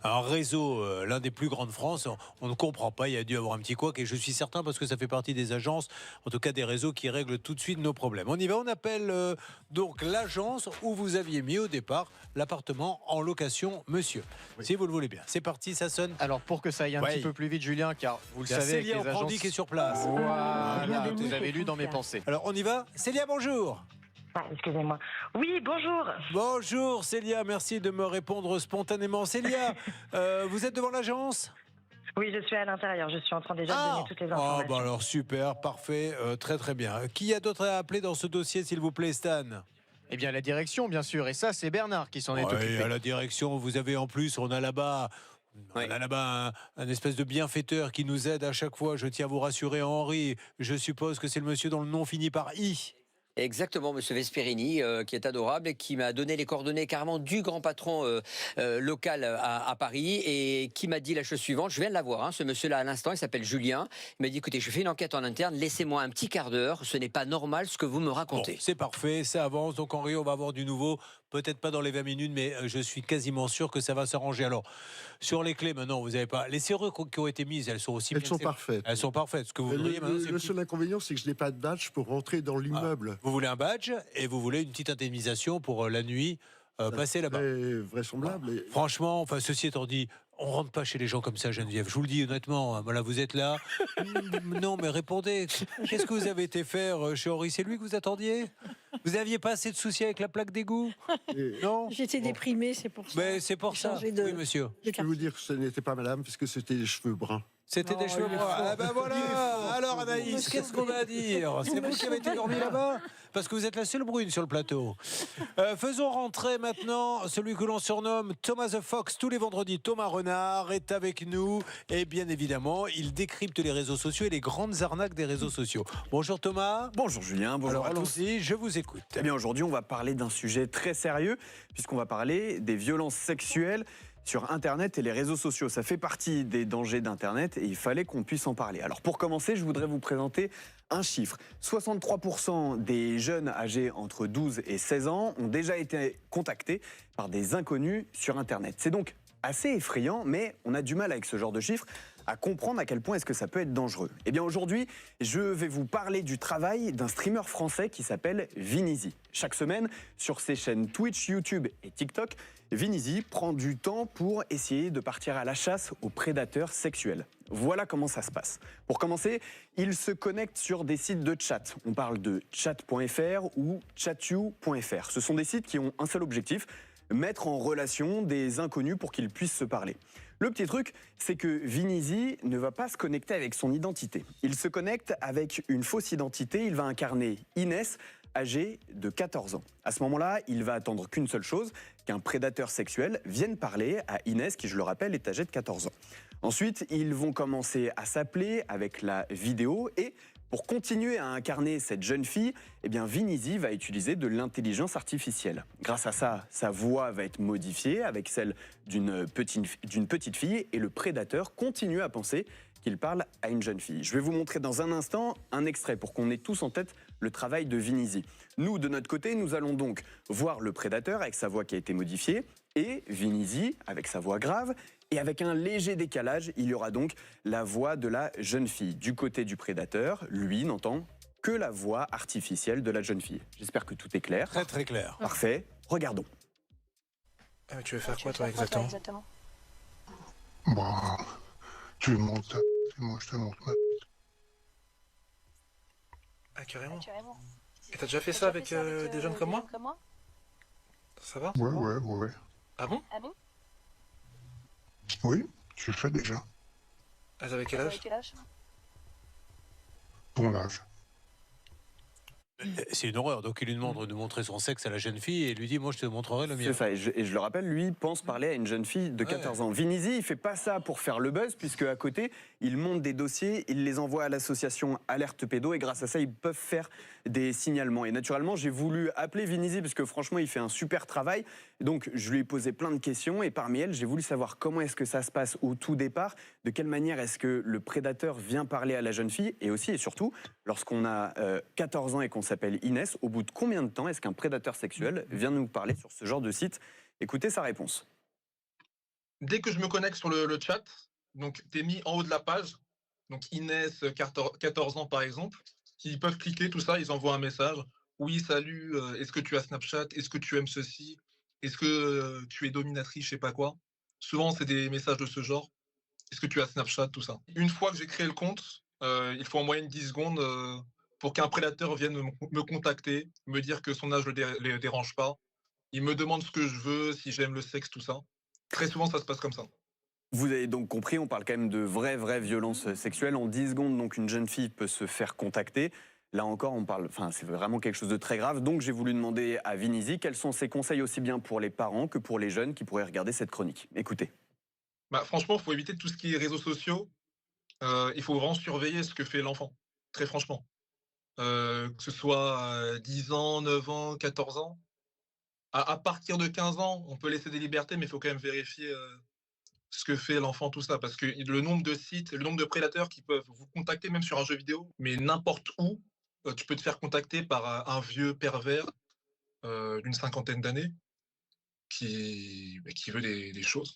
un réseau, l'un des plus grands de France. On ne comprend pas, il y a dû avoir un petit couac et je suis certain parce que ça fait partie des agences, en tout cas des réseaux qui règlent tout de suite nos problèmes. On y va, on appelle donc l'agence où vous aviez mis au départ l'appartement en location, monsieur. Oui. Si vous le voulez bien. C'est parti, ça sonne. Alors pour que ça aille un petit peu plus vite, Julien, car vous le savez, Célia avec les agences... qui est sur place. Voilà, vous avez lu dans mes pensées. Alors on y va. Célia, bonjour. Ah, excusez-moi. Oui, bonjour. Bonjour Célia, merci de me répondre spontanément. Célia, vous êtes devant l'agence ? Oui, je suis à l'intérieur. Je suis en train déjà de donner toutes les informations. Bah alors super, parfait, très très bien. Qui a d'autre à appeler dans ce dossier, s'il vous plaît, Stan ? Eh bien, la direction, bien sûr. Et ça, c'est Bernard qui s'en est occupé. À la direction, vous avez en plus, on a là-bas un espèce de bienfaiteur qui nous aide à chaque fois. Je tiens à vous rassurer, Henri. Je suppose que c'est le monsieur dont le nom finit par I. Exactement, monsieur Vesperini, qui est adorable et qui m'a donné les coordonnées carrément du grand patron local à Paris et qui m'a dit la chose suivante. Je viens de la voir, ce monsieur-là à l'instant, il s'appelle Julien. Il m'a dit, écoutez, je fais une enquête en interne, laissez-moi un petit quart d'heure, ce n'est pas normal ce que vous me racontez. Bon, c'est parfait, ça avance. Donc Henri, on va avoir du nouveau. Peut-être pas dans les 20 minutes, mais je suis quasiment sûr que ça va s'arranger. Alors, sur les clés, maintenant, vous n'avez pas... Les serrures qui ont été mises, elles sont aussi... Elles sont parfaites. Elles sont parfaites. Ce que vous voudriez, le seul inconvénient, c'est que je n'ai pas de badge pour rentrer dans l'immeuble. Vous voulez un badge et vous voulez une petite indemnisation pour la nuit passer là-bas. C'est vraisemblable. Franchement, ceci étant dit, on rentre pas chez les gens comme ça, Geneviève. Je vous le dis honnêtement. Voilà, vous êtes là. Non, mais répondez. Qu'est-ce que vous avez été faire chez Henri ? C'est lui que vous attendiez ? Vous n'aviez pas assez de soucis avec la plaque d'égout ? Non ? J'étais déprimée, c'est pour ça. Mais c'est pour ça. Oui, monsieur. Je peux vous dire que ce n'était pas madame, puisque c'était les cheveux bruns. C'était des cheveux bruns. Ah ben voilà. Alors Anaïs, qu'est-ce qu'on va à dire ? C'est vous qui avez été dormi là-bas ? Parce que vous êtes la seule brune sur le plateau. Faisons rentrer maintenant celui que l'on surnomme Thomas the Fox. Tous les vendredis, Thomas Renard est avec nous. Et bien évidemment, il décrypte les réseaux sociaux et les grandes arnaques des réseaux sociaux. Bonjour Thomas. Bonjour Julien, bonjour à tous. Allons-y, je vous écoute. Eh bien aujourd'hui, on va parler d'un sujet très sérieux, puisqu'on va parler des violences sexuelles sur Internet et les réseaux sociaux. Ça fait partie des dangers d'Internet et il fallait qu'on puisse en parler. Alors pour commencer, je voudrais vous présenter un chiffre. 63% des jeunes âgés entre 12 et 16 ans ont déjà été contactés par des inconnus sur Internet. C'est donc assez effrayant, mais on a du mal avec ce genre de chiffres à comprendre à quel point est-ce que ça peut être dangereux. Eh bien aujourd'hui, je vais vous parler du travail d'un streamer français qui s'appelle Vinizy. Chaque semaine, sur ses chaînes Twitch, YouTube et TikTok, Vinizy prend du temps pour essayer de partir à la chasse aux prédateurs sexuels. Voilà comment ça se passe. Pour commencer, il se connecte sur des sites de chat. On parle de chat.fr ou chatu.fr. Ce sont des sites qui ont un seul objectif, mettre en relation des inconnus pour qu'ils puissent se parler. Le petit truc, c'est que Vinizy ne va pas se connecter avec son identité. Il se connecte avec une fausse identité. Il va incarner Inès, âgée de 14 ans. À ce moment-là, il va attendre qu'une seule chose, qu'un prédateur sexuel vienne parler à Inès, qui, je le rappelle, est âgée de 14 ans. Ensuite, ils vont commencer à s'appeler avec la vidéo et pour continuer à incarner cette jeune fille, eh bien Vinizy va utiliser de l'intelligence artificielle. Grâce à ça, sa voix va être modifiée avec celle d'une petite fille et le prédateur continue à penser qu'il parle à une jeune fille. Je vais vous montrer dans un instant un extrait pour qu'on ait tous en tête le travail de Vinizy. Nous, de notre côté, nous allons donc voir le prédateur avec sa voix qui a été modifiée et Vinizy avec sa voix grave. Et avec un léger décalage, il y aura donc la voix de la jeune fille. Du côté du prédateur, lui n'entend que la voix artificielle de la jeune fille. J'espère que tout est clair. Très très clair. Parfait, regardons. Tu veux faire quoi toi exactement? Bah, tu montes ta et moi je te montre ma. Ah carrément. Et t'as déjà fait ça avec des jeunes comme moi? Ça va? Ouais. Ah bon? Oui, je le fais déjà. Elles avaient quel âge? Ton âge. C'est une horreur. Donc il lui demande de montrer son sexe à la jeune fille et il lui dit moi je te montrerai le mien. C'est ça, et je le rappelle, lui pense parler à une jeune fille de 14 ans. Vinizy, il fait pas ça pour faire le buzz, puisque à côté, il monte des dossiers, il les envoie à l'association Alerte Pédo, et grâce à ça, ils peuvent faire des signalements. Et naturellement, j'ai voulu appeler Vinizy, parce que franchement, il fait un super travail. Donc je lui ai posé plein de questions, et parmi elles, j'ai voulu savoir comment est-ce que ça se passe au tout départ, de quelle manière est-ce que le prédateur vient parler à la jeune fille, et aussi et surtout, lorsqu'on a 14 ans et qu'on s'appelle Inès, au bout de combien de temps est-ce qu'un prédateur sexuel vient nous parler sur ce genre de site? Écoutez sa réponse. Dès que je me connecte sur le chat, donc t'es mis en haut de la page, donc Inès, 14 ans par exemple, ils peuvent cliquer, tout ça, ils envoient un message. Oui, salut, est-ce que tu as Snapchat? Est-ce que tu aimes ceci? Est-ce que tu es dominatrice, je sais pas quoi? Souvent, c'est des messages de ce genre. Est-ce que tu as Snapchat, tout ça? Une fois que j'ai créé le compte, il faut en moyenne 10 secondes pour qu'un prédateur vienne me contacter, me dire que son âge ne le dérange pas. Il me demande ce que je veux, si j'aime le sexe, tout ça. Très souvent, ça se passe comme ça. Vous avez donc compris, on parle quand même de vraies violences sexuelles. En 10 secondes, donc, une jeune fille peut se faire contacter. Là encore, c'est vraiment quelque chose de très grave. Donc j'ai voulu demander à Vinizy quels sont ses conseils aussi bien pour les parents que pour les jeunes qui pourraient regarder cette chronique. Écoutez. Franchement, il faut éviter tout ce qui est réseaux sociaux. Il faut vraiment surveiller ce que fait l'enfant, très franchement. Que ce soit 10 ans, 9 ans, 14 ans. À partir de 15 ans, on peut laisser des libertés, mais il faut quand même vérifier ce que fait l'enfant, tout ça. Parce que le nombre de sites, le nombre de prédateurs qui peuvent vous contacter, même sur un jeu vidéo, mais n'importe où, tu peux te faire contacter par un vieux pervers d'une cinquantaine d'années qui veut des choses.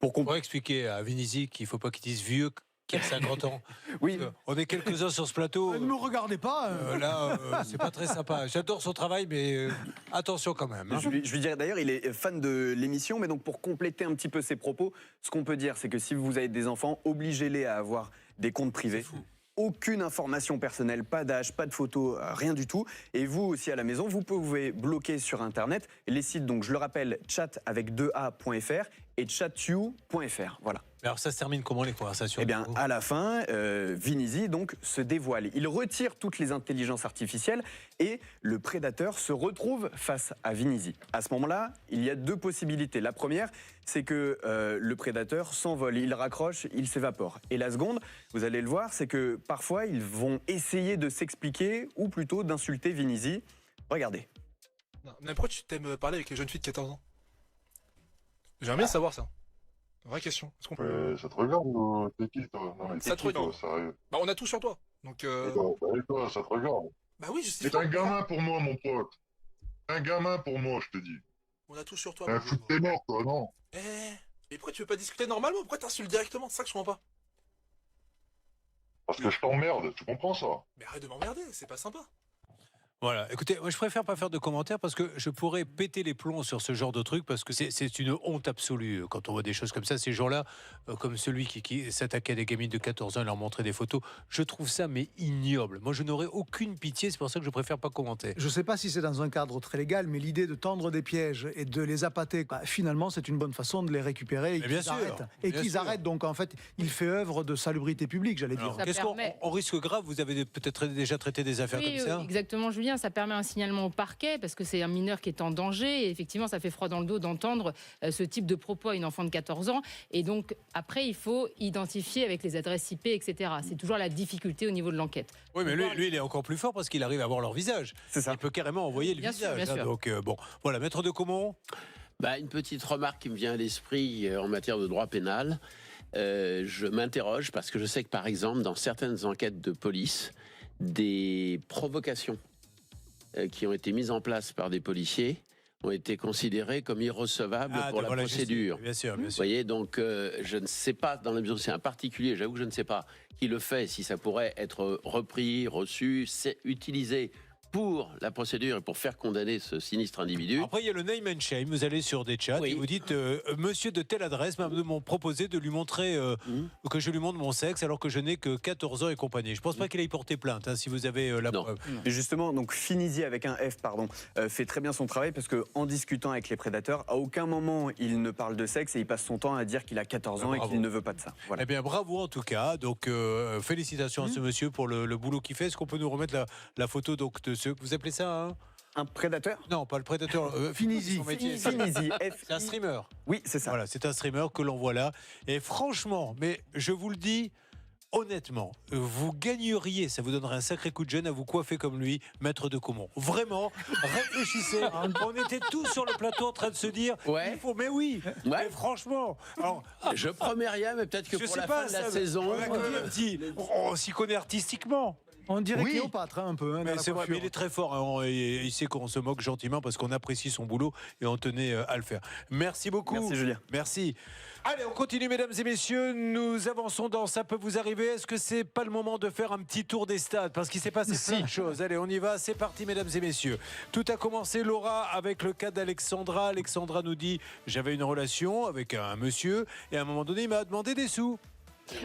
On pourrait expliquer à Vinizy qu'il ne faut pas qu'il dise vieux qui a 50 ans. Oui. On est quelques-uns sur ce plateau. Ne me regardez pas. Là, c'est pas très sympa. J'adore son travail, mais attention quand même. Je lui dirais d'ailleurs, il est fan de l'émission, mais donc pour compléter un petit peu ses propos, ce qu'on peut dire, c'est que si vous avez des enfants, obligez-les à avoir des comptes privés. Aucune information personnelle, pas d'âge, pas de photos, rien du tout. Et vous aussi à la maison, vous pouvez bloquer sur Internet les sites, donc je le rappelle, chat avec 2a.fr et chatu.fr. Voilà. Mais alors ça se termine comment les conversations? Eh bien, à la fin, Vinizy donc se dévoile. Il retire toutes les intelligences artificielles et le prédateur se retrouve face à Vinizy. À ce moment-là, il y a deux possibilités. La première, c'est que le prédateur s'envole, il raccroche, il s'évapore. Et la seconde, vous allez le voir, c'est que parfois ils vont essayer de s'expliquer ou plutôt d'insulter Vinizy. Regardez. Non, mais pourquoi tu t'aimes parler avec les jeunes filles de 14 ans? J'aimerais bien savoir ça. Vraie question. Ça te regarde ou t'es qui toi? Non, mais Ça te regarde. sérieux. On a tout sur toi. Donc, Et toi, ça te regarde. Bah oui, je sais. C'est un gamin pour moi, mon pote. Un gamin pour moi, je te dis. On a tout sur toi. Un mon fou de gars. tes morts, toi, non? Mais pourquoi tu veux pas discuter normalement? Pourquoi t'insultes directement? C'est ça que je comprends pas. Parce que je t'emmerde, tu comprends ça? Mais arrête de m'emmerder, c'est pas sympa. Voilà, écoutez, moi je préfère pas faire de commentaires parce que je pourrais péter les plombs sur ce genre de truc parce que c'est une honte absolue quand on voit des choses comme ça. Ces gens-là, comme celui qui s'attaquait à des gamines de 14 ans et leur montrait des photos, je trouve ça mais ignoble. Moi je n'aurais aucune pitié, c'est pour ça que je préfère pas commenter. Je ne sais pas si c'est dans un cadre très légal, mais l'idée de tendre des pièges et de les appâter, finalement, c'est une bonne façon de les récupérer et qu'ils arrêtent. Et qu'ils arrêtent. Donc, en fait, il fait œuvre de salubrité publique, j'allais dire. Qu'est-ce qu'on risque grave? Vous avez peut-être déjà traité des affaires comme ça? Exactement, Julien. Ça permet un signalement au parquet parce que c'est un mineur qui est en danger. Et effectivement, ça fait froid dans le dos d'entendre ce type de propos à une enfant de 14 ans. Et donc, après, il faut identifier avec les adresses IP, etc. C'est toujours la difficulté au niveau de l'enquête. Oui, mais lui, il est encore plus fort parce qu'il arrive à voir leur visage. C'est ça. Il peut carrément envoyer le Bien sûr, visage. bien sûr. Donc, bon, voilà, maître de Comont. Une petite remarque qui me vient à l'esprit en matière de droit pénal. Je m'interroge parce que je sais que, par exemple, dans certaines enquêtes de police, des provocations qui ont été mises en place par des policiers ont été considérées comme irrecevables pour la procédure. Bien sûr, bien sûr. Vous voyez, donc je ne sais pas, dans la mesure où c'est un particulier, j'avoue que je ne sais pas qui le fait, si ça pourrait être repris, reçu, utilisé pour la procédure et pour faire condamner ce sinistre individu. Après, il y a le name and shame. Vous allez sur des chats et vous dites monsieur de telle adresse m'a proposé de lui montrer que je lui montre mon sexe alors que je n'ai que 14 ans et compagnie. Je pense pas qu'il aille porter plainte si vous avez la preuve. Et justement, donc Finisi avec un F, pardon, fait très bien son travail parce qu'en discutant avec les prédateurs, à aucun moment il ne parle de sexe et il passe son temps à dire qu'il a 14 ans et qu'il ne veut pas de ça. Voilà. Eh bien, bravo en tout cas. Donc, félicitations à ce monsieur pour le boulot qu'il fait. Est-ce qu'on peut nous remettre la photo donc, de vous appelez ça un prédateur? Non, pas le prédateur. Finisi. C'est un streamer. Oui, c'est ça. Voilà, c'est un streamer que l'on voit là. Et franchement, mais je vous le dis, honnêtement, vous gagneriez, ça vous donnerait un sacré coup de jeune à vous coiffer comme lui, maître de Comont. Vraiment, réfléchissez. On était tous sur le plateau en train de se dire, il faut, mais oui, mais franchement. Alors, je promets rien, mais peut-être que pour la fin de la saison, on s'y connaît artistiquement. On dirait Cléopâtre un peu. Mais c'est vrai, mais il est très fort. Hein, il sait qu'on se moque gentiment parce qu'on apprécie son boulot et on tenait à le faire. Merci beaucoup. Merci Julien. Merci. Allez, on continue, mesdames et messieurs. Nous avançons dans Ça peut vous arriver. Est-ce que c'est pas le moment de faire un petit tour des stades? Parce qu'il s'est passé plein de choses. Allez, on y va. C'est parti, mesdames et messieurs. Tout a commencé, Laura, avec le cas d'Alexandra. Alexandra nous dit j'avais une relation avec un monsieur et à un moment donné, il m'a demandé des sous.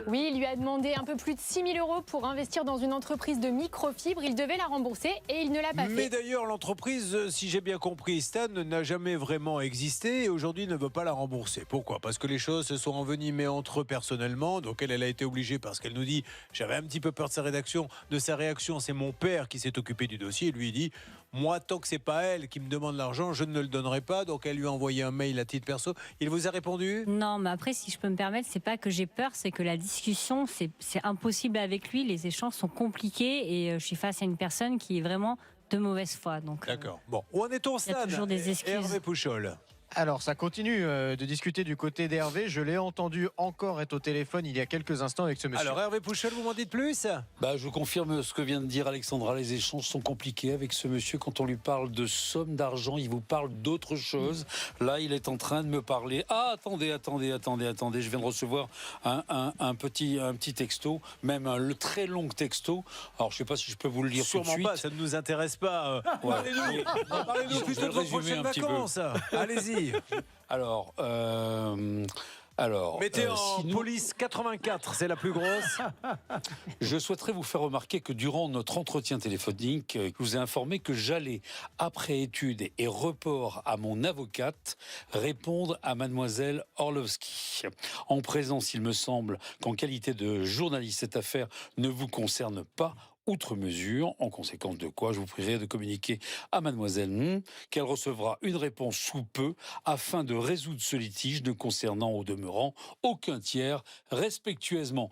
Oui, il lui a demandé un peu plus de 6 000 € pour investir dans une entreprise de microfibre. Il devait la rembourser et il ne l'a pas fait. Mais d'ailleurs, l'entreprise, si j'ai bien compris, Stan, n'a jamais vraiment existé et aujourd'hui ne veut pas la rembourser. Pourquoi? Parce que les choses se sont envenimées entre eux personnellement. Donc elle a été obligée parce qu'elle nous dit j'avais un petit peu peur de sa réaction. C'est mon père qui s'est occupé du dossier. Lui dit moi, tant que c'est pas elle qui me demande l'argent, je ne le donnerai pas. Donc elle lui a envoyé un mail à titre perso. Il vous a répondu? Non, mais après, si je peux me permettre, c'est pas que j'ai peur, c'est que la discussion, c'est impossible avec lui. Les échanges sont compliqués et je suis face à une personne qui est vraiment de mauvaise foi. D'accord. Bon, où en est-on, Stan? Il y a toujours des excuses. Hervé Pouchol. Alors, ça continue de discuter du côté d'Hervé. Je l'ai entendu encore être au téléphone il y a quelques instants avec ce monsieur. Alors, Hervé Pouchol, vous m'en dites plus? Je confirme ce que vient de dire Alexandra. Les échanges sont compliqués avec ce monsieur. Quand on lui parle de sommes d'argent, il vous parle d'autre chose. Là, il est en train de me parler. Ah, attendez. Je viens de recevoir un petit texto, même un très long texto. Alors, je ne sais pas si je peux vous le lire tout de suite. Sûrement pas, ça ne nous intéresse pas. Parlez-nous plutôt de vos prochaines vacances. Allez-y. Alors, mettez en police 84, c'est la plus grosse. Je souhaiterais vous faire remarquer que durant notre entretien téléphonique, je vous ai informé que j'allais, après étude et report à mon avocate, répondre à mademoiselle Orlovski. En présence, il me semble qu'en qualité de journaliste, cette affaire ne vous concerne pas. outre mesure, en conséquence de quoi je vous prierai de communiquer à mademoiselle qu'elle recevra une réponse sous peu afin de résoudre ce litige ne concernant au demeurant aucun tiers respectueusement.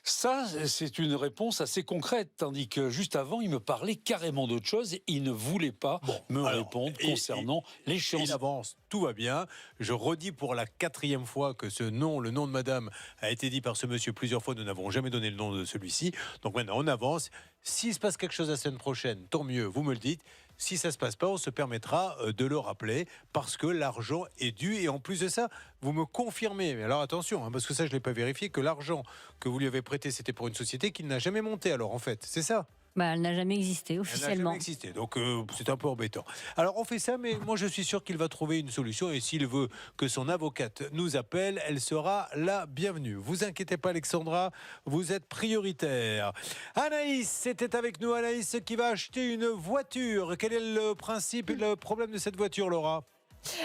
Ça, c'est une réponse assez concrète, tandis que juste avant, il me parlait carrément d'autre chose et il ne voulait pas me répondre concernant l'échéance. Il avance, tout va bien. Je redis pour la 4e fois que le nom de madame a été dit par ce monsieur plusieurs fois. Nous n'avons jamais donné le nom de celui-ci. Donc maintenant, on avance. S'il se passe quelque chose la semaine prochaine, tant mieux, vous me le dites. Si ça ne se passe pas, on se permettra de le rappeler parce que l'argent est dû. Et en plus de ça, vous me confirmez, mais alors attention, parce que ça je ne l'ai pas vérifié, que l'argent que vous lui avez prêté, c'était pour une société qui n'a jamais monté alors en fait, c'est ça ? Elle n'a jamais existé officiellement. Elle n'a jamais existé, donc c'est un peu embêtant. Alors on fait ça, mais moi je suis sûr qu'il va trouver une solution et s'il veut que son avocate nous appelle, elle sera la bienvenue. Vous inquiétez pas Alexandra, vous êtes prioritaire. Anaïs était avec nous, Anaïs qui va acheter une voiture. Quel est le principe et le problème de cette voiture, Laura ?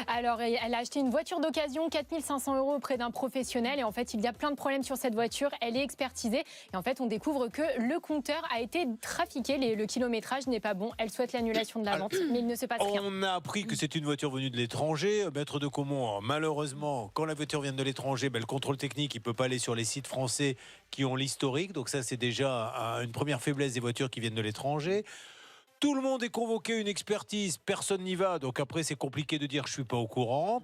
Alors, elle a acheté une voiture d'occasion, 4 500 € auprès d'un professionnel. Et en fait, il y a plein de problèmes sur cette voiture. Elle est expertisée. Et en fait, on découvre que le compteur a été trafiqué. Le kilométrage n'est pas bon. Elle souhaite l'annulation de la vente, mais il ne se passe rien. On a appris que c'est une voiture venue de l'étranger. Maître de Caumont, malheureusement, quand la voiture vient de l'étranger, le contrôle technique, il ne peut pas aller sur les sites français qui ont l'historique. Donc ça, c'est déjà une première faiblesse des voitures qui viennent de l'étranger. Tout le monde est convoqué à une expertise, personne n'y va, donc après c'est compliqué de dire je suis pas au courant.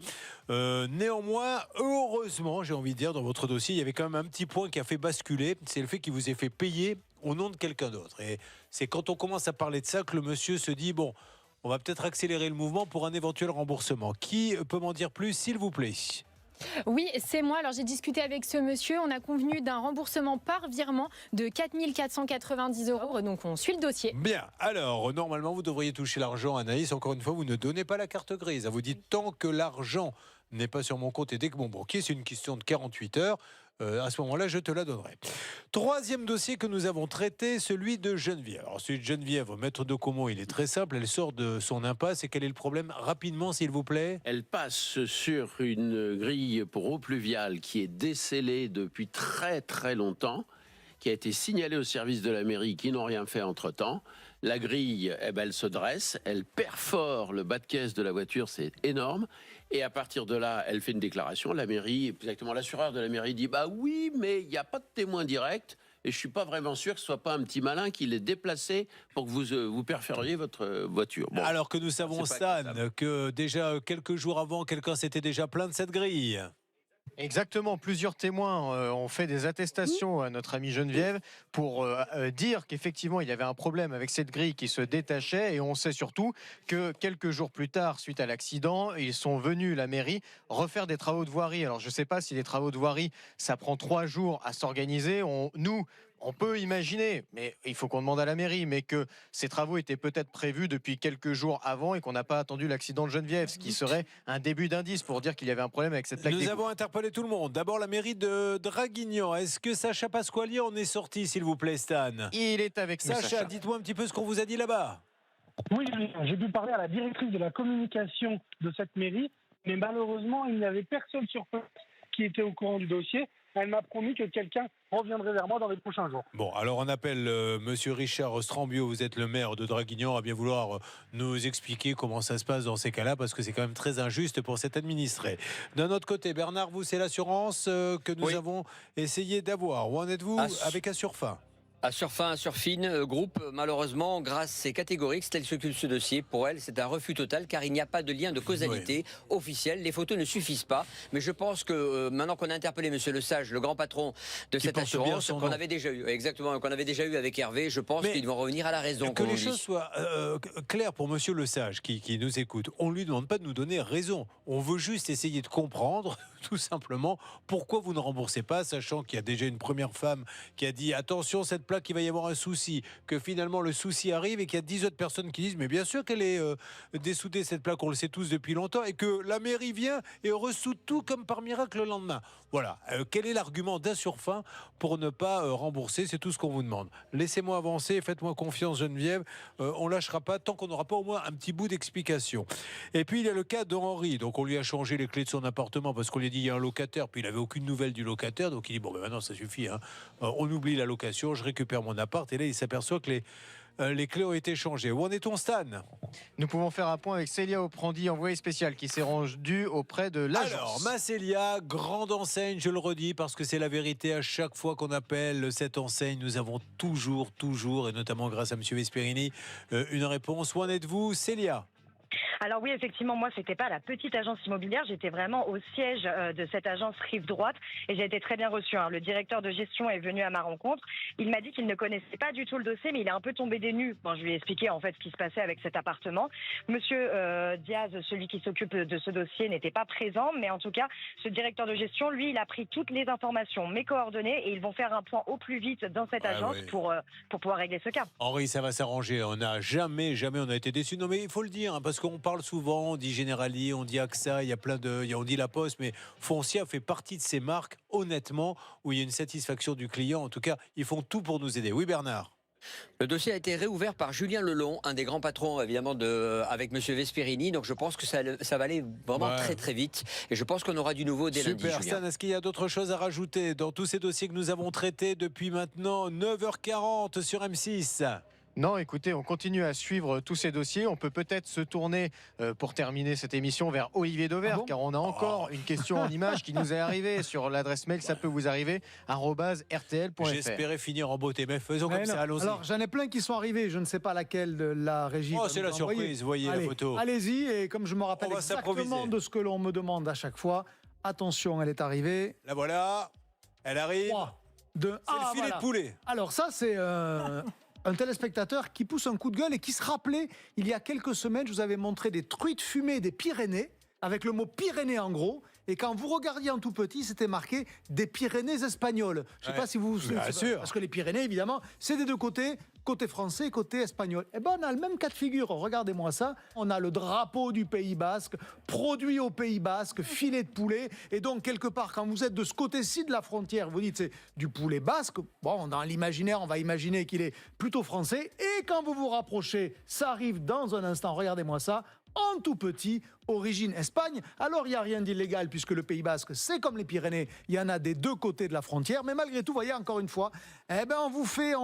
Néanmoins, heureusement, j'ai envie de dire, dans votre dossier, il y avait quand même un petit point qui a fait basculer, c'est le fait qu'il vous ait fait payer au nom de quelqu'un d'autre. Et c'est quand on commence à parler de ça que le monsieur se dit, bon, on va peut-être accélérer le mouvement pour un éventuel remboursement. Qui peut m'en dire plus, s'il vous plaît ? Oui, c'est moi. Alors j'ai discuté avec ce monsieur. On a convenu d'un remboursement par virement de 4 490 €. Donc on suit le dossier. Bien. Alors normalement vous devriez toucher l'argent, Anaïs. Encore une fois, vous ne donnez pas la carte grise. Vous dites tant que l'argent n'est pas sur mon compte et dès que mon banquier, c'est une question de 48 heures. À ce moment-là, je te la donnerai. Troisième dossier que nous avons traité, celui de Geneviève. Alors, celui de Geneviève, maître de Caumont, il est très simple. Elle sort de son impasse. Et quel est le problème ? Rapidement, s'il vous plaît. Elle passe sur une grille pour eau pluviale qui est décellée depuis très très longtemps, qui a été signalée au service de la mairie, qui n'ont rien fait entre-temps. La grille, elle se dresse, elle perfore le bas de caisse de la voiture, c'est énorme. Et à partir de là, elle fait une déclaration. La mairie, exactement l'assureur de la mairie dit « Bah oui, mais il n'y a pas de témoin direct. Et je ne suis pas vraiment sûr que ce soit pas un petit malin qui l'ait déplacé pour que vous perforiez votre voiture. » Bon, alors que nous savons, Stan, que déjà quelques jours avant, quelqu'un s'était déjà plaint de cette grille. Exactement, plusieurs témoins ont fait des attestations à notre amie Geneviève pour dire qu'effectivement il y avait un problème avec cette grille qui se détachait, et on sait surtout que quelques jours plus tard, suite à l'accident, ils sont venus, la mairie, refaire des travaux de voirie. Alors je ne sais pas si les travaux de voirie, ça prend 3 jours à s'organiser. On peut imaginer, mais il faut qu'on demande à la mairie, mais que ces travaux étaient peut-être prévus depuis quelques jours avant et qu'on n'a pas attendu l'accident de Geneviève, ce qui serait un début d'indice pour dire qu'il y avait un problème avec cette plaque. Nous avons interpellé tout le monde. D'abord la mairie de Draguignan. Est-ce que Sacha Pasqualier en est sorti, s'il vous plaît, Stan ? Il est avec nous, Sacha, dites-moi un petit peu ce qu'on vous a dit là-bas. Oui, j'ai pu parler à la directrice de la communication de cette mairie, mais malheureusement, il n'y avait personne sur place qui était au courant du dossier. Elle m'a promis que quelqu'un reviendrait vers moi dans les prochains jours. Bon, alors on appelle monsieur Richard Strambio, vous êtes le maire de Draguignan, à bien vouloir nous expliquer comment ça se passe dans ces cas-là, parce que c'est quand même très injuste pour cet administré. D'un autre côté, Bernard, vous, c'est l'assurance que nous avons essayé d'avoir. Où en êtes-vous avec Assurfin ? Assurfin, Assurfine, groupe, malheureusement, grâce, c'est catégorique, c'est elle qui s'occupe de ce dossier. Pour elle, c'est un refus total, car il n'y a pas de lien de causalité officiel. Les photos ne suffisent pas. Mais je pense que maintenant qu'on a interpellé Monsieur Le Sage, le grand patron de cette assurance, qu'on avait déjà eu, exactement, qu'on avait déjà eu avec Hervé, je pense qu'ils vont revenir à la raison. Que les choses soient claires pour Monsieur Le Sage qui nous écoute. On ne lui demande pas de nous donner raison. On veut juste essayer de comprendre, tout simplement, pourquoi vous ne remboursez pas, sachant qu'il y a déjà une première femme qui a dit attention, cette plaque, il va y avoir un souci, que finalement le souci arrive et qu'il y a 10 autres personnes qui disent mais bien sûr qu'elle est dessoudée cette plaque, on le sait tous depuis longtemps, et que la mairie vient et ressoude tout comme par miracle le lendemain. Voilà, quel est l'argument d'Assurfin pour ne pas rembourser? C'est tout ce qu'on vous demande. Laissez-moi avancer, faites-moi confiance Geneviève, on lâchera pas tant qu'on n'aura pas au moins un petit bout d'explication. Et puis il y a le cas d'Henri, donc on lui a changé les clés de son appartement parce qu'on lui a dit il y a un locataire, puis il n'avait aucune nouvelle du locataire, donc il dit bon ben maintenant ça suffit, hein. On oublie la location, je récupère récupère mon appart et là il s'aperçoit que les clés ont été changées. Où en est-on, Stan? Nous pouvons faire un point avec Célia Oprandi, envoyée spéciale, qui s'est rendue auprès de l'agence. Alors, ma Célia, grande enseigne, je le redis, parce que c'est la vérité, à chaque fois qu'on appelle cette enseigne, nous avons toujours, et notamment grâce à M. Vesperini, une réponse. Où en êtes-vous, Célia? Alors oui, effectivement, moi, c'était pas la petite agence immobilière, j'étais vraiment au siège de cette agence Rive Droite et j'ai été très bien reçue. Le directeur de gestion est venu à ma rencontre. Il m'a dit qu'il ne connaissait pas du tout le dossier, mais il est un peu tombé des nues. Bon, je lui ai expliqué en fait ce qui se passait avec cet appartement. Monsieur Diaz, celui qui s'occupe de ce dossier, n'était pas présent, mais en tout cas, ce directeur de gestion, lui, il a pris toutes les informations, mes coordonnées, et ils vont faire un point au plus vite dans cette agence pour pouvoir régler ce cas. Henri, ça va s'arranger. On n'a jamais on a été déçus. Non, mais il faut le dire, parce qu'on parle souvent, on dit Generali, on dit AXA, il y a on dit La Poste, mais Foncia fait partie de ces marques, honnêtement, où il y a une satisfaction du client. En tout cas, ils font tout pour nous aider. Oui, Bernard? Le dossier a été réouvert par Julien Lelon, un des grands patrons évidemment avec M. Vesperini. Donc je pense que ça va aller vraiment très vite. Et je pense qu'on aura du nouveau dès lundi. Super, Stan, est-ce qu'il y a d'autres choses à rajouter dans tous ces dossiers que nous avons traités depuis maintenant 9h40 sur M6? Non, écoutez, on continue à suivre tous ces dossiers. On peut peut-être se tourner, pour terminer cette émission, vers Olivier Dauvert, car on a encore une question en image qui nous est arrivée sur l'adresse mail, ça peut vous arriver, @rtl.fr. J'espérais finir en beauté, mais faisons comme ça, allons-y. Alors, j'en ai plein qui sont arrivés, je ne sais pas laquelle de la régie. Oh, c'est la surprise, voyez la photo. Allez-y, et comme je me rappelle exactement de ce que l'on me demande à chaque fois, attention, elle est arrivée. La voilà, elle arrive. 3, 2, c'est le filet de poulet. Alors ça, c'est... un téléspectateur qui pousse un coup de gueule et qui se rappelait, il y a quelques semaines, je vous avais montré des truites fumées des Pyrénées, avec le mot Pyrénées en gros, et quand vous regardiez en tout petit, c'était marqué des Pyrénées espagnoles. Je ne sais pas si vous vous souvenez. Bien sûr. Parce que les Pyrénées, évidemment, c'est des deux côtés, côté français et côté espagnol. Eh ben, on a le même cas de figure. Regardez-moi ça. On a le drapeau du Pays Basque, produit au Pays Basque, filet de poulet. Et donc, quelque part, quand vous êtes de ce côté-ci de la frontière, vous dites c'est du poulet basque. Bon, dans l'imaginaire, on va imaginer qu'il est plutôt français. Et quand vous vous rapprochez, ça arrive dans un instant. Regardez-moi ça. En tout petit, origine Espagne. Alors, il n'y a rien d'illégal puisque le Pays Basque, c'est comme les Pyrénées, il y en a des deux côtés de la frontière. Mais malgré tout, voyez, encore une fois, eh ben, on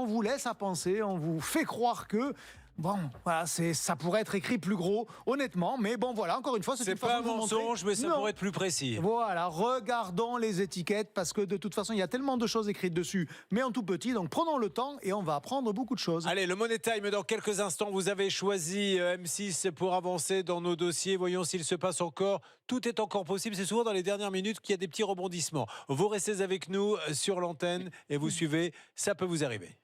vous laisse à penser, on vous fait croire que... Bon, voilà, ça pourrait être écrit plus gros, honnêtement, mais bon, voilà, encore une fois, c'est pas un mensonge, mais ça pourrait être plus précis. Voilà, regardons les étiquettes, parce que de toute façon, il y a tellement de choses écrites dessus, mais en tout petit, donc prenons le temps et on va apprendre beaucoup de choses. Allez, le Money Time, dans quelques instants, vous avez choisi M6 pour avancer dans nos dossiers. Voyons s'il se passe encore. Tout est encore possible, c'est souvent dans les dernières minutes qu'il y a des petits rebondissements. Vous restez avec nous sur l'antenne et vous suivez, ça peut vous arriver.